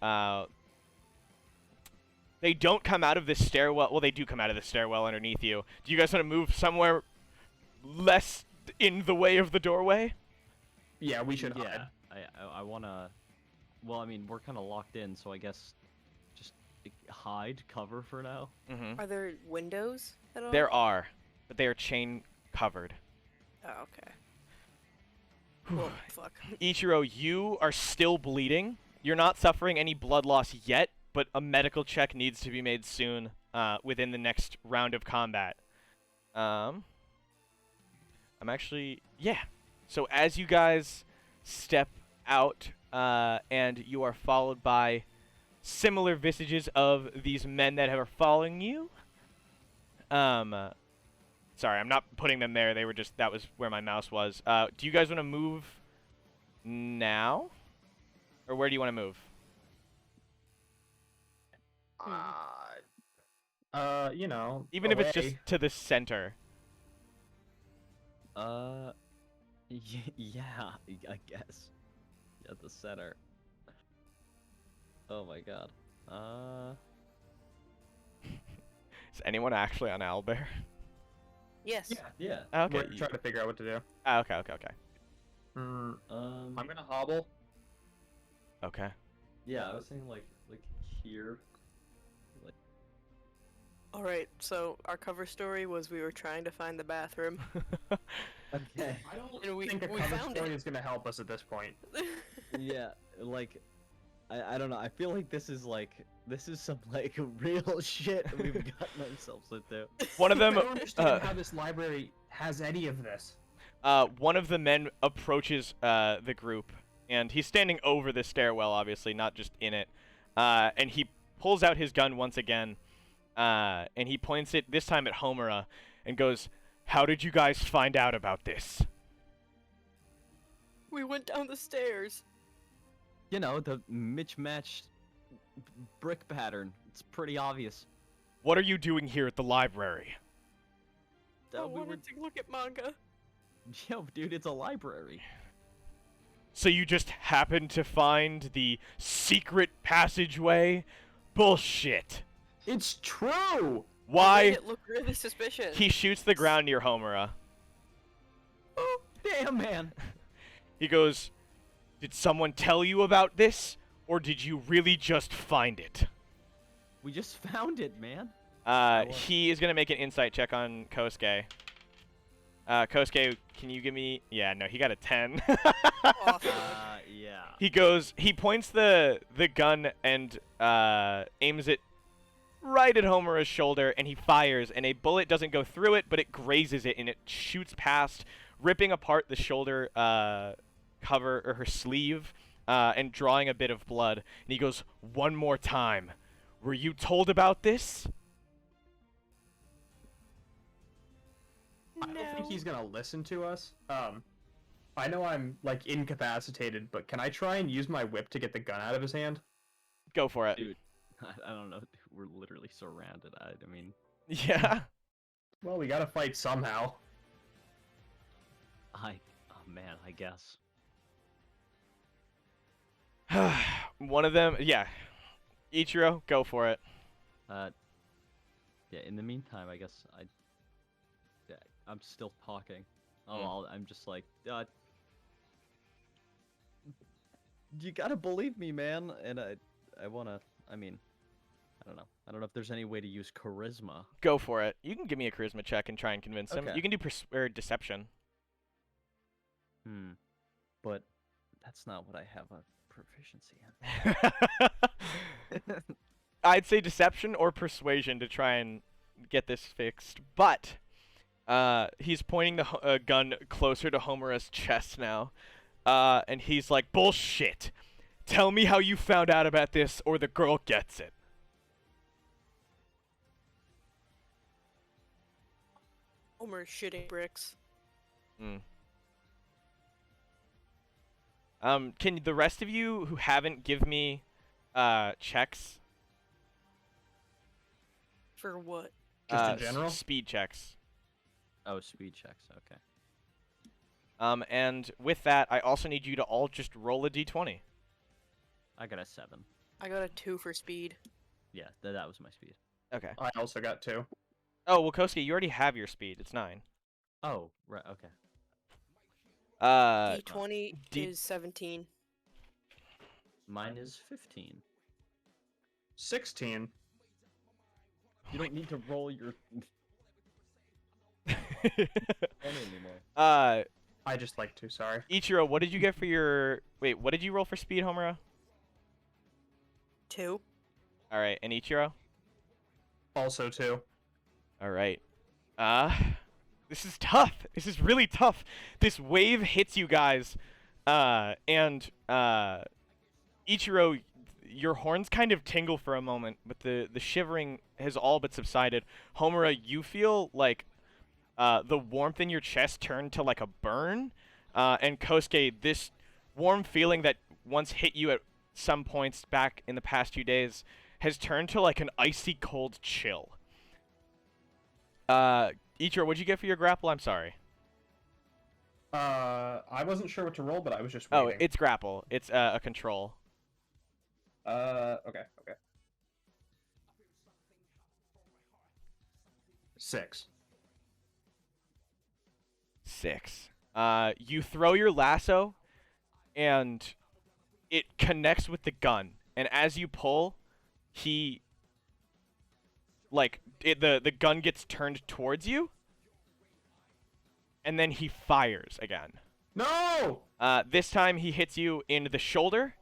They don't come out of the stairwell. Well, they do come out of the stairwell underneath you. Do you guys want to move somewhere less in the way of the doorway? Yeah, we should hide. Yeah, I wanna. Well, I mean, we're kind of locked in, so I guess just hide, cover for now. Mm-hmm. Are there windows at all? There are, but they are chain covered. Oh, okay. Well, fuck. Ichiro, you are still bleeding. You're not suffering any blood loss yet, but a medical check needs to be made soon, within the next round of combat. I'm actually, yeah. So as you guys step out, and you are followed by similar visages of these men that are following you. Sorry, I'm not putting them there. They were just, that was where my mouse was. Do you guys want to move now? Or where do you want to move? You know, Even if it's away. just to the center. Yeah, I guess. At the center. Oh my god. Is anyone actually on Owlbear? Yes. Yeah. Okay. We're trying to figure out what to do. Okay. I'm Um. gonna hobble. Okay. Yeah, I was saying like here. All right. So our cover story was we were trying to find the bathroom. Okay. I don't And we think a cover found story it. is gonna help us at this point. Yeah, like I don't know. I feel like this is some like real shit we've gotten ourselves into. One of I them, don't understand how this library has any of this. one of the men approaches the group, and he's standing over the stairwell, obviously, not just in it. And he pulls out his gun once again, and he points it this time at Homura, and goes, "How did you guys find out about this?" We went down the stairs. You know, the mismatched brick pattern. It's pretty obvious. What are you doing here at the library? I We were, wanted to look at manga. yo, dude, it's a library. So you just happened to find the secret passageway? Bullshit. It's true. Why? Made it look really suspicious. He shoots the ground near Homura. Oh, damn, man. He goes, "Did someone tell you about this, or did you really just find it?" We just found it, man. He is gonna make an insight check on Kosuke. Kosuke, can you give me? Yeah, no, he got a 10. Awesome. Yeah. He points the gun and aims it right at Homura's shoulder, and he fires, and a bullet doesn't go through it, but it grazes it, and it shoots past, ripping apart the shoulder cover, or her sleeve, and drawing a bit of blood. And he goes, "One more time. Were you told about this?" I don't think he's gonna listen to us. I know I'm like incapacitated, but can I try and use my whip to get the gun out of his hand? Go for it. Dude, I don't know. We're literally surrounded. I mean, Yeah. Well, we gotta fight somehow. oh man, I guess. One of them, yeah. Ichiro, go for it. Yeah. In the meantime, I guess I'm still talking. Oh, I'm just like, you gotta believe me, man. And I wanna. I mean, I don't know. I don't know if there's any way to use charisma. Go for it. You can give me a charisma check and try and convince him. Okay. You can do or deception. But that's not what I have a proficiency in. I'd say deception or persuasion to try and get this fixed. But he's pointing the gun closer to Homura's chest now. And he's like, bullshit. Tell me how you found out about this or the girl gets it. Homer's shitting bricks. Can the rest of you who haven't give me checks? For what? Just in general? Speed checks. Oh, speed checks. Okay. And with that, I also need you to all just roll a d20. I got a 7. I got a 2 for speed. Yeah, that was my speed. Okay. I also got 2. Oh, well, Kosuke, you already have your speed. It's 9. Oh, right. Okay. D20 is 17. Mine is 15. 16. You don't need to roll your anymore. I just like to, sorry. Ichiro, what did you get for your... Wait, what did you roll for speed, Homura? 2. Alright, and Ichiro? Also 2. Alright. This is tough. This is really tough. This wave hits you guys. And Ichiro, your horns kind of tingle for a moment, but the shivering has all but subsided. Homura, you feel like the warmth in your chest turned to like a burn. And Kosuke, this warm feeling that once hit you at some points back in the past few days has turned to like an icy cold chill. Ichiro, what'd you get for your grapple? I'm sorry. I wasn't sure what to roll, but I was just waiting. Oh, it's grapple. It's a control. Okay. 6. 6. You throw your lasso, and it connects with the gun. And as you pull, the gun gets turned towards you, and then he fires again. No! This time he hits you in the shoulder,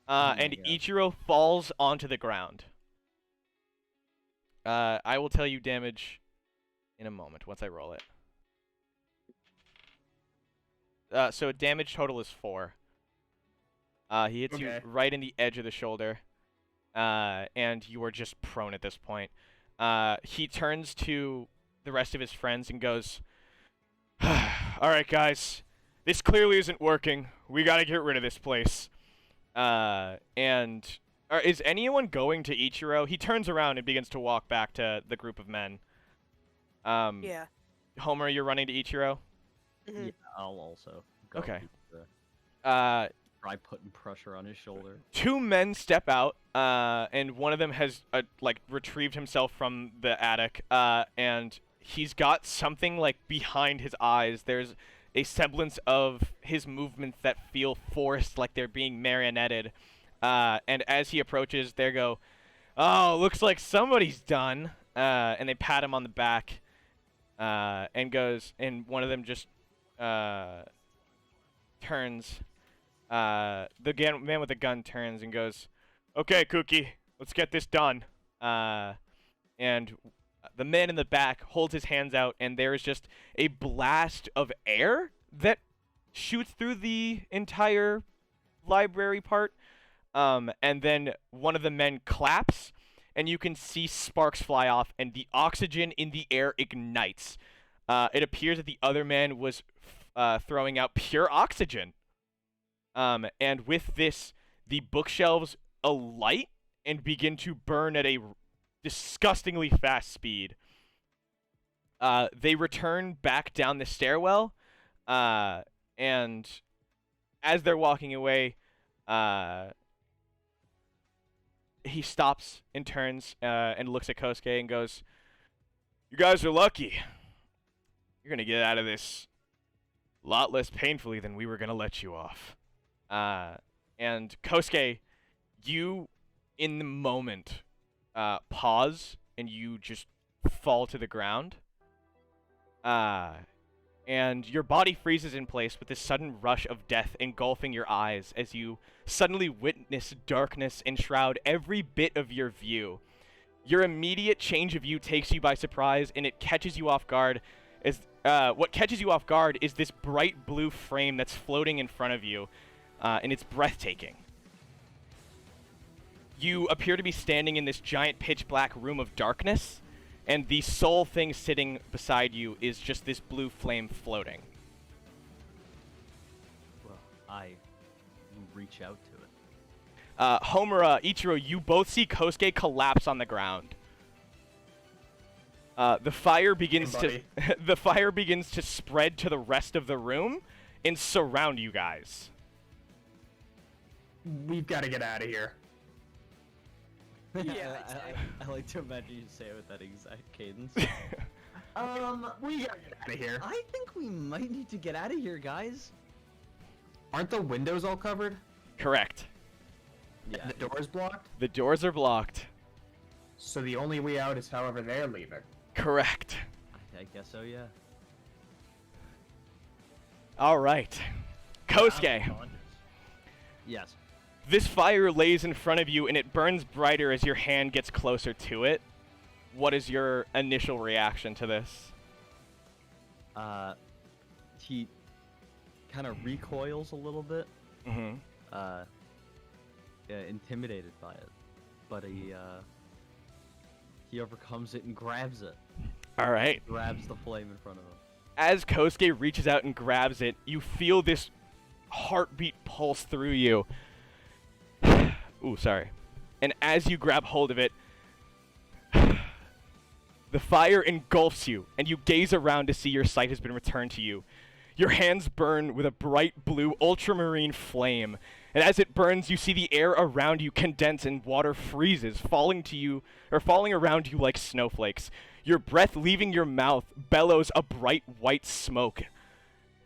and God. Ichiro falls onto the ground. I will tell you damage in a moment once I roll it. So damage total is 4. He hits you right in the edge of the shoulder, and you are just prone at this point. He turns to the rest of his friends and goes, "Alright, guys. This clearly isn't working. We gotta get rid of this place." Is anyone going to Ichiro? He turns around and begins to walk back to the group of men. Yeah. Homer, you're running to Ichiro? Mm-hmm. Yeah, I'll also go. Okay. Try putting pressure on his shoulder. 2 men step out, and one of them has retrieved himself from the attic, and he's got something like behind his eyes. There's a semblance of his movements that feel forced, like they're being marionetted. And as he approaches, they go, "Oh, looks like somebody's done." And they pat him on the back, and one of them just turns. The man with the gun turns and goes, "Okay, Cookie, let's get this done." And the man in the back holds his hands out, and there is just a blast of air that shoots through the entire library part. And then one of the men claps, and you can see sparks fly off, and the oxygen in the air ignites. It appears that the other man was throwing out pure oxygen. And with this, the bookshelves alight and begin to burn at a disgustingly fast speed. They return back down the stairwell, and as they're walking away, he stops and turns and looks at Kosuke and goes, "You guys are lucky. You're going to get out of this a lot less painfully than we were going to let you off." And Kosuke, you, in the moment, pause and you just fall to the ground. And your body freezes in place with this sudden rush of death engulfing your eyes as you suddenly witness darkness enshroud every bit of your view. Your immediate change of view takes you by surprise, and it catches you off guard. What catches you off guard is this bright blue frame that's floating in front of you, and it's breathtaking. You appear to be standing in this giant pitch black room of darkness, and the sole thing sitting beside you is just this blue flame floating. Well, I reach out to it. Homura, Ichiro, you both see Kosuke collapse on the ground. The fire begins the fire begins to spread to the rest of the room and surround you guys. We've got to get out of here. Yeah, I like to imagine you say it with that exact cadence. We gotta get out of here. I think we might need to get out of here, guys. Aren't the windows all covered? Correct. Yeah. The doors blocked? The doors are blocked. So the only way out is however they're leaving. Correct. I guess so, yeah. All right. Kosuke, Yes. this fire lays in front of you and it burns brighter as your hand gets closer to it. What is your initial reaction to this? He kind of recoils a little bit. Mm-hmm. Intimidated by it, but he overcomes it and grabs it. All right. Grabs the flame in front of him. As Kosuke reaches out and grabs it, you feel this heartbeat pulse through you. Ooh, sorry. And as you grab hold of it, the fire engulfs you, and you gaze around to see your sight has been returned to you. Your hands burn with a bright blue ultramarine flame, and as it burns, you see the air around you condense and water freezes, falling around you like snowflakes. Your breath leaving your mouth bellows a bright white smoke.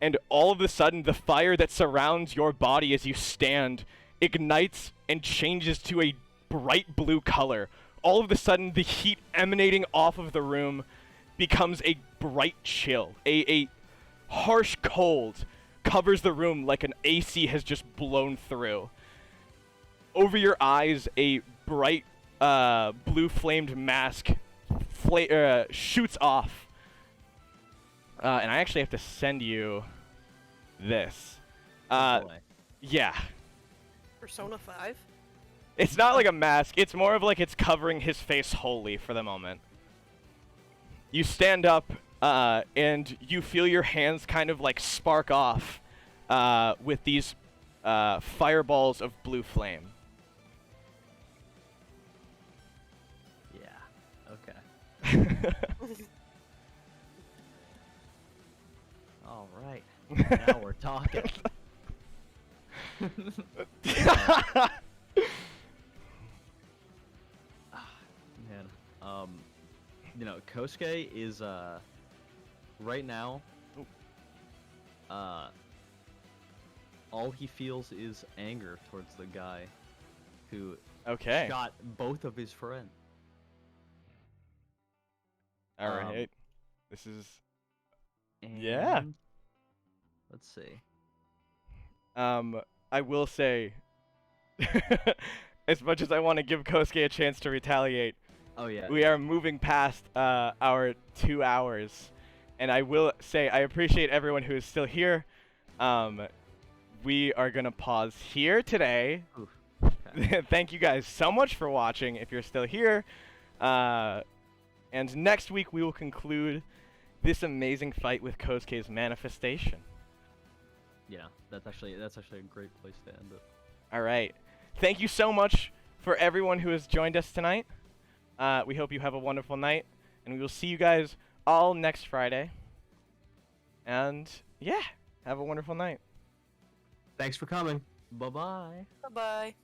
And all of a sudden, the fire that surrounds your body as you stand ignites and changes to a bright blue color. All of a sudden, the heat emanating off of the room becomes a bright chill. A harsh cold covers the room like an AC has just blown through. Over your eyes, a bright blue flamed mask shoots off. And I actually have to send you this. Yeah. Persona 5? It's not like a mask. It's more of like it's covering his face wholly for the moment. You stand up, and you feel your hands kind of like spark off with these fireballs of blue flame. Yeah. Okay. All right. Now we're talking. Man, Kosuke is right now. All he feels is anger towards the guy who shot both of his friends. All right. This is. And Yeah. Let's see. I will say, as much as I want to give Kosuke a chance to retaliate, Oh yeah. we are moving past our 2 hours, and I will say I appreciate everyone who is still here. We are gonna pause here today. Oof. Okay. Thank you guys so much for watching. If you're still here, and next week we will conclude this amazing fight with Kosuke's manifestation. Yeah, that's actually a great place to end it. All right. Thank you so much for everyone who has joined us tonight. We hope you have a wonderful night, and we will see you guys all next Friday. And yeah, have a wonderful night. Thanks for coming. Bye-bye. Bye-bye.